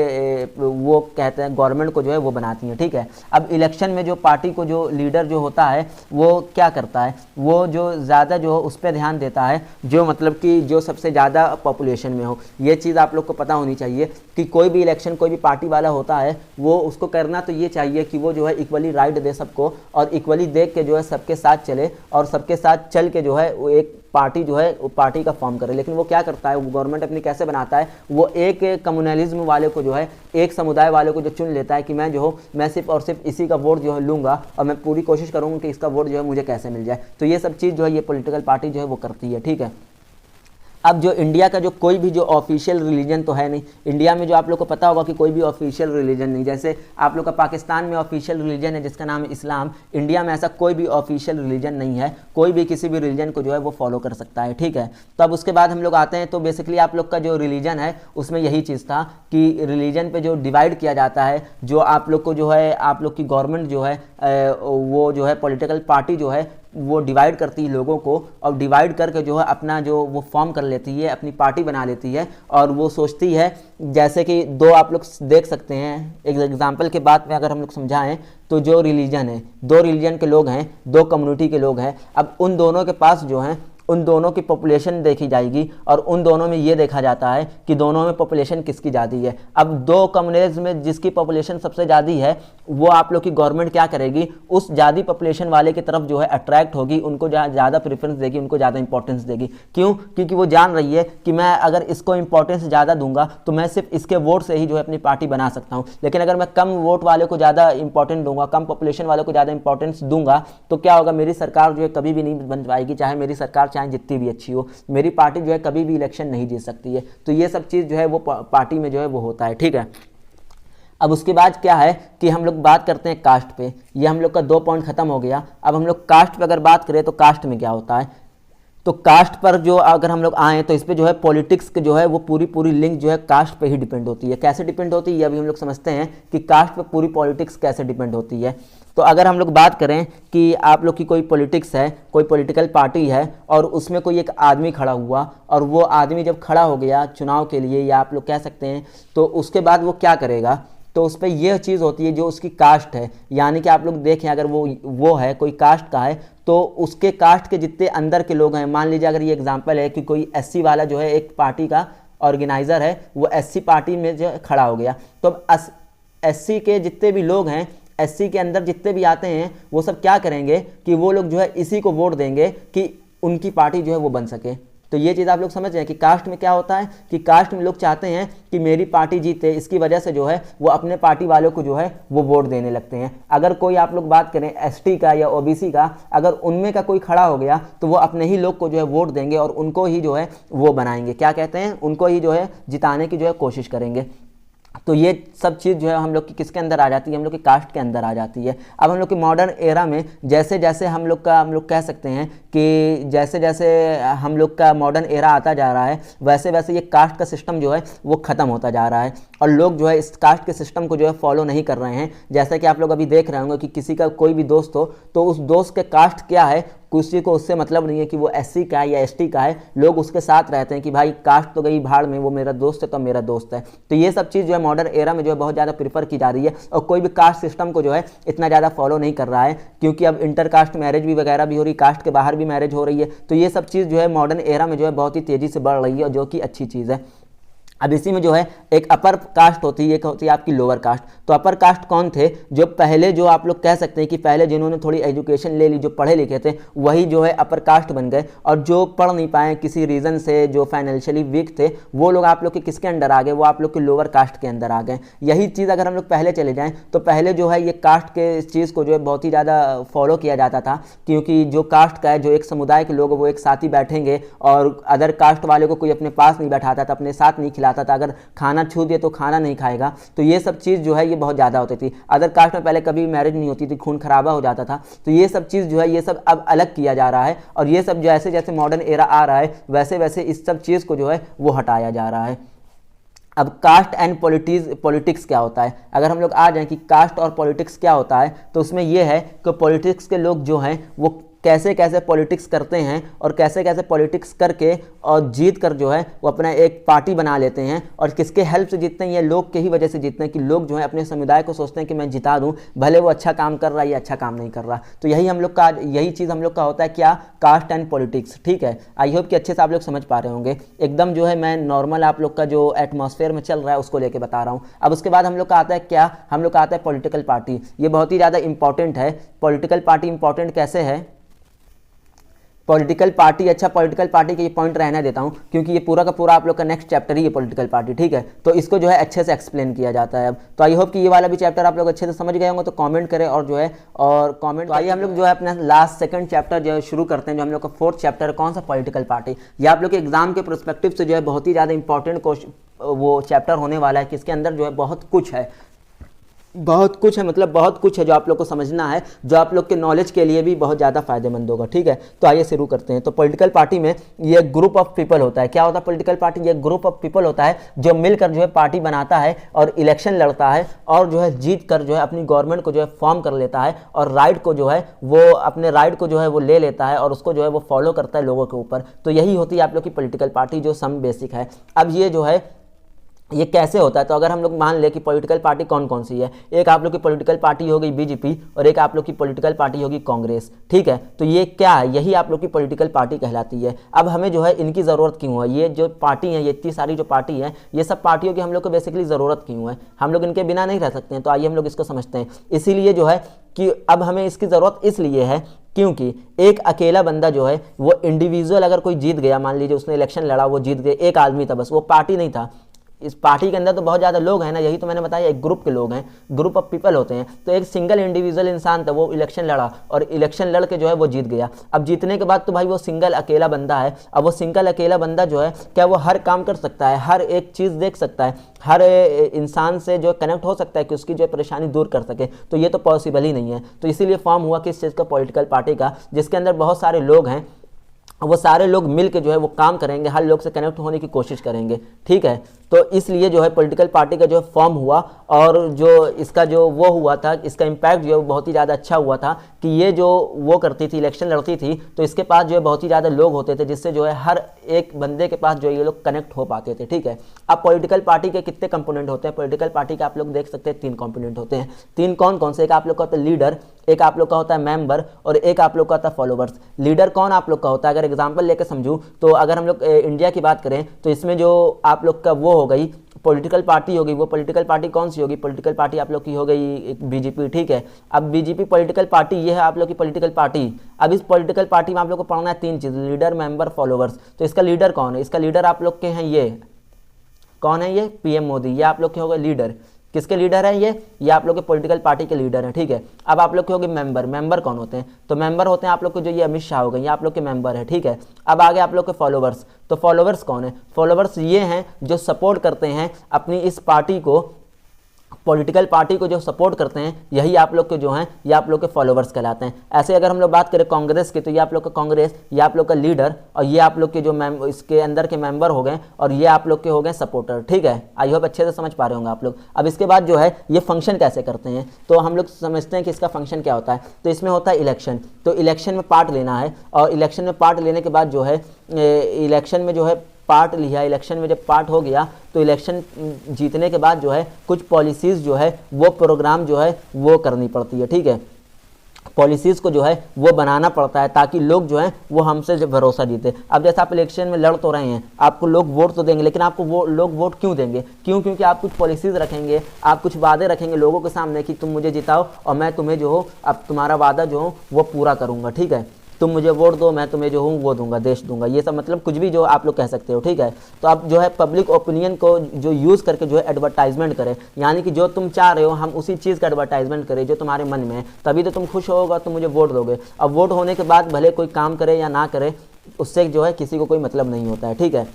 वो कहते हैं गवर्नमेंट को जो है वो बनाती हैं। ठीक है, अब इलेक्शन में जो पार्टी को जो लीडर जो होता है वो क्या करता है, वो जो ज़्यादा जो उस पर ध्यान देता है, जो मतलब कि जो सबसे ज़्यादा पॉपुलेशन में हो। ये चीज़ आप लोग को पता होनी चाहिए कि कोई भी इलेक्शन कोई भी पार्टी वाला होता है, वो उसको करना तो ये चाहिए कि वो जो है इक्वली राइट दे सबको, और इक्वली देख के जो है सबके साथ चले और सबके साथ चल के जो है वो एक पार्टी जो है वो पार्टी का फॉर्म करे। लेकिन वो क्या करता है, वो गवर्नमेंट अपनी कैसे बनाता है, वो एक कम्युनलिज्म वाले को जो है, एक समुदाय वाले को जो चुन लेता है कि मैं जो हो मैं सिर्फ और सिर्फ इसी का वोट जो है लूँगा और मैं पूरी कोशिश करूँगा कि इसका वोट जो है मुझे कैसे मिल जाए। तो ये सब चीज़ जो है ये पॉलिटिकल पार्टी जो है वो करती है। ठीक है, अब जो इंडिया का जो कोई भी जो ऑफिशियल रिलीजन तो है नहीं, इंडिया में जो आप लोग को पता होगा कि कोई भी ऑफिशियल रिलीजन नहीं, जैसे आप लोग का पाकिस्तान में ऑफिशियल रिलीजन है जिसका नाम है इस्लाम, इंडिया में ऐसा कोई भी ऑफिशियल रिलीजन नहीं है, कोई भी किसी भी रिलीजन को जो है वो फॉलो कर सकता है। ठीक है, तो अब उसके बाद हम लोग आते हैं, तो बेसिकली आप लोग का जो रिलीजन है उसमें यही चीज़ था कि रिलीजन पे जो डिवाइड किया जाता है, जो आप लोग को जो है आप लोग की गवर्नमेंट जो है वो जो है पॉलिटिकल पार्टी जो है वो डिवाइड करती है लोगों को, और डिवाइड करके जो है अपना जो वो फॉर्म कर लेती है, अपनी पार्टी बना लेती है, और वो सोचती है जैसे कि दो आप लोग देख सकते हैं एक एग्जांपल के बाद में अगर हम लोग समझाएं तो जो रिलीजन है, 2 रिलीजन के लोग हैं, 2 कम्युनिटी के लोग हैं, अब उन दोनों के पास जो है उन दोनों की पॉपुलेशन देखी जाएगी और उन दोनों में ये देखा जाता है कि दोनों में पॉपुलेशन किसकी ज़्यादा है। अब 2 कम्युनिटीज़ में जिसकी पॉपुलेशन सबसे ज़्यादा है वो आप लोग की गवर्नमेंट क्या करेगी, उस ज़्यादा पॉपुलेशन वाले की तरफ जो है अट्रैक्ट होगी, उनको ज़्यादा प्रेफरेंस देगी, उनको ज़्यादा इंपॉर्टेंस देगी। क्यों? क्योंकि वो जान रही है कि मैं अगर इसको इंपॉर्टेंस ज़्यादा दूंगा तो मैं सिर्फ इसके वोट से ही जो है अपनी पार्टी बना सकता हूँ, लेकिन अगर मैं कम वोट वाले को ज़्यादा इंपॉर्टेंट दूंगा, कम पॉपुलेशन वाले को ज़्यादा इंपॉर्टेंस दूंगा, तो क्या होगा, मेरी सरकार जो है कभी भी नहीं बन पाएगी, चाहे मेरी सरकार चाहे जितनी भी अच्छी हो, मेरी पार्टी जो है कभी भी इलेक्शन नहीं जीत सकती है। तो ये सब चीज़ जो है वो पार्टी में जो है वो होता है। ठीक है, अब उसके बाद क्या है कि हम लोग बात करते हैं कास्ट पे। ये हम लोग का 2 पॉइंट खत्म हो गया। अब हम लोग कास्ट पे अगर बात करें तो कास्ट में क्या होता है, तो कास्ट पर जो अगर हम लोग आएँ तो इस पर जो है पॉलिटिक्स के जो है वो पूरी लिंक जो है कास्ट पे ही डिपेंड होती है। कैसे डिपेंड होती है अभी हम लोग समझते हैं कि कास्ट पे पूरी पॉलिटिक्स कैसे डिपेंड होती है। तो अगर हम लोग बात करें कि आप लोग की कोई पॉलिटिक्स है, कोई पॉलिटिकल पार्टी है और उसमें कोई एक आदमी खड़ा हुआ, और वो आदमी जब खड़ा हो गया चुनाव के लिए, या आप लोग कह सकते हैं, तो उसके बाद वो क्या करेगा, तो उस पर यह चीज़ होती है जो उसकी कास्ट है, यानी कि आप लोग देखें अगर वो है कोई कास्ट का है तो उसके कास्ट के जितने अंदर के लोग हैं, मान लीजिए अगर ये एग्जांपल है कि कोई एससी वाला जो है एक पार्टी का ऑर्गेनाइज़र है, वो एससी पार्टी में जो खड़ा हो गया, तो अब एससी के जितने भी लोग हैं, एससी के अंदर जितने भी आते हैं, वो सब क्या करेंगे कि वो लोग जो है इसी को वोट देंगे कि उनकी पार्टी जो है वो बन सके। तो ये चीज़ आप लोग समझ रहे हैं कि कास्ट में क्या होता है कि कास्ट में लोग चाहते हैं कि मेरी पार्टी जीते, इसकी वजह से जो है वो अपने पार्टी वालों को जो है वो वोट देने लगते हैं। अगर कोई आप लोग बात करें एसटी का या ओबीसी का, अगर उनमें का कोई खड़ा हो गया तो वो अपने ही लोग को जो है वोट देंगे और उनको ही जो है वो बनाएंगे, क्या कहते हैं, उनको ही जो है जिताने की जो है कोशिश करेंगे। तो ये सब चीज़ जो है हम लोग की किसके अंदर आ जाती है, हम लोग की कास्ट के अंदर आ जाती है। अब हम लोग की मॉडर्न एरा में जैसे जैसे हम लोग कह सकते हैं कि जैसे जैसे हम लोग का मॉडर्न एरा आता जा रहा है, वैसे वैसे ये कास्ट का सिस्टम जो है वो ख़त्म होता जा रहा है और लोग जो है इस कास्ट के सिस्टम को जो है फॉलो नहीं कर रहे हैं। जैसा कि आप लोग अभी देख रहे होंगे कि किसी का कोई भी दोस्त हो तो उस दोस्त के कास्ट क्या है किसी को उससे मतलब नहीं है कि वो SC का है या ST का है, लोग उसके साथ रहते हैं कि भाई कास्ट तो गई भाड़ में, वो मेरा दोस्त है तो मेरा दोस्त है। तो ये सब चीज़ जो है मॉडर्न एरा में जो है बहुत ज़्यादा प्रीफर की जा रही है, और कोई भी कास्ट सिस्टम को जो है इतना ज़्यादा फॉलो नहीं कर रहा है, क्योंकि अब इंटर कास्ट मैरिज भी वगैरह भी हो रही, कास्ट के बाहर भी मैरिज हो रही है। तो ये सब चीज़ जो है मॉडर्न एरा में जो है बहुत ही तेज़ी से बढ़ रही है, जो कि अच्छी चीज़ है। अब इसी में जो है एक अपर कास्ट होती है, एक होती है आपकी लोअर कास्ट। तो अपर कास्ट कौन थे, जो पहले जो आप लोग कह सकते हैं कि पहले जिन्होंने थोड़ी एजुकेशन ले ली, जो पढ़े लिखे थे, वही जो है अपर कास्ट बन गए, और जो पढ़ नहीं पाए किसी रीज़न से, जो फाइनेंशियली वीक थे, वो लोग आप लोग के किसके अंडर आ गए, वो आप लोग के लोअर कास्ट के अंदर आ गए। यही चीज़ अगर हम लोग पहले चले जाएँ तो पहले जो है ये कास्ट के इस चीज़ को जो है बहुत ही ज़्यादा फॉलो किया जाता था, क्योंकि जो कास्ट का है, जो एक समुदाय के लोग वो एक साथ ही बैठेंगे, और अदर कास्ट वाले को कोई अपने पास नहीं बैठाता था, अपने साथ नहीं खिलाता था, अगर खाना छू दिए तो खाना नहीं खाएगा। तो ये सब चीज़ जो है ये बहुत ज़्यादा होती थी। अदर कास्ट में पहले कभी मैरिज नहीं होती थी, खून खराबा हो जाता था। तो ये सब चीज़ जो है ये सब अब अलग किया जा रहा है, और ये सब जैसे जैसे मॉडर्न एरा आ रहा है वैसे वैसे इस सब चीज़ को जो है वो हटाया जा रहा है। अब कास्ट एंड पॉलिटिक्स क्या होता है, अगर हम लोग आ जाएं कि कास्ट और पॉलिटिक्स क्या होता है, तो उसमें यह है कि पॉलिटिक्स के लोग जो हैं वो कैसे कैसे पॉलिटिक्स करते हैं, और कैसे कैसे पॉलिटिक्स करके और जीत कर जो है वो अपना एक पार्टी बना लेते हैं, और किसके हेल्प से जीतते हैं, ये लोग के ही वजह से जीतते हैं, कि लोग जो है अपने समुदाय को सोचते हैं कि मैं जिता दूं, भले वो अच्छा काम कर रहा है या अच्छा काम नहीं कर रहा। तो यही हम लोग का, यही चीज़ हम लोग का होता है क्या, कास्ट एंड पॉलिटिक्स। ठीक है, आई होप कि अच्छे से आप लोग समझ पा रहे होंगे। एकदम जो है मैं नॉर्मल आप लोग का जो एटमॉस्फेयर में चल रहा है उसको लेके बता रहा हूँ। अब उसके बाद हम लोग का आता है क्या, हम लोग का आता है पॉलिटिकल पार्टी। ये बहुत ही ज़्यादा इंपॉर्टेंट है। पॉलिटिकल पार्टी इंपॉर्टेंट कैसे है, पॉलिटिकल पार्टी, अच्छा पॉलिटिकल पार्टी के ये पॉइंट रहने देता हूँ, क्योंकि ये पूरा का पूरा आप लोग का नेक्स्ट चैप्टर ही है पॉलिटिकल पार्टी। ठीक है, तो इसको जो है अच्छे से एक्सप्लेन किया जाता है। अब तो आई होप कि ये वाला भी चैप्टर आप लोग अच्छे से समझ गए होंगे, तो कमेंट करें और जो है और कमेंट। तो आइए हम लोग जो है अपना लास्ट सेकंड चैप्टर जो है शुरू करते हैं, जो हम लोग का फोर्थ चैप्टर है, कौन सा, पॉलिटिकल पार्टी। ये आप लोग के एग्जाम के परस्पेक्टिव से जो है बहुत ही ज़्यादा इंपॉर्टेंट वो चैप्टर होने वाला है, कि इसके अंदर जो है बहुत कुछ है, बहुत कुछ है, मतलब बहुत कुछ है जो आप लोग को समझना है, जो आप लोग के नॉलेज के लिए भी बहुत ज़्यादा फायदेमंद होगा। ठीक है, तो आइए शुरू करते हैं। तो पॉलिटिकल पार्टी में ये ग्रुप ऑफ पीपल होता है। क्या होता है पॉलिटिकल पार्टी, ये ग्रुप ऑफ पीपल होता है जो मिलकर जो है पार्टी बनाता है और इलेक्शन लड़ता है, और जो है जीत कर जो है अपनी गवर्नमेंट को जो है फॉर्म कर लेता है, और राइट को जो है वो अपने राइट को जो है वो ले लेता है, और उसको जो है वो फॉलो करता है लोगों के ऊपर। तो यही होती है आप लोग की पॉलिटिकल पार्टी, जो सम बेसिक है। अब ये जो है ये कैसे होता है, तो अगर हम लोग मान ले कि पॉलिटिकल पार्टी कौन कौन सी है, एक आप लोग की पॉलिटिकल पार्टी हो गई BJP, और एक आप लोग की पॉलिटिकल पार्टी होगी कांग्रेस। ठीक है, तो ये क्या है, यही आप लोग की पॉलिटिकल पार्टी कहलाती है। अब हमें जो है इनकी ज़रूरत क्यों है, ये जो पार्टी है, ये इतनी सारी जो पार्टी है, ये सब पार्टियों की हम लोग को बेसिकली ज़रूरत क्यों है, हम लोग इनके बिना नहीं रह सकते हैं। तो आइए हम लोग इसको समझते हैं। इसीलिए जो है कि अब हमें इसकी ज़रूरत इसलिए है क्योंकि एक अकेला बंदा जो है वो इंडिविजुअल अगर कोई जीत गया, मान लीजिए उसने इलेक्शन लड़ा, वो जीत गए, एक आदमी था बस, वो पार्टी नहीं था। इस पार्टी के अंदर तो बहुत ज़्यादा लोग हैं ना, यही तो मैंने बताया, एक ग्रुप के लोग हैं, ग्रुप ऑफ पीपल होते हैं। तो एक सिंगल इंडिविजुअल इंसान था, वो इलेक्शन लड़ा और इलेक्शन लड़ के जो है वो जीत गया। अब जीतने के बाद तो भाई वो सिंगल अकेला बंदा है। अब वो सिंगल अकेला बंदा जो है, क्या वो हर काम कर सकता है, हर एक चीज़ देख सकता है, हर इंसान से जो कनेक्ट हो सकता है कि उसकी जो परेशानी दूर कर सके? तो ये तो पॉसिबल ही नहीं है। तो इसीलिए फॉर्म हुआ किस चीज़ का, पॉलिटिकल पार्टी का, जिसके अंदर बहुत सारे लोग हैं, वो सारे लोग मिल के जो है वो काम करेंगे, हर लोग से कनेक्ट होने की कोशिश करेंगे। ठीक है, तो इसलिए जो है पॉलिटिकल पार्टी का जो है फॉर्म हुआ, और जो इसका जो वो हुआ था, इसका इम्पैक्ट जो है बहुत ही ज़्यादा अच्छा हुआ था कि ये जो वो करती थी, इलेक्शन लड़ती थी, तो इसके पास जो है बहुत ही ज़्यादा लोग होते थे, जिससे जो है हर एक बंदे के पास जो है ये लोग कनेक्ट हो पाते थे। ठीक है, अब पॉलिटिकल पार्टी के कितने कंपोनेंट होते हैं, पॉलिटिकल पार्टी के आप लोग देख सकते हैं 3 कंपोनेंट होते हैं। 3 कौन कौन से, एक आप लोग का होता है लीडर, एक आप लोग का होता है मेंबर, और एक आप लोग का होता है फॉलोवर्स। लीडर कौन आप लोग का होता है, अगर एग्जांपल लेकर समझूं तो अगर हम लोग इंडिया की बात करें तो इसमें जो आप लोग का वो हो गई पॉलिटिकल पार्टी होगी, वो पॉलिटिकल पार्टी कौन सी होगी, पॉलिटिकल पार्टी आप लोग की हो गई एक BJP। ठीक है, अब BJP पॉलिटिकल पार्टी, ये है आप लोग की पॉलिटिकल पार्टी। अब इस पॉलिटिकल पार्टी में आप लोग को पढ़ना है 3 चीज़, लीडर, मेंबर, फॉलोवर्स। तो इसका लीडर कौन है, इसका लीडर आप लोग के हैं, ये कौन है, ये PM मोदी, ये आप लोग के हो गए लीडर। किसके लीडर हैं ये आप लोग के पॉलिटिकल पार्टी के लीडर हैं। ठीक है, अब आप लोग के हो गए मेंबर। मेंबर कौन होते हैं, तो मेंबर होते हैं आप लोग के जो ये अमित शाह हो गए, ये आप लोग के मेंबर है। ठीक है, अब आगे आप लोग के फॉलोवर्स। तो फॉलोवर्स कौन है, फॉलोवर्स ये हैं जो सपोर्ट करते हैं अपनी इस पार्टी को, पॉलिटिकल पार्टी को जो सपोर्ट करते हैं यही आप लोग के जो हैं ये आप लोग के फॉलोवर्स कहलाते हैं। ऐसे अगर हम लोग बात करें कांग्रेस की, तो ये आप लोग का कांग्रेस, ये आप लोग का लीडर, और ये आप लोग के जो इसके अंदर के मेंबर हो गए, और ये आप लोग के हो गए सपोर्टर। ठीक है, आई होप अच्छे से समझ पा रहे होंगे आप लोग। अब इसके बाद जो है ये फंक्शन कैसे करते हैं, तो हम लोग समझते हैं कि इसका फंक्शन क्या होता है। तो इसमें होता है इलेक्शन, तो इलेक्शन में पार्ट लेना है, और इलेक्शन में पार्ट लेने के बाद जो है इलेक्शन में जो है पार्ट लिया, इलेक्शन में जब पार्ट हो गया तो इलेक्शन जीतने के बाद जो है कुछ पॉलिसीज़ जो है वो प्रोग्राम जो है वो करनी पड़ती है। ठीक है, पॉलिसीज़ को जो है वो बनाना पड़ता है ताकि लोग जो हैं वो हमसे जो भरोसा जीते। अब जैसे आप इलेक्शन में लड़ तो रहे हैं, आपको लोग वोट तो देंगे, लेकिन आपको वो लोग वोट क्यों देंगे? क्योंकि आप कुछ पॉलिसीज़ रखेंगे, आप कुछ वादे रखेंगे लोगों के सामने कि तुम मुझे जिताओ और मैं तुम्हें जो हो अब तुम्हारा वादा जो हो वो पूरा करूँगा। ठीक है, तुम मुझे वोट दो, मैं तुम्हें जो हूँ वो दूंगा, देश दूंगा, ये सब मतलब कुछ भी जो आप लोग कह सकते हो। ठीक है, तो आप जो है पब्लिक ओपिनियन को जो यूज़ करके जो है एडवर्टाइजमेंट करें, यानी कि जो तुम चाह रहे हो हम उसी चीज़ का एडवर्टाइजमेंट करें जो तुम्हारे मन में है, तभी तो तुम खुश होगा, तुम मुझे वोट दोगे। अब वोट होने के बाद भले कोई काम करे या ना करे, उससे जो है किसी को कोई मतलब नहीं होता है। ठीक है,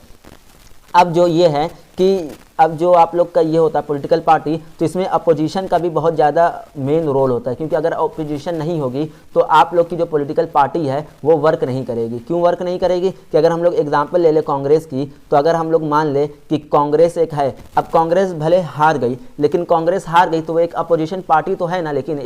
अब जो ये है कि अब जो आप लोग का ये होता है पॉलिटिकल पार्टी, तो इसमें अपोजिशन का भी बहुत ज़्यादा मेन रोल होता है, क्योंकि अगर अपोजिशन नहीं होगी तो आप लोग की जो पॉलिटिकल पार्टी है वो वर्क नहीं करेगी। क्यों वर्क नहीं करेगी? कि अगर हम लोग एग्जांपल ले ले कांग्रेस की, तो अगर हम लोग मान ले कि कांग्रेस एक है, अब कांग्रेस भले हार गई, लेकिन कांग्रेस हार गई तो वो एक अपोजिशन पार्टी तो है ना, लेकिन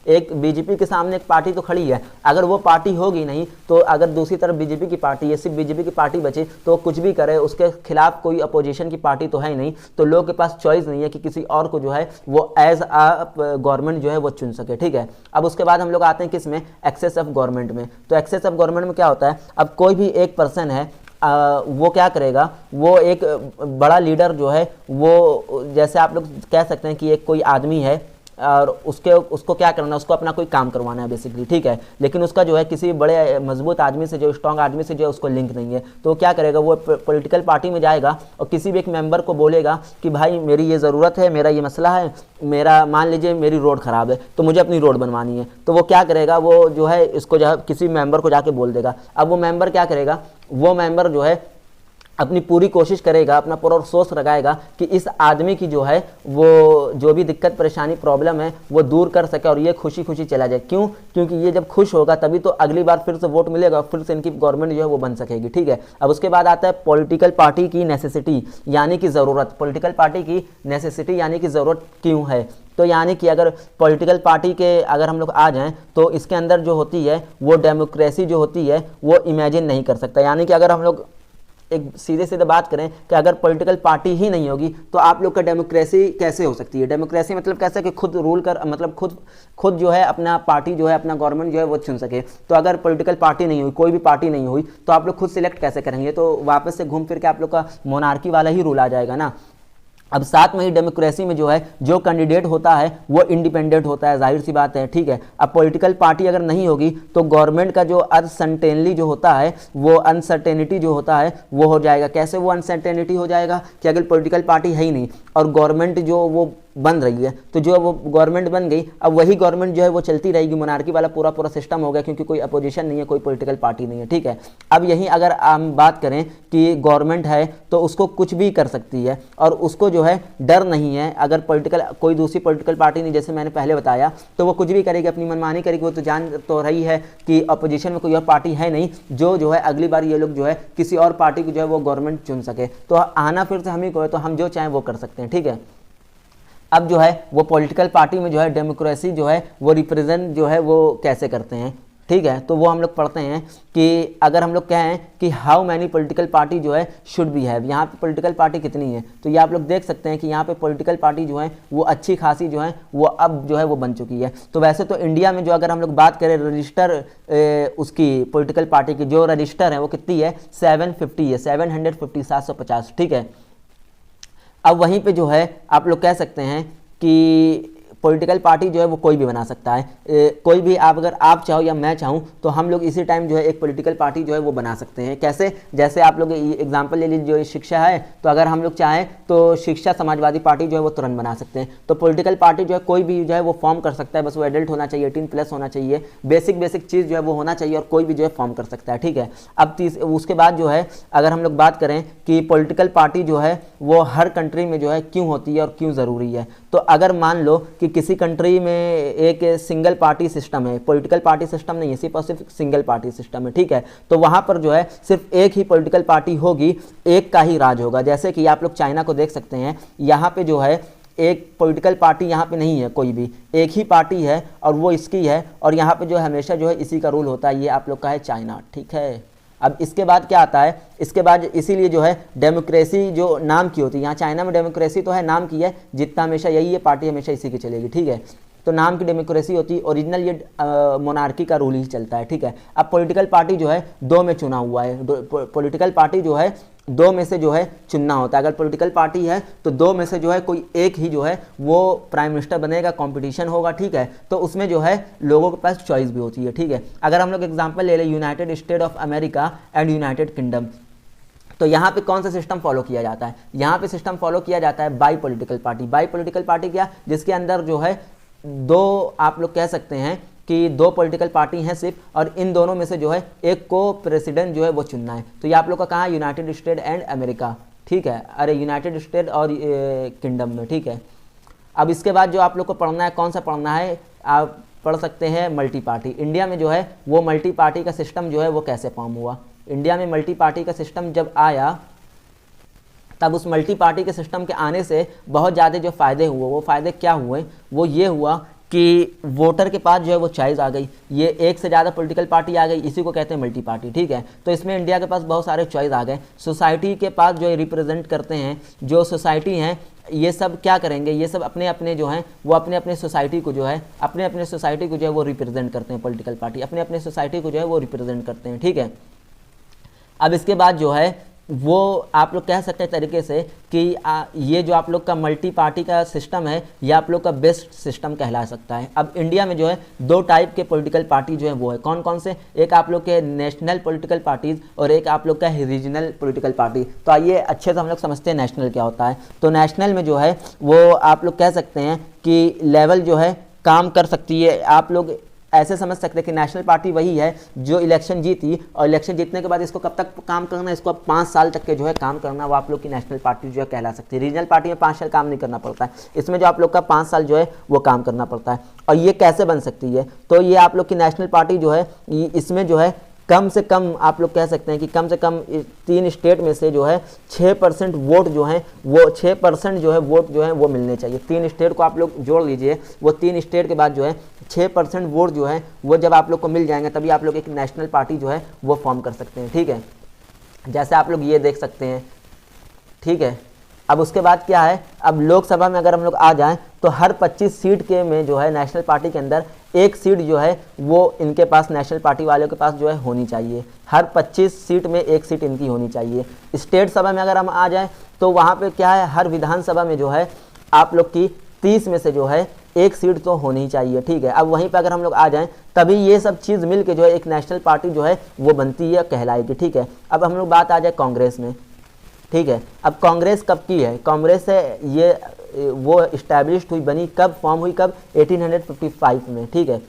एक बीजेपी के सामने एक पार्टी तो खड़ी है। अगर वो पार्टी होगी नहीं तो अगर दूसरी तरफ बीजेपी की पार्टी है, सिर्फ बीजेपी की पार्टी बचे, तो वो कुछ भी करे, उसके खिलाफ कोई अपोजिशन की पार्टी तो है ही नहीं, तो लोगों के पास चॉइस नहीं है कि किसी और को जो है वो एज अ गवर्नमेंट जो है वो चुन सके। ठीक है, अब उसके बाद हम लोग आते हैं किस में, एक्सेस ऑफ गवर्नमेंट में। तो एक्सेस ऑफ गवर्नमेंट में क्या होता है, अब कोई भी एक पर्सन है वो क्या करेगा, वो एक बड़ा लीडर जो है वो, जैसे आप लोग कह सकते हैं कि एक कोई आदमी है और उसको क्या करना है, उसको अपना कोई काम करवाना है बेसिकली। ठीक है, लेकिन उसका जो है किसी बड़े मजबूत आदमी से, जो स्ट्रांग आदमी से जो है उसको लिंक नहीं है, तो क्या करेगा, वो पॉलिटिकल पार्टी में जाएगा और किसी भी एक मेंबर को बोलेगा कि भाई मेरी ये ज़रूरत है, मेरा ये मसला है, मेरा मान लीजिए मेरी रोड ख़राब है तो मुझे अपनी रोड बनवानी है। तो वो क्या करेगा, वो जो है इसको जो है किसी मेंबर को जाके बोल देगा। अब वो मेंबर क्या करेगा, वो मेंबर जो है अपनी पूरी कोशिश करेगा, अपना पूरा सोच लगाएगा कि इस आदमी की जो है वो जो भी दिक्कत परेशानी प्रॉब्लम है वो दूर कर सके और ये खुशी खुशी चला जाए। क्यों? क्योंकि ये जब खुश होगा तभी तो अगली बार फिर से वोट मिलेगा, फिर से इनकी गवर्नमेंट जो है वो बन सकेगी। ठीक है, अब उसके बाद आता है पॉलिटिकल पार्टी की नेसेसिटी, यानी कि ज़रूरत। पॉलिटिकल पार्टी की नेसेसिटी यानी कि ज़रूरत क्यों है, तो यानी कि अगर पॉलिटिकल पार्टी के अगर हम लोग आ जाएं तो इसके अंदर जो होती है वो डेमोक्रेसी जो होती है वो इमेजिन नहीं कर सकता। यानी कि अगर हम लोग एक सीधे सीधे बात करें कि अगर पॉलिटिकल पार्टी ही नहीं होगी तो आप लोग का डेमोक्रेसी कैसे हो सकती है। डेमोक्रेसी मतलब कैसे कि खुद रूल कर, मतलब खुद जो है अपना पार्टी जो है अपना गवर्नमेंट जो है वो चुन सके। तो अगर पॉलिटिकल पार्टी नहीं हुई, कोई भी पार्टी नहीं हुई, तो आप लोग खुद सिलेक्ट कैसे करेंगे? तो वापस से घूम फिर के आप लोग का मोनार्की वाला ही रूल आ जाएगा ना। अब साथ में ही डेमोक्रेसी में जो है जो कैंडिडेट होता है वो इंडिपेंडेंट होता है, जाहिर सी बात है। ठीक है, अब पॉलिटिकल पार्टी अगर नहीं होगी तो गवर्नमेंट का जो अनसर्टेनली जो होता है वो अनसर्टेनिटी जो होता है वो हो जाएगा। कैसे वो अनसर्टेनिटी हो जाएगा कि अगर पॉलिटिकल पार्टी है ही नहीं और गवर्नमेंट जो वो बन रही है, तो जो वो गवर्नमेंट बन गई, अब वही गवर्नमेंट जो है वो चलती रहेगी, मोनार्की वाला पूरा सिस्टम हो गया, क्योंकि कोई अपोजिशन नहीं है, कोई पॉलिटिकल पार्टी नहीं है। ठीक है, अब यहीं अगर हम बात करें कि गवर्नमेंट है तो उसको कुछ भी कर सकती है और उसको जो है डर नहीं है। अगर कोई दूसरी पॉलिटिकल पार्टी नहीं, जैसे मैंने पहले बताया, तो वो कुछ भी करेगी, अपनी मनमानी करेगी। वो तो जान तो रही है कि अपोजिशन में कोई और पार्टी है नहीं जो है अगली बार ये लोग जो है किसी और पार्टी को जो है वो गवर्नमेंट चुन सके। तो आना फिर से हम ही को है, तो हम जो चाहें वो कर सकते हैं। ठीक है, अब जो है वो पॉलिटिकल पार्टी में जो है डेमोक्रेसी जो है वो रिप्रेजेंट जो है वो कैसे करते हैं। ठीक है, तो वो हम लोग पढ़ते हैं कि अगर हम लोग कहें कि हाउ मैनी पॉलिटिकल पार्टी जो है शुड बी हैव, यहाँ पे पॉलिटिकल पार्टी कितनी है, तो ये आप लोग देख सकते हैं कि यहाँ पे पॉलिटिकल पार्टी जो है वो अच्छी खासी जो है वो अब जो है वो बन चुकी है। तो वैसे तो इंडिया में जो अगर हम लोग बात करें रजिस्टर उसकी पॉलिटिकल पार्टी की जो रजिस्टर है वो कितनी है, 750 है, 750, 750। ठीक है, अब वहीं पे जो है आप लोग कह सकते हैं कि पॉलिटिकल पार्टी जो है वो कोई भी बना सकता है। कोई भी अगर आप चाहो या मैं चाहूँ तो हम लोग इसी टाइम जो है एक पॉलिटिकल पार्टी जो है वो बना सकते हैं। कैसे? जैसे आप लोग एग्जांपल ले लीजिए, जो शिक्षा है, तो अगर हम लोग चाहें तो शिक्षा समाजवादी पार्टी जो है वो तुरंत बना सकते हैं। तो पॉलिटिकल पार्टी जो है कोई भी जो है वो फॉर्म कर सकता है, बस वो एडल्ट होना चाहिए, 18+ होना चाहिए, बेसिक चीज़ जो है वो होना चाहिए और कोई भी जो है फॉर्म कर सकता है। ठीक है, अब उसके बाद जो है अगर हम लोग बात करें कि पॉलिटिकल पार्टी जो है वो हर कंट्री में जो है क्यों होती है और क्यों ज़रूरी है, तो अगर मान लो कि किसी कंट्री में एक सिंगल पार्टी सिस्टम है, पॉलिटिकल पार्टी सिस्टम नहीं है, सिर्फ और सिर्फ सिंगल पार्टी सिस्टम है, ठीक है, तो वहाँ पर जो है सिर्फ एक ही पॉलिटिकल पार्टी होगी, एक का ही राज होगा। जैसे कि आप लोग चाइना को देख सकते हैं, यहाँ पे जो है एक पॉलिटिकल पार्टी यहाँ पे नहीं है कोई भी, एक ही पार्टी है और वो इसकी है, और यहाँ पे जो है हमेशा जो है इसी का रूल होता है। ये आप लोग का है चाइना, ठीक है। अब इसके बाद क्या आता है, इसके बाद इसीलिए जो है डेमोक्रेसी जो नाम की होती है, यहाँ चाइना में डेमोक्रेसी तो है, नाम की है, जितना हमेशा यही है, पार्टी हमेशा इसी की चलेगी, ठीक है। तो नाम की डेमोक्रेसी होती है, ओरिजिनल ये मोनार्की का रूल ही चलता है, ठीक है। अब पॉलिटिकल पार्टी जो है दो में चुना हुआ है, पॉलिटिकल पार्टी जो है दो में से जो है चुनना होता है। अगर पॉलिटिकल पार्टी है तो दो में से जो है कोई एक ही जो है वो प्राइम मिनिस्टर बनेगा, कंपटीशन होगा, ठीक है। तो उसमें जो है लोगों के पास चॉइस भी होती है, ठीक है। अगर हम लोग एग्जांपल ले लें United state of America and United kingdom, तो यहाँ पे कौन सा सिस्टम फॉलो किया जाता है, यहाँ पे सिस्टम फॉलो किया जाता है by political party. By political party क्या, जिसके अंदर जो है दो आप लोग कह सकते हैं कि दो पॉलिटिकल पार्टी हैं सिर्फ, और इन दोनों में से जो है एक को प्रेसिडेंट जो है वो चुनना है। तो ये आप लोग का कहाँ, यूनाइटेड स्टेट एंड अमेरिका, ठीक है, अरे यूनाइटेड स्टेट और किंगडम में, ठीक है। अब इसके बाद जो आप लोग को पढ़ना है, कौन सा पढ़ना है, आप पढ़ सकते हैं मल्टी पार्टी। इंडिया में जो है वो मल्टी पार्टी का सिस्टम जो है वो कैसे फॉर्म हुआ। इंडिया में मल्टी पार्टी का सिस्टम जब आया, तब उस मल्टी पार्टी के सिस्टम के आने से बहुत ज़्यादा जो फ़ायदे हुए, वो फ़ायदे क्या हुए, वो ये हुआ कि वोटर के पास जो है वो चॉइस आ गई, ये एक से ज़्यादा पॉलिटिकल पार्टी आ गई, इसी को कहते हैं मल्टी पार्टी, ठीक है। तो इसमें इंडिया के पास बहुत सारे चॉइस आ गए। सोसाइटी के पास जो रिप्रेजेंट करते हैं, जो सोसाइटी हैं, ये सब क्या करेंगे, ये सब अपने अपने जो हैं वो अपने अपने सोसाइटी को जो है अपने अपने सोसाइटी को जो है वो रिप्रेजेंट करते हैं। पॉलिटिकल पार्टी अपने अपने सोसाइटी को जो है वो रिप्रेजेंट करते हैं, ठीक है। अब इसके बाद जो है वो आप लोग कह सकते हैं तरीके से कि ये जो आप लोग का मल्टी पार्टी का सिस्टम है, ये आप लोग का बेस्ट सिस्टम कहला सकता है। अब इंडिया में जो है दो टाइप के पॉलिटिकल पार्टी जो है वो है, कौन कौन से, एक आप लोग के नेशनल पॉलिटिकल पार्टीज और एक आप लोग का रीजनल पॉलिटिकल पार्टी। तो आइए अच्छे से हम लोग समझते हैं नेशनल क्या होता है। तो नेशनल में जो है वो आप लोग कह सकते हैं कि लेवल जो है काम कर सकती है। आप लोग ऐसे समझ सकते हैं कि नेशनल पार्टी वही है जो इलेक्शन जीती, और इलेक्शन जीतने के बाद इसको कब तक काम करना है, इसको अब 5 साल तक के जो है काम करना, वो आप लोग की नेशनल पार्टी जो है कहला सकती है। रीजनल पार्टी में 5 साल काम नहीं करना पड़ता है, इसमें जो आप लोग का 5 साल जो है वो काम करना पड़ता है। और ये कैसे बन सकती है, तो ये आप लोग की नेशनल पार्टी जो है इसमें जो है कम से कम आप लोग कह सकते हैं कि कम से कम 3 स्टेट में से जो है 6% वोट जो है वो 6% जो है वोट जो है वो मिलने चाहिए। 3 स्टेट को आप लोग जोड़ लीजिए, वो 3 स्टेट के बाद जो है 6% वोट जो है वो जब आप लोग को मिल जाएंगे, तभी आप लोग एक नेशनल पार्टी जो है वो फॉर्म कर सकते हैं, ठीक है। जैसे आप लोग ये देख सकते हैं, ठीक है। अब उसके बाद क्या है, अब लोकसभा में अगर हम लोग आ जाएं तो हर 25 सीट के में जो है नेशनल पार्टी के अंदर एक सीट जो है वो इनके पास, नेशनल पार्टी वालों के पास जो है होनी चाहिए। हर 25 सीट में एक सीट इनकी होनी चाहिए। स्टेट सभा में अगर हम आ जाएं तो वहाँ पे क्या है, हर विधानसभा में जो है आप लोग की 30 में से जो है एक सीट तो होनी ही चाहिए, ठीक है। अब वहीं पे अगर हम लोग आ जाएं तभी ये सब चीज़ मिल के जो है एक नेशनल पार्टी जो है वो बनती है, कहलाएगी, ठीक है। अब हम लोग बात आ जाए कांग्रेस में, ठीक है। अब कांग्रेस कब की है, कांग्रेस है ये वो इस्टेब्लिश्ड हुई, बनी कब, फॉर्म हुई कब, 1855 में, ठीक है।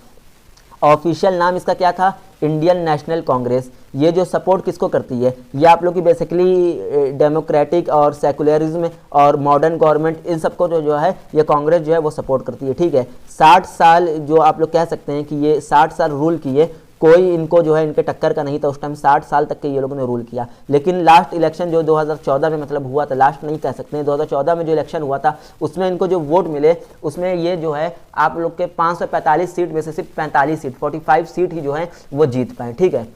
ऑफिशियल नाम इसका क्या था, इंडियन नेशनल कांग्रेस। ये जो सपोर्ट किसको करती है, ये आप लोग की बेसिकली डेमोक्रेटिक और सेकुलरिज्म और मॉडर्न गवर्नमेंट, इन सबको जो है ये कांग्रेस जो है वो सपोर्ट करती है, ठीक है। 60 साल जो आप लोग कह सकते हैं कि ये 60 साल रूल किए, कोई इनको जो है इनके टक्कर का नहीं था उस टाइम, 60 साल तक के ये लोगों ने रूल किया। लेकिन लास्ट इलेक्शन जो 2014 में मतलब हुआ था, लास्ट नहीं कह सकते हैं, 2014 में जो इलेक्शन हुआ था उसमें इनको जो वोट मिले उसमें ये जो है आप लोग के 545 सीट में से सिर्फ 45 सीट, 45 सीट ही जो है वो जीत पाए, ठीक है।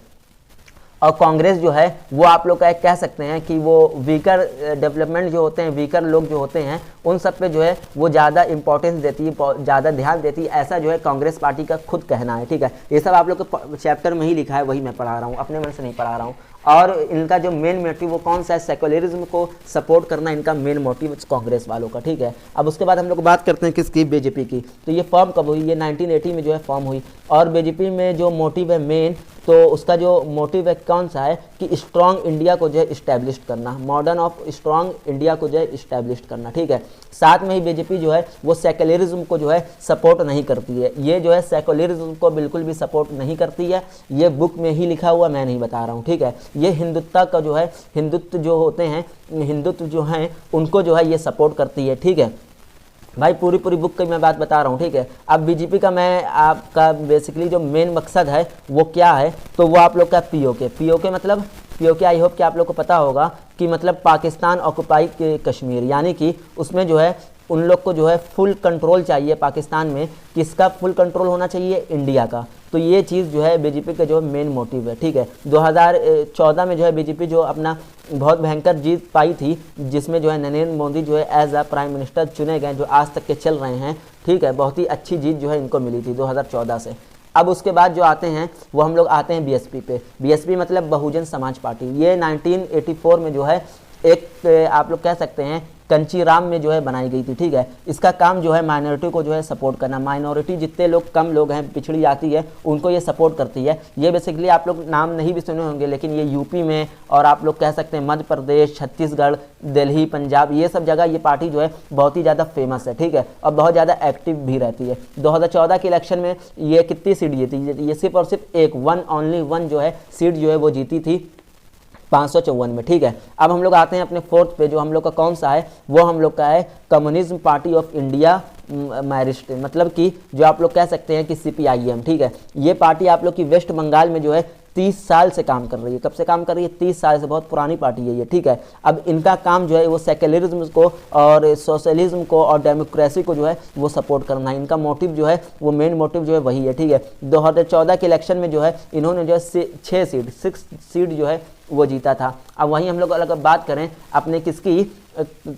और कांग्रेस जो है वो आप लोग का एक कह सकते हैं कि वो वीकर डेवलपमेंट जो होते हैं, वीकर लोग जो होते हैं उन सब पे जो है वो ज़्यादा इंपॉर्टेंस देती है, ज़्यादा ध्यान देती है, ऐसा जो है कांग्रेस पार्टी का खुद कहना है, ठीक है। ये सब आप लोग के चैप्टर में ही लिखा है, वही मैं पढ़ा रहा हूँ, अपने मन से नहीं पढ़ा रहा हूँ। और इनका जो मेन मोटिव वो कौन सा है, सेकुलरिज्म को सपोर्ट करना इनका मेन मोटिव कांग्रेस वालों का, ठीक है। अब उसके बाद हम लोग बात करते हैं किसकी, बीजेपी की। तो ये फॉर्म कब हुई, ये 1980 में जो है फॉर्म हुई। और बीजेपी में जो मोटिव है मेन, तो उसका जो मोटिव है कौन सा है कि स्ट्रॉन्ग इंडिया को जो है इस्टेब्लिश करना, मॉडर्न ऑफ स्ट्रॉन्ग इंडिया को जो है इस्टेब्लिश करना, ठीक है। साथ में ही बीजेपी जो है वो सेकुलरिज्म को जो है सपोर्ट नहीं करती है, ये जो है सेकुलरिज्म को बिल्कुल भी सपोर्ट नहीं करती है, ये बुक में ही लिखा हुआ, मैं नहीं बता रहा हूँ, ठीक है। ये हिंदुत्व का जो है, हिंदुत्व जो होते हैं, हिंदुत्व जो हैं उनको जो है ये सपोर्ट करती है, ठीक है। भाई पूरी पूरी बुक की मैं बात बता रहा हूँ, ठीक है। अब बीजेपी का मैं आपका बेसिकली जो मेन मकसद है वो क्या है, तो वो आप लोग का पीओके। पीओके मतलब पीओके आई होप कि आप लोग को पता होगा कि मतलब पाकिस्तान ऑक्युपाई कश्मीर, यानी कि उसमें जो है उन लोग को जो है फुल कंट्रोल चाहिए पाकिस्तान में। किसका फुल कंट्रोल होना चाहिए? इंडिया का। तो ये चीज़ जो है बीजेपी का जो मेन मोटिव है, ठीक है। 2014 में जो है बीजेपी जो अपना बहुत भयंकर जीत पाई थी, जिसमें जो है नरेंद्र मोदी जो है एज अ प्राइम मिनिस्टर चुने गए, जो आज तक के चल रहे हैं, ठीक है। बहुत ही अच्छी जीत जो है इनको मिली थी 2014 से। अब उसके बाद जो आते हैं वो हम लोग आते हैं बीएसपी पे। बीएसपी मतलब बहुजन समाज पार्टी। ये 1984 में जो है एक आप लोग कह सकते हैं कंचीराम में जो है बनाई गई थी, ठीक है। इसका काम जो है माइनॉरिटी को जो है सपोर्ट करना। माइनॉरिटी जितने लोग कम लोग हैं, पिछड़ी जाति है, उनको ये सपोर्ट करती है। ये बेसिकली आप लोग नाम नहीं भी सुने होंगे, लेकिन ये यूपी में और आप लोग कह सकते हैं मध्य प्रदेश, छत्तीसगढ़, दिल्ली, पंजाब, ये सब जगह ये पार्टी जो है बहुत ही ज़्यादा फेमस है, ठीक है। और बहुत ज़्यादा एक्टिव भी रहती है। 2014 के इलेक्शन में ये कितनी सीट जीती? ये सिर्फ और सिर्फ एक ओनली वन जो है सीट जो है वो जीती थी 554 में, ठीक है। अब हम लोग आते हैं अपने फोर्थ पे, जो हम लोग का कौन सा है, वो हम लोग का है कम्युनिज्म पार्टी ऑफ इंडिया मारिस्ट, मतलब कि जो आप लोग कह सकते हैं कि CPIM, ठीक है। ये पार्टी आप लोग की वेस्ट बंगाल में जो है 30 साल से काम कर रही है। कब से काम कर रही है? 30 साल से। बहुत पुरानी पार्टी है ये, ठीक है। अब इनका काम जो है वो सेक्युलरिज्म को और सोशलिज्म को और डेमोक्रेसी को जो है वो सपोर्ट करना है। इनका मोटिव जो है वो मेन मोटिव जो है वही है, ठीक है। 2014 के इलेक्शन में जो है इन्होंने जो है 6 सीट जो है वो जीता था। अब वहीं हम लोग अगर बात करें अपने किसकी,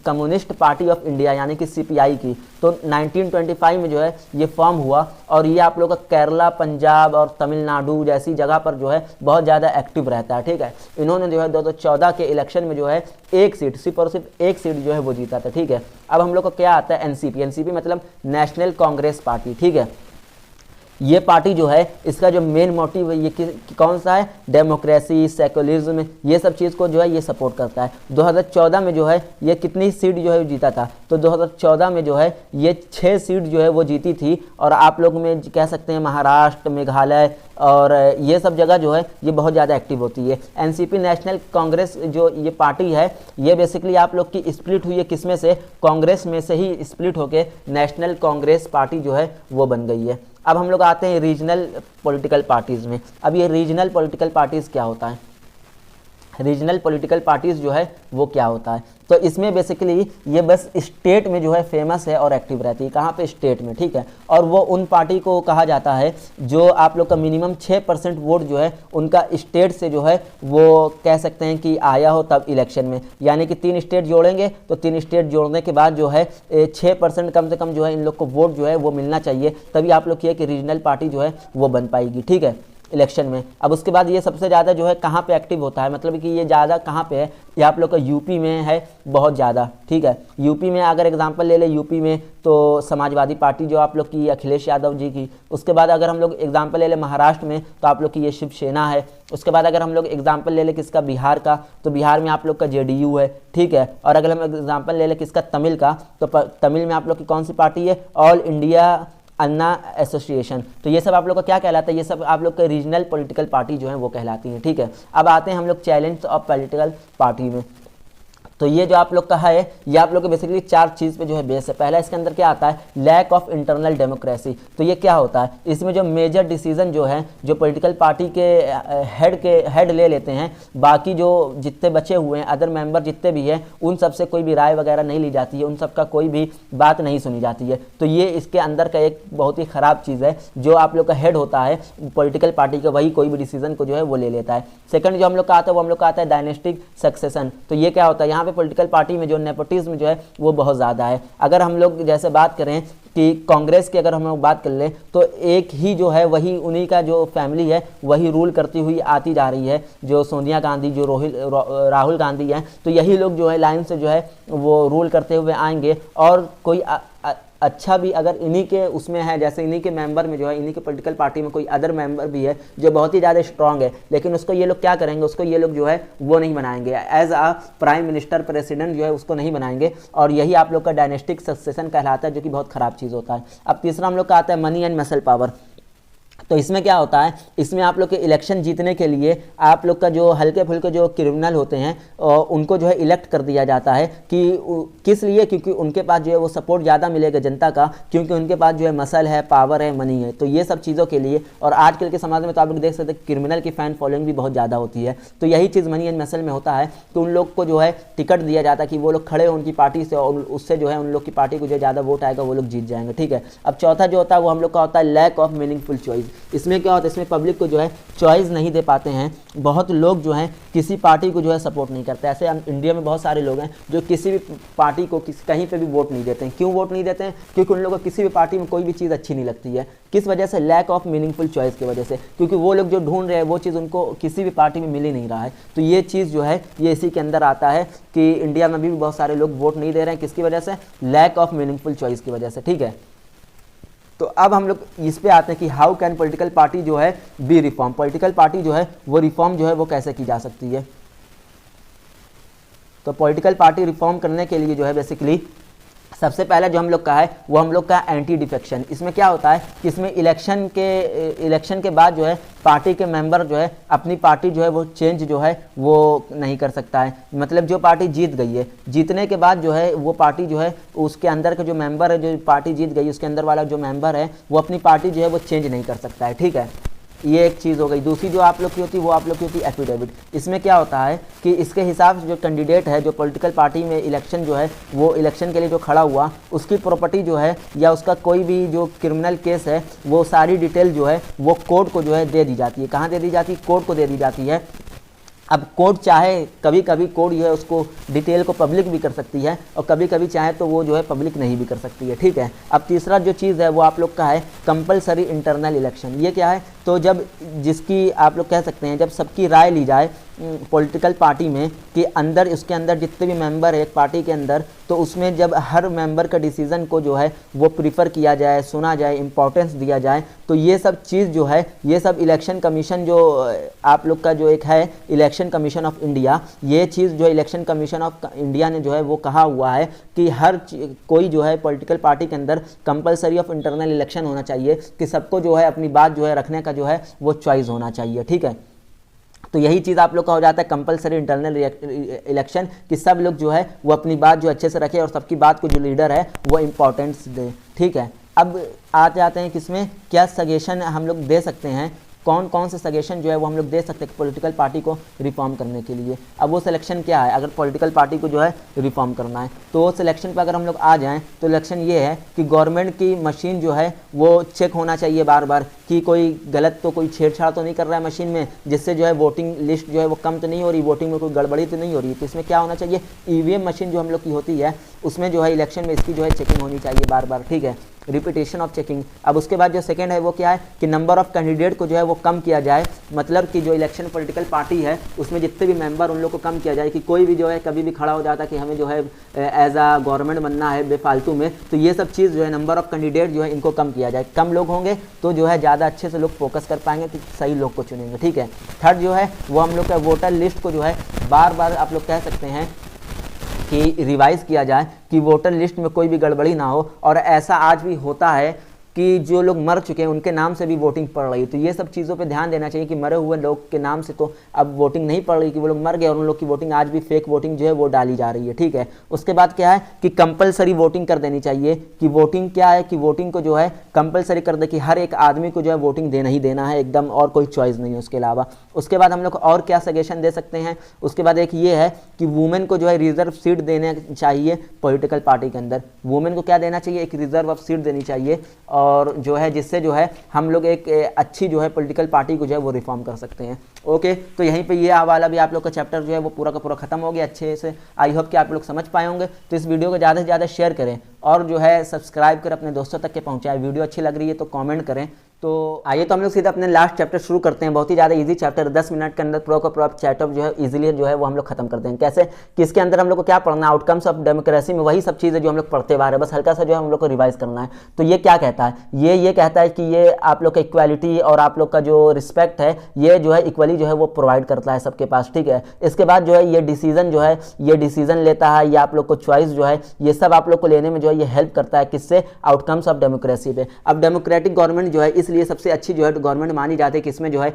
कम्युनिस्ट पार्टी ऑफ इंडिया यानी कि CPI की, तो 1925 में जो है ये फॉर्म हुआ। और ये आप लोग का केरला, पंजाब और तमिलनाडु जैसी जगह पर जो है बहुत ज़्यादा एक्टिव रहता है, ठीक है। इन्होंने जो है 2014 के इलेक्शन में जो है एक सीट, सिर्फ और सिर्फ एक सीट जो है वो जीता था, ठीक है। अब हम लोग को क्या आता है? NCP मतलब नेशनल कांग्रेस पार्टी, ठीक है। ये पार्टी जो है इसका जो मेन मोटिव है ये कौन सा है? डेमोक्रेसी, सेक्युलरिज्म, ये सब चीज़ को जो है ये सपोर्ट करता है। 2014 में जो है ये कितनी सीट जो है जीता था? तो 2014 में जो है ये 6 सीट जो है वो जीती थी। और आप लोग में कह सकते हैं महाराष्ट्र, मेघालय और ये सब जगह जो है ये बहुत ज़्यादा एक्टिव होती है। NCP नेशनल कांग्रेस जो ये पार्टी है ये बेसिकली आप लोग की स्प्लिट हुई है किसमें से? कांग्रेस में से ही स्प्लिट होके नेशनल कांग्रेस पार्टी जो है वो बन गई है। अब हम लोग आते हैं रीजनल पॉलिटिकल पार्टीज़ में। अब ये रीजनल पॉलिटिकल पार्टीज़ क्या होता है? रीजनल पॉलिटिकल पार्टीज़ जो है वो क्या होता है? तो इसमें बेसिकली ये बस स्टेट में जो है फेमस है और एक्टिव रहती है। कहाँ पे? स्टेट में, ठीक है। और वो उन पार्टी को कहा जाता है जो आप लोग का मिनिमम 6% वोट जो है उनका स्टेट से जो है वो कह सकते हैं कि आया हो तब इलेक्शन में। यानी कि 3 स्टेट जोड़ेंगे तो 3 स्टेट जोड़ने के बाद जो है 6% कम से कम जो है इन लोग को वोट जो है वो मिलना चाहिए, तभी आप लोग की रीजनल पार्टी जो है वो बन पाएगी, ठीक है, इलेक्शन में। अब उसके बाद ये सबसे ज़्यादा जो है कहाँ पे एक्टिव होता है, मतलब कि ये ज़्यादा कहाँ पे है? ये आप लोग का यूपी में है बहुत ज़्यादा, ठीक है। यूपी में अगर एग्जांपल ले ले, यूपी में तो समाजवादी पार्टी जो आप लोग की अखिलेश यादव जी की। उसके बाद अगर हम लोग एग्जांपल ले ले महाराष्ट्र में तो आप लोग की ये शिवसेना है। उसके बाद अगर हम लोग एग्जांपल ले ले किसका? बिहार का, तो बिहार में आप लोग का JDU है, ठीक है। और अगर हम एग्जांपल ले ले किसका? तमिल का, तो तमिल में आप लोग की कौन सी पार्टी है? ऑल इंडिया अन्ना एसोसिएशन। तो ये सब आप लोग का क्या कहलाता है? ये सब आप लोग के रीजनल पॉलिटिकल पार्टी जो है वो कहलाती हैं, ठीक है। अब आते हैं हम लोग चैलेंज ऑफ पॉलिटिकल पार्टी में। तो ये जो आप लोग का है ये आप लोग के बेसिकली 4 चीज़ पे जो है बेस है। पहला इसके अंदर क्या आता है? Lack of internal democracy. तो ये क्या होता है? इसमें जो मेजर डिसीजन जो है जो पॉलिटिकल पार्टी के हेड ले लेते हैं, बाकी जो जितने बचे हुए हैं अदर मेंबर जितने भी हैं उन सब से कोई भी राय वगैरह नहीं ली जाती है, उन सब का कोई भी बात नहीं सुनी जाती है। तो ये इसके अंदर का एक बहुत ही ख़राब चीज़ है। जो आप लोग का हेड होता है पॉलिटिकल पार्टी का, वही कोई भी डिसीजन को जो है वो ले लेता है। सेकंड जो हम लोग का आता है वो हम लोग का आता है डायनेस्टिक सक्सेशन। तो ये क्या होता है? यहाँ पे पॉलिटिकल पार्टी में जो नेपोटिज्म जो है वो बहुत ज़्यादा है। अगर हम लोग जैसे बात करें कि कांग्रेस की अगर हम लोग बात कर लें तो एक ही जो है वही उन्हीं का जो फैमिली है वही रूल करती हुई आती जा रही है। जो सोनिया गांधी, जो राहुल गांधी हैं, तो यही लोग जो है लाइन से जो है वो रूल करते हुए आएंगे। और कोई अच्छा भी अगर इन्हीं के उसमें है, जैसे इन्हीं के मेंबर में जो है इन्हीं के पॉलिटिकल पार्टी में कोई अदर मेंबर भी है जो बहुत ही ज़्यादा स्ट्रांग है, लेकिन उसको ये लोग क्या करेंगे? उसको ये लोग जो है वो नहीं बनाएंगे एज आ प्राइम मिनिस्टर, प्रेसिडेंट जो है उसको नहीं बनाएंगे। और यही आप लोग का डायनेस्टिक सक्सेशन कहलाता है, जो कि बहुत ख़राब चीज़ होता है। अब तीसरा हम लोग का आता है मनी एंड मसल पावर। तो इसमें क्या होता है, इसमें आप लोग के इलेक्शन जीतने के लिए आप लोग का जो हल्के फुल्के जो क्रिमिनल होते हैं उनको जो है इलेक्ट कर दिया जाता है कि किस लिए, क्योंकि उनके पास जो है वो सपोर्ट ज़्यादा मिलेगा जनता का, क्योंकि उनके पास जो है मसल है, पावर है, मनी है। तो ये सब चीज़ों के लिए, और आजकल के समाज में तो आप लोग देख सकते हैं क्रिमिनल की फैन फॉलोइंग भी बहुत ज़्यादा होती है। तो यही चीज़ मनी एंड मसल में होता है कि उन लोग को जो है टिकट दिया जाता है कि वो लोग खड़े हो उनकी पार्टी से, और उससे जो है उन लोग की पार्टी को जो ज़्यादा वोट आएगा वो लोग जीत जाएंगे। ठीक है। अब चौथा जो होता है वो हम लोग का होता है लैक ऑफ मीनिंगफुल चॉइस। इसमें क्या होता है, इसमें पब्लिक को जो है चॉइस नहीं दे पाते हैं। बहुत लोग जो हैं किसी पार्टी को जो है सपोर्ट नहीं करते। ऐसे हम इंडिया में बहुत सारे लोग हैं जो किसी भी पार्टी को कहीं पे भी वोट नहीं देते हैं। क्यों वोट नहीं देते हैं? क्योंकि उन लोगों को किसी भी पार्टी में कोई भी चीज़ अच्छी नहीं लगती है। किस वजह से? लैक ऑफ मीनिंगफुल चॉइस की वजह से, क्योंकि वो लोग जो ढूंढ रहे हैं वो चीज़ उनको किसी भी पार्टी में मिल ही नहीं रहा है। तो ये चीज़ जो है ये इसी के अंदर आता है कि इंडिया में भी बहुत सारे लोग वोट नहीं दे रहे हैं। किसकी वजह से? लैक ऑफ मीनिंगफुल चॉइस की वजह से। ठीक है। तो अब हम लोग इस पे आते हैं कि हाउ कैन पॉलिटिकल पार्टी जो है बी रिफॉर्म। पॉलिटिकल पार्टी जो है वो रिफॉर्म जो है वो कैसे की जा सकती है। तो पॉलिटिकल पार्टी रिफॉर्म करने के लिए जो है बेसिकली सबसे पहले जो हम लोग का है वो हम लोग का एंटी डिफेक्शन। इसमें क्या होता है कि इसमें इलेक्शन के बाद जो है पार्टी के मेंबर जो है अपनी पार्टी जो है वो चेंज जो है वो नहीं कर सकता है। मतलब जो पार्टी जीत गई है, जीतने के बाद जो है वो पार्टी जो है उसके अंदर का जो मेंबर है, जो पार्टी जीत गई उसके अंदर वाला जो मेंबर है वो अपनी पार्टी जो है वो चेंज नहीं कर सकता है। ठीक है। ये एक चीज़ हो गई। दूसरी जो आप लोग की होती है वो आप लोग की होती है एफिडेविट। इसमें क्या होता है कि इसके हिसाब से जो कैंडिडेट है, जो पॉलिटिकल पार्टी में इलेक्शन जो है वो इलेक्शन के लिए जो खड़ा हुआ, उसकी प्रॉपर्टी जो है या उसका कोई भी जो क्रिमिनल केस है वो सारी डिटेल जो है वो कोर्ट को जो है दे दी जाती है। कहाँ दे दी जाती है? कोर्ट को दे दी जाती है। अब कोर्ट चाहे कभी कभी कोर्ट जो है उसको डिटेल को पब्लिक भी कर सकती है, और कभी कभी चाहे तो वो जो है पब्लिक नहीं भी कर सकती है। ठीक है। अब तीसरा जो चीज़ है वो आप लोग का है कंपलसरी इंटरनल इलेक्शन। ये क्या है? तो जब जिसकी आप लोग कह सकते हैं जब सबकी राय ली जाए पॉलिटिकल पार्टी में कि अंदर उसके अंदर जितने भी मेंबर है एक पार्टी के अंदर, तो उसमें जब हर मेंबर का डिसीजन को जो है वो प्रीफर किया जाए, सुना जाए, इंपॉर्टेंस दिया जाए, तो ये सब चीज़ जो है ये सब इलेक्शन कमीशन जो आप लोग का जो एक है इलेक्शन कमीशन ऑफ इंडिया, ये चीज़ जो इलेक्शन कमीशन ऑफ इंडिया ने जो है वो कहा हुआ है कि हर कोई जो है पॉलिटिकल पार्टी के अंदर कंपलसरी ऑफ इंटरनल इलेक्शन होना चाहिए, कि सबको जो है अपनी बात जो है रखने का जो है वो चॉइस होना चाहिए। ठीक है। तो यही चीज़ आप लोग का हो जाता है कंपलसरी इंटरनल इलेक्शन, कि सब लोग जो है वो अपनी बात जो अच्छे से रखे और सबकी बात को जो लीडर है वो इम्पोर्टेंस दे। ठीक है। अब आ जाते हैं किसमें, क्या सजेशन हम लोग दे सकते हैं, कौन कौन से सजेशन जो है वो हम लोग दे सकते हैं पॉलिटिकल पार्टी को रिफॉर्म करने के लिए। अब वो सिलेक्शन क्या है, अगर पॉलिटिकल पार्टी को जो है रिफॉर्म करना है तो वो सिलेक्शन पे अगर हम लोग आ जाएं तो इलेक्शन ये है कि गवर्नमेंट की मशीन जो है वो चेक होना चाहिए बार बार कि कोई गलत तो कोई छेड़छाड़ तो नहीं कर रहा है मशीन में, जिससे जो है वोटिंग लिस्ट जो है वो कम तो नहीं हो रही, वोटिंग में कोई गड़बड़ी तो नहीं हो रही। तो इसमें क्या होना चाहिए, ईवीएम मशीन जो हम लोग की होती है उसमें जो है इलेक्शन में इसकी जो है चेकिंग होनी चाहिए बार बार। ठीक है। Repetition of checking. अब उसके बाद जो सेकंड है वो क्या है कि नंबर ऑफ कैंडिडेट को जो है वो कम किया जाए, मतलब कि जो इलेक्शन पॉलिटिकल पार्टी है उसमें जितने भी मेंबर उन लोग को कम किया जाए, कि कोई भी जो है कभी भी खड़ा हो जाता कि हमें जो है एज आ गवर्नमेंट बनना है बेफालतू में, तो ये सब चीज़ जो है नंबर ऑफ कैंडिडेट जो है इनको कम किया जाए। कम लोग होंगे तो जो है ज़्यादा अच्छे से लोग फोकस कर पाएंगे, तो सही लोग को चुनेंगे। ठीक है। थर्ड जो है वो हम लोग का वोटर लिस्ट को जो है बार बार आप लोग कह सकते हैं कि रिवाइज किया जाए, कि वोटर लिस्ट में कोई भी गड़बड़ी ना हो। और ऐसा आज भी होता है कि जो लोग मर चुके हैं उनके नाम से भी वोटिंग पड़ रही है। तो ये सब चीज़ों पे ध्यान देना चाहिए कि मरे हुए लोग के नाम से तो अब वोटिंग नहीं पड़ रही, कि वो लोग मर गए और उन लोग की वोटिंग आज भी फेक वोटिंग जो है वो डाली जा रही है। ठीक है। उसके बाद क्या है कि कंपलसरी वोटिंग कर देनी चाहिए, कि वोटिंग क्या है कि वोटिंग को जो है कंपलसरी कर दे, कि हर एक आदमी को जो है वोटिंग देना ही देना है एकदम, और कोई चॉइस नहीं है उसके अलावा। उसके बाद हम लोग और क्या सजेशन दे सकते हैं, उसके बाद एक ये है कि वुमेन को जो है रिजर्व सीट देना चाहिए पॉलिटिकल पार्टी के अंदर। वुमेन को क्या देना चाहिए, एक रिजर्व ऑफ सीट देनी चाहिए, और जो है जिससे जो है हम लोग एक अच्छी जो है पॉलिटिकल पार्टी को जो है वो रिफॉर्म कर सकते हैं। ओके। तो यहीं पे ये वाला भी आप लोग का चैप्टर जो है वो पूरा का पूरा खत्म हो गया अच्छे से। आई होप कि आप लोग समझ पाए होंगे। तो इस वीडियो को ज़्यादा से ज़्यादा शेयर करें और जो है सब्सक्राइब कर अपने दोस्तों तक के पहुँचाएं। वीडियो अच्छी लग रही है तो कॉमेंट करें। तो आइए तो हम लोग सीधा अपने लास्ट चैप्टर शुरू करते हैं। बहुत ही ज़्यादा इजी चैप्टर, 10 मिनट के अंदर पूरा का पूरा चैप्टर जो है इजीली जो है वो हम लोग खत्म करते हैं। कैसे कि इसके अंदर हम लोग को क्या पढ़ना, आउटकम्स ऑफ डेमोक्रेसी में वही सब चीज़ें जो हम लोग पढ़ते हुए आ रहे हैं, बस हल्का सा जो है हम लोग को रिवाइज करना है। तो ये क्या कहता है, ये कहता है कि ये आप लोग का इक्वालिटी और आप लोग का जो रिस्पेक्ट है ये जो है इक्वली जो है वो प्रोवाइड करता है सबके पास। ठीक है। इसके बाद जो है ये डिसीजन जो है ये डिसीजन लेता है, ये आप लोग को चॉइस जो है ये सब आप लोग को लेने में जो है ये हेल्प करता है, किससे, आउटकम्स ऑफ डेमोक्रेसी पे। अब डेमोक्रेटिक गवर्नमेंट जो है इस इसलिए सबसे अच्छी जो है गवर्नमेंट मानी जाती है कि इसमें जो है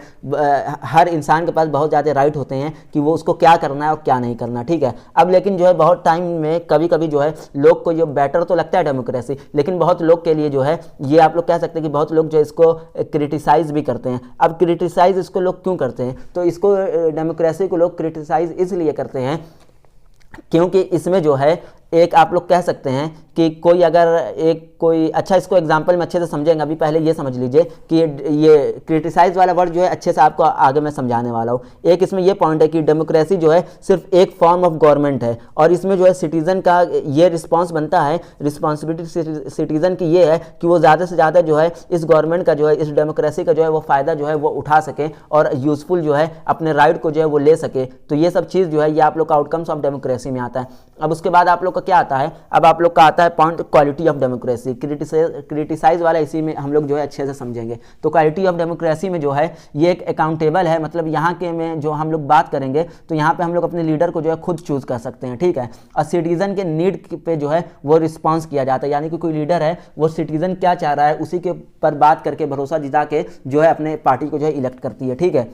हर इंसान के पास बहुत ज़्यादा राइट होते हैं कि वो उसको क्या करना है और क्या नहीं करना, ठीक है। अब लेकिन जो है बहुत टाइम में कभी कभी जो है लोग को जो बेटर तो लगता है डेमोक्रेसी, लेकिन बहुत लोग के लिए जो है ये आप लोग कह सकते हैं कि बहुत लोग जो इसको क्रिटिसाइज भी करते हैं। अब क्रिटिसाइज इसको लोग क्यों करते हैं, तो इसको डेमोक्रेसी को लोग क्रिटिसाइज इसलिए करते हैं क्योंकि इसमें जो है एक आप लोग कह सकते हैं कि कोई अगर एक कोई अच्छा, इसको एग्जांपल में अच्छे से समझेंगे। अभी पहले ये समझ लीजिए कि ये क्रिटिसाइज वाला वर्ड जो है अच्छे से आपको आगे मैं समझाने वाला हूँ। एक इसमें ये पॉइंट है कि डेमोक्रेसी जो है सिर्फ एक फॉर्म ऑफ गवर्नमेंट है और इसमें जो है सिटीजन का ये रिस्पॉन्स बनता है, रिस्पॉन्सिबिलिटी सिटीजन की ये है कि वो ज़्यादा से ज़्यादा जो है इस गवर्नमेंट का जो है, इस डेमोक्रेसी का जो है वो फ़ायदा जो है वो उठा सके और यूज़फुल जो है अपने राइट को जो है वो ले सके। तो ये सब चीज़ जो है ये आप लोग का आउटकम्स ऑफ डेमोक्रेसी में आता है। अब उसके बाद आप लोग का क्या आता है, अब आप लोग का आता है point quality of democracy. Criticise वाला इसी में हम लोग जो है अच्छे से समझेंगे। तो क्वालिटी ऑफ डेमोक्रेसी में जो है ये एक अकाउंटेबल है, मतलब यहाँ के में जो हम लोग बात करेंगे तो यहाँ पे हम लोग अपने लीडर को जो है खुद चूज कर सकते हैं, ठीक है। और सिटीजन के नीड पे जो है वो रिस्पॉन्स किया जाता है, यानी कि कोई लीडर है वो सिटीजन क्या चाह रहा है उसी के पर बात करके भरोसा जिता के जो है अपने पार्टी को जो है इलेक्ट करती है, ठीक है।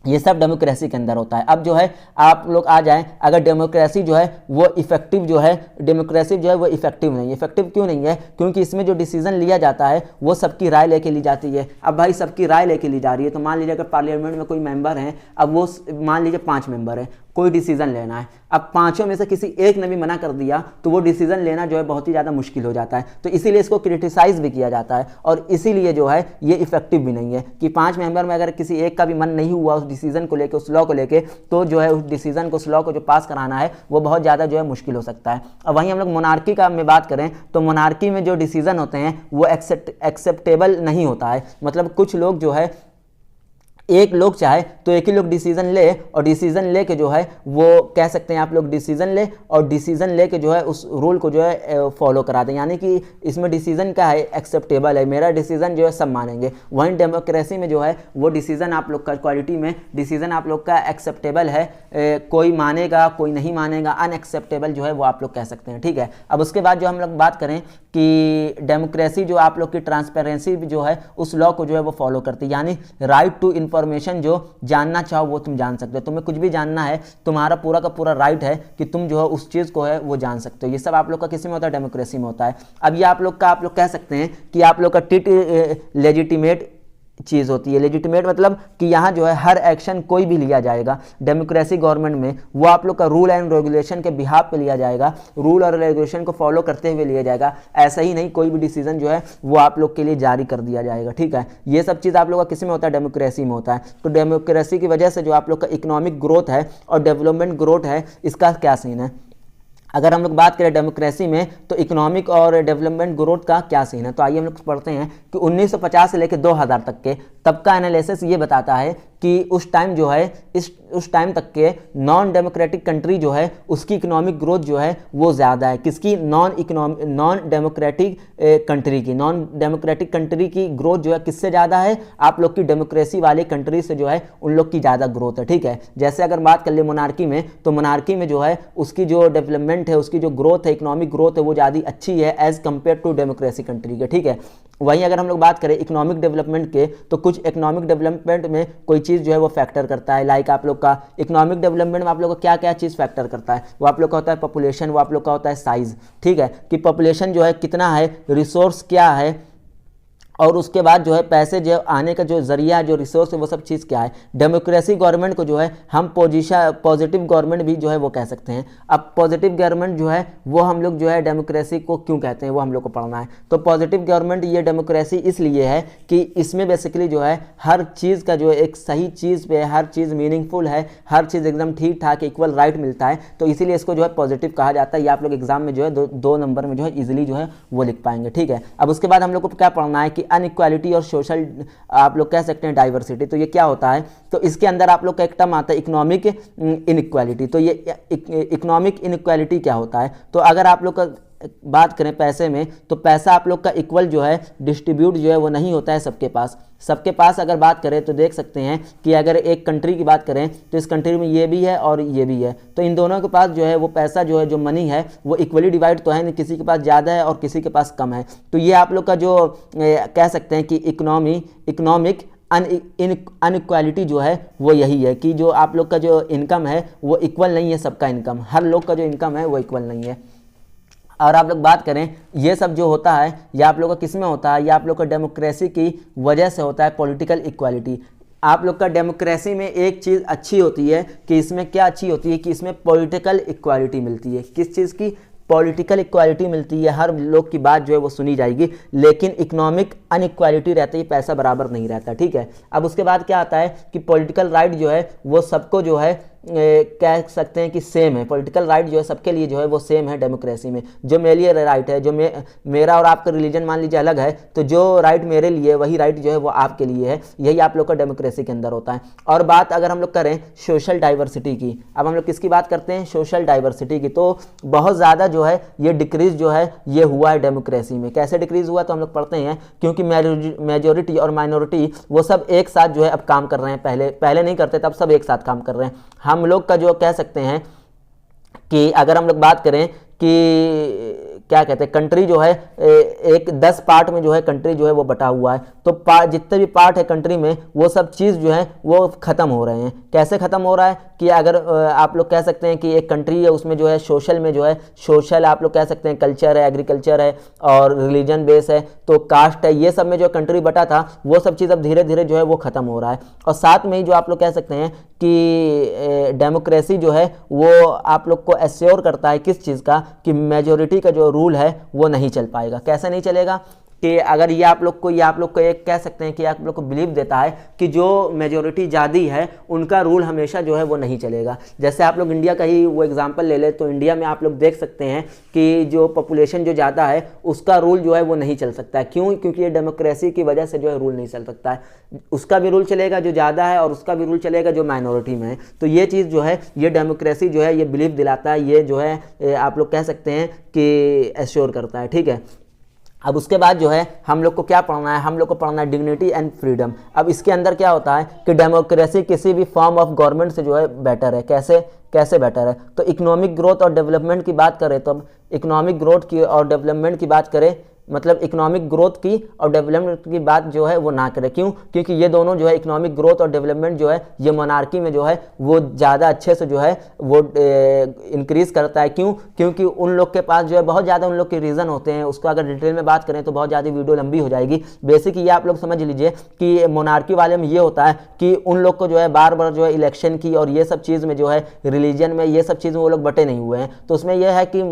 ये सब डेमोक्रेसी के अंदर होता है। अब जो है आप लोग आ जाएं, अगर डेमोक्रेसी जो है वो इफेक्टिव जो है, डेमोक्रेसी जो है वो इफेक्टिव नहीं है। इफेक्टिव क्यों नहीं है, क्योंकि इसमें जो डिसीजन लिया जाता है वो सबकी राय लेके ली जाती है। अब भाई सबकी राय लेके ली जा रही है तो मान लीजिए अगर पार्लियामेंट में कोई मेंबर हैं, अब वो मान लीजिए 5 मेंबर हैं, कोई डिसीजन लेना है, अब पांचों में से किसी एक ने भी मना कर दिया तो वो डिसीजन लेना जो है बहुत ही ज़्यादा मुश्किल हो जाता है। तो इसीलिए इसको क्रिटिसाइज भी किया जाता है और इसीलिए जो है ये इफेक्टिव भी नहीं है कि 5 मेंबर में अगर किसी एक का भी मन नहीं हुआ उस डिसीजन को लेकर, उस लॉ को लेकर, तो जो है उस डिसीजन को, उस लॉ को जो पास कराना है वो बहुत ज़्यादा जो है मुश्किल हो सकता है। और वहीं हम लोग मोनार्की का में बात करें तो मोनार्की में जो डिसीजन होते हैं वो एक्सेप्टेबल नहीं होता है। मतलब कुछ लोग जो है, एक लोग चाहे तो एक ही लोग डिसीजन ले और डिसीजन ले के जो है वो कह सकते हैं आप लोग डिसीजन ले और डिसीजन ले के जो है उस रूल को जो है फॉलो करा दें, यानी कि इसमें डिसीजन क्या है, एक्सेप्टेबल है, मेरा डिसीजन जो है सब मानेंगे। वहीं डेमोक्रेसी में जो है वो डिसीजन आप लोग का, क्वालिटी में डिसीजन आप लोग का एक्सेप्टेबल है, कोई मानेगा कोई नहीं मानेगा, अनएक्सेप्टेबल जो है वो आप लोग कह सकते हैं, ठीक है। अब उसके बाद जो हम लोग बात करें कि डेमोक्रेसी जो आप लोग की ट्रांसपेरेंसी जो है उस लॉ को जो है वो फॉलो करती है, यानी राइट टू इन्फॉर्मेशन, जो जानना चाहो वो तुम जान सकते हो, तुम्हें कुछ भी जानना है तुम्हारा पूरा का पूरा राइट है कि तुम जो है उस चीज़ को है वो जान सकते हो। ये सब आप लोग का किसी में होता है, डेमोक्रेसी में होता है। अब ये आप लोग कह सकते हैं कि आप लोग का टिट लेजिटिमेट चीज़ होती है। लेजिटिमेट मतलब कि यहाँ जो है हर एक्शन कोई भी लिया जाएगा डेमोक्रेसी गवर्नमेंट में, वो आप लोग का रूल एंड रेगुलेशन के बिहाफ पे लिया जाएगा, रूल और रेगुलेशन को फॉलो करते हुए लिया जाएगा। ऐसा ही नहीं कोई भी डिसीजन जो है वो आप लोग के लिए जारी कर दिया जाएगा, ठीक है। ये सब चीज़ आप लोग का किसी में होता है, डेमोक्रेसी में होता है। तो डेमोक्रेसी की वजह से जो आप लोग का इकोनॉमिक ग्रोथ है और डेवलपमेंट ग्रोथ है, इसका क्या सीन है। अगर हम लोग बात करें डेमोक्रेसी में तो इकोनॉमिक और डेवलपमेंट ग्रोथ का क्या सीन है, तो आइए हम लोग पढ़ते हैं कि 1950 से लेकर 2000 तक के तब का एनालिसिस ये बताता है कि उस टाइम जो है उस टाइम तक के नॉन डेमोक्रेटिक कंट्री जो है उसकी इकोनॉमिक ग्रोथ जो है वो ज़्यादा है। किसकी, नॉन डेमोक्रेटिक कंट्री की। नॉन डेमोक्रेटिक कंट्री की ग्रोथ जो है किससे ज़्यादा है, आप लोग की डेमोक्रेसी वाले कंट्री से जो है उन लोग की ज़्यादा ग्रोथ है, ठीक है। जैसे अगर बात कर ले मोनार्की में, तो मोनार्की में जो है उसकी जो डेवलपमेंट है, उसकी जो ग्रोथ है, इकोनॉमिक ग्रोथ है, वो ज़्यादा अच्छी है as compare to democracy country के, ठीक है। वहीं अगर हम लोग बात करें इकोनॉमिक डेवलपमेंट के, तो कुछ इकोनॉमिक डेवलपमेंट में कोई चीज़ जो है वो फैक्टर करता है। लाइक आप लोग का इकोनॉमिक डेवलपमेंट में आप लोग को क्या क्या चीज़ फैक्टर करता है, वो आप लोग का होता है पॉपुलेशन, वो आप लोग का होता है साइज़, ठीक है, कि पॉपुलेशन जो है कितना है, रिसोर्स क्या है, और उसके बाद जो है पैसे जो आने का जो जरिया, जो रिसोर्स है, वो सब चीज़ क्या है। डेमोक्रेसी गवर्नमेंट को जो है हम पॉजिटिव गवर्नमेंट भी जो है वो कह सकते हैं। अब पॉजिटिव गवर्नमेंट जो है वो हम लोग जो है डेमोक्रेसी को क्यों कहते हैं वो हम लोग को पढ़ना है। तो पॉजिटिव गवर्नमेंट ये डेमोक्रेसी इसलिए है कि इसमें बेसिकली जो है हर चीज़ का जो है एक सही चीज़ पे हर चीज़ मीनिंगफुल है, हर चीज़ एकदम ठीक ठाक इक्वल राइट मिलता है, तो इसीलिए इसको जो है पॉजिटिव कहा जाता है। ये आप लोग एग्जाम में जो है दो नंबर में जो है ईजिली जो है वो लिख पाएंगे, ठीक है। अब उसके बाद हम लोग को क्या पढ़ना है कि अनइक्वालिटी और सोशल आप लोग कह सकते हैं डाइवर्सिटी। तो ये क्या होता है, तो इसके अंदर आप लोग का एक टर्म आता है इकोनॉमिक इनइक्वालिटी। तो ये इकोनॉमिक इनइक्वालिटी क्या होता है, तो अगर आप लोग का बात करें पैसे में, तो पैसा आप लोग का इक्वल जो है डिस्ट्रीब्यूट जो है वो नहीं होता है सबके पास। सबके पास अगर बात करें तो देख सकते हैं कि अगर एक कंट्री की बात करें तो इस कंट्री में ये भी है और ये भी है, तो इन दोनों के पास जो है वो पैसा जो है जो मनी है वो इक्वली डिवाइड तो है नहीं, किसी के पास ज़्यादा है और किसी के पास कम है। तो ये आप लोग का जो कह सकते हैं कि इकोनॉमिक अनइक्वालिटी जो है वो यही है कि जो आप लोग का जो इनकम है वो इक्वल नहीं है, सबका इनकम, हर लोग का जो इनकम है वो इक्वल नहीं है। और आप लोग बात करें ये सब जो होता है ये आप लोग का किस में होता है, ये आप लोग का डेमोक्रेसी की वजह से होता है, पॉलिटिकल इक्वालिटी। आप लोग का डेमोक्रेसी में एक चीज़ अच्छी होती है कि इसमें क्या अच्छी होती है कि इसमें पॉलिटिकल इक्वालिटी मिलती है। किस चीज़ की? पॉलिटिकल इक्वालिटी मिलती है, हर लोग की बात जो है वो सुनी जाएगी। लेकिन इकोनॉमिक अनइक्वालिटी रहती है, पैसा बराबर नहीं रहता, ठीक है। अब उसके बाद क्या आता है कि पॉलिटिकल राइट जो है वो सबको जो है कह सकते हैं कि सेम है। पॉलिटिकल राइट जो है सबके लिए जो है वो सेम है डेमोक्रेसी में। जो मेरे लिए राइट है, जो मेरा और आपका रिलीजन मान लीजिए अलग है, तो जो राइट मेरे लिए वही राइट जो है वो आपके लिए है। यही आप लोग का डेमोक्रेसी के अंदर होता है। और बात अगर हम लोग करें सोशल डाइवर्सिटी की, अब हम लोग किसकी बात करते हैं? सोशल डाइवर्सिटी की। तो बहुत ज़्यादा जो है ये डिक्रीज जो है ये हुआ है डेमोक्रेसी में। कैसे डिक्रीज हुआ? तो हम लोग पढ़ते हैं क्योंकि मेजोरिटी और माइनॉरिटी वो सब एक साथ जो है अब काम कर रहे हैं। पहले नहीं करते, तब सब एक साथ काम कर रहे हैं। हम लोग का जो कह सकते हैं कि अगर हम लोग बात करें कि क्या कहते हैं, कंट्री जो है एक 10 पार्ट में जो है कंट्री जो है वो बटा हुआ है। तो जितने भी पार्ट है कंट्री में वो सब चीज़ जो है वो ख़त्म हो रहे हैं। कैसे ख़त्म हो रहा है कि अगर आप लोग कह सकते हैं कि एक कंट्री है उसमें जो है सोशल में जो है सोशल आप लोग कह सकते हैं कल्चर है, एग्रीकल्चर है और रिलीजन बेस है, तो कास्ट है, ये सब में जो कंट्री बटा था वो सब चीज़ अब धीरे धीरे जो है वो ख़त्म हो रहा है। और साथ में ही जो आप लोग कह सकते हैं कि डेमोक्रेसी जो है वो आप लोग को एश्योर करता है किस चीज़ का, कि मेजोरिटी का जो रूल है वो नहीं चल पाएगा। कैसे नहीं चलेगा? कि अगर ये आप लोग को एक कह सकते हैं कि आप लोग को बिलीव देता है कि जो मेजोरिटी ज़्यादा है उनका रूल हमेशा जो है वो नहीं चलेगा। जैसे आप लोग इंडिया का ही वो एग्जांपल ले ले, तो इंडिया में आप लोग देख सकते हैं कि जो पॉपुलेशन जो ज़्यादा है उसका रूल जो है वो नहीं चल सकता है। क्यों? क्योंकि ये डेमोक्रेसी की वजह से जो है रूल नहीं चल सकता है। उसका भी रूल चलेगा जो ज़्यादा है और उसका भी रूल चलेगा जो माइनॉरिटी में है। तो ये चीज़ जो है ये डेमोक्रेसी जो है ये बिलीव दिलाता है, ये जो है आप लोग कह सकते हैं कि एश्योर करता है, ठीक है। अब उसके बाद जो है हम लोग को क्या पढ़ना है? हम लोग को पढ़ना है डिग्निटी एंड फ्रीडम। अब इसके अंदर क्या होता है कि डेमोक्रेसी किसी भी फॉर्म ऑफ गवर्नमेंट से जो है बेटर है। कैसे बेटर है? तो इकोनॉमिक ग्रोथ और डेवलपमेंट की बात करें तो इकोनॉमिक ग्रोथ की और डेवलपमेंट की बात करें, मतलब इकोनॉमिक ग्रोथ की और डेवलपमेंट की बात जो है वो ना करें। क्यों? क्योंकि ये दोनों जो है इकोनॉमिक ग्रोथ और डेवलपमेंट जो है ये मोनार्की में जो है वो ज़्यादा अच्छे से जो है वो इंक्रीज़ करता है। क्यों? क्योंकि उन लोग के पास जो है बहुत ज़्यादा उन लोग के रीज़न होते हैं। उसको अगर डिटेल में बात करें तो बहुत ज़्यादा वीडियो लंबी हो जाएगी। बेसिक ये आप लोग समझ लीजिए कि मोनार्की वाले में ये होता है कि उन लोग को जो है बार बार जो है इलेक्शन की और ये सब चीज़ में जो है रिलीजन में ये सब चीज़ में वो लोग बटे नहीं हुए हैं। तो उसमें यह है कि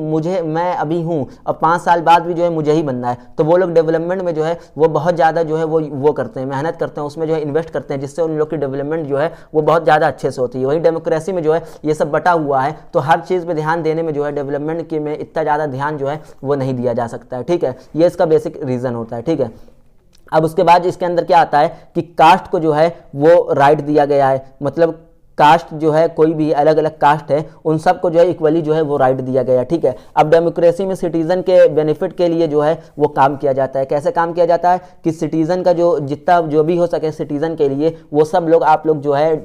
मैं अभी हूँ और 5 साल बाद भी जो है मुझे ही बनना है, तो वो लोग डेवलपमेंट में जो है वो बहुत ज़्यादा जो है वो करते हैं, मेहनत करते हैं, उसमें जो है इन्वेस्ट करते हैं, जिससे उन लोग की डेवलपमेंट जो है वो बहुत ज़्यादा अच्छे से होती है। वहीं डेमोक्रेसी में जो है ये सब बटा हुआ है, तो हर चीज़ पे ध्यान देने में जो है डेवलपमेंट के में इतना ज़्यादा ध्यान जो है वो नहीं दिया जा सकता है, ठीक है। ये इसका बेसिक रीज़न होता है, ठीक है। अब उसके बाद इसके अंदर क्या आता है कि कास्ट को जो है वो राइट दिया गया है, मतलब कास्ट जो है कोई भी अलग अलग कास्ट है उन सबको जो है इक्वली जो है वो राइट दिया गया, ठीक है। अब डेमोक्रेसी में सिटीजन के बेनिफिट के लिए जो है वो काम किया जाता है। कैसे काम किया जाता है कि सिटीजन का जितना जो भी हो सके सिटीजन के लिए वो सब लोग आप लोग जो है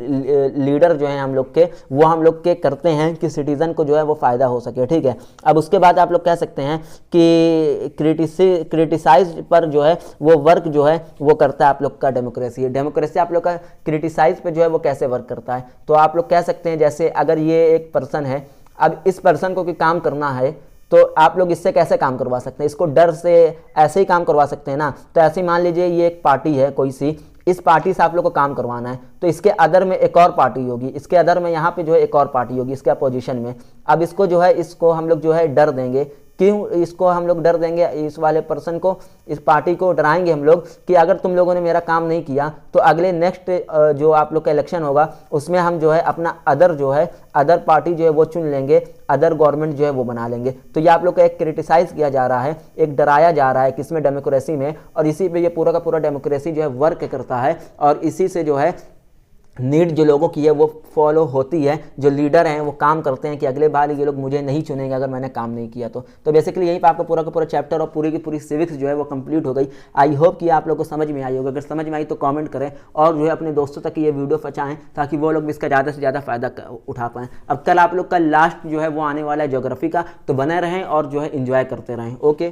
लीडर जो है हम लोग के करते हैं कि सिटीजन को जो है वो फ़ायदा हो सके, ठीक है। अब उसके बाद आप लोग कह सकते हैं कि क्रिटिसाइज पर जो है वो वर्क जो है वो करता है आप लोग का डेमोक्रेसी आप लोग का क्रिटिसाइज पे जो है वो कैसे वर्क करता है। तो आप लोग कह सकते हैं जैसे अगर ये एक पर्सन है, अब इस पर्सन को कोई काम करना है तो आप लोग इससे कैसे काम करवा सकते हैं? इसको डर से ऐसे ही काम करवा सकते हैं ना। तो ऐसे ही मान लीजिए ये एक पार्टी है कोई सी, इस पार्टी से आप लोग को काम करवाना है, तो इसके अदर में एक और पार्टी होगी, इसके अदर में यहाँ पे जो है एक और पार्टी होगी इसके अपोजिशन में। अब इसको जो है इसको हम लोग जो है डर देंगे। क्यों इसको हम लोग डर देंगे? इस वाले पर्सन को, इस पार्टी को डराएंगे हम लोग कि अगर तुम लोगों ने मेरा काम नहीं किया तो अगले नेक्स्ट जो आप लोग का इलेक्शन होगा उसमें हम जो है अपना अदर पार्टी जो है वो चुन लेंगे, अदर गवर्नमेंट जो है वो बना लेंगे। तो ये आप लोग का एक क्रिटिसाइज किया जा रहा है, एक डराया जा रहा है किसमें? डेमोक्रेसी में। और इसी पे ये पूरा का पूरा डेमोक्रेसी जो है वर्क करता है और इसी से जो है नीड जो लोगों की है वो फॉलो होती है, जो लीडर हैं वो काम करते हैं कि अगले बार ये लोग मुझे नहीं चुनेंगे अगर मैंने काम नहीं किया तो बेसिकली यहीं पर आपका पूरा का पूरा चैप्टर और पूरी की पूरी सिविक्स जो है वो कंप्लीट हो गई। आई होप कि आप लोगों को समझ में आई होगी। अगर समझ में आई तो कमेंट करें और जो है अपने दोस्तों तक ये वीडियो पहुंचाएं ताकि वो लोग भी इसका ज़्यादा से ज़्यादा फायदा उठा पाएँ। अब कल आप लोग का लास्ट जो है वो आने वाला है ज्योग्राफी का, तो बने रहें और जो है इंजॉय करते रहें। ओके।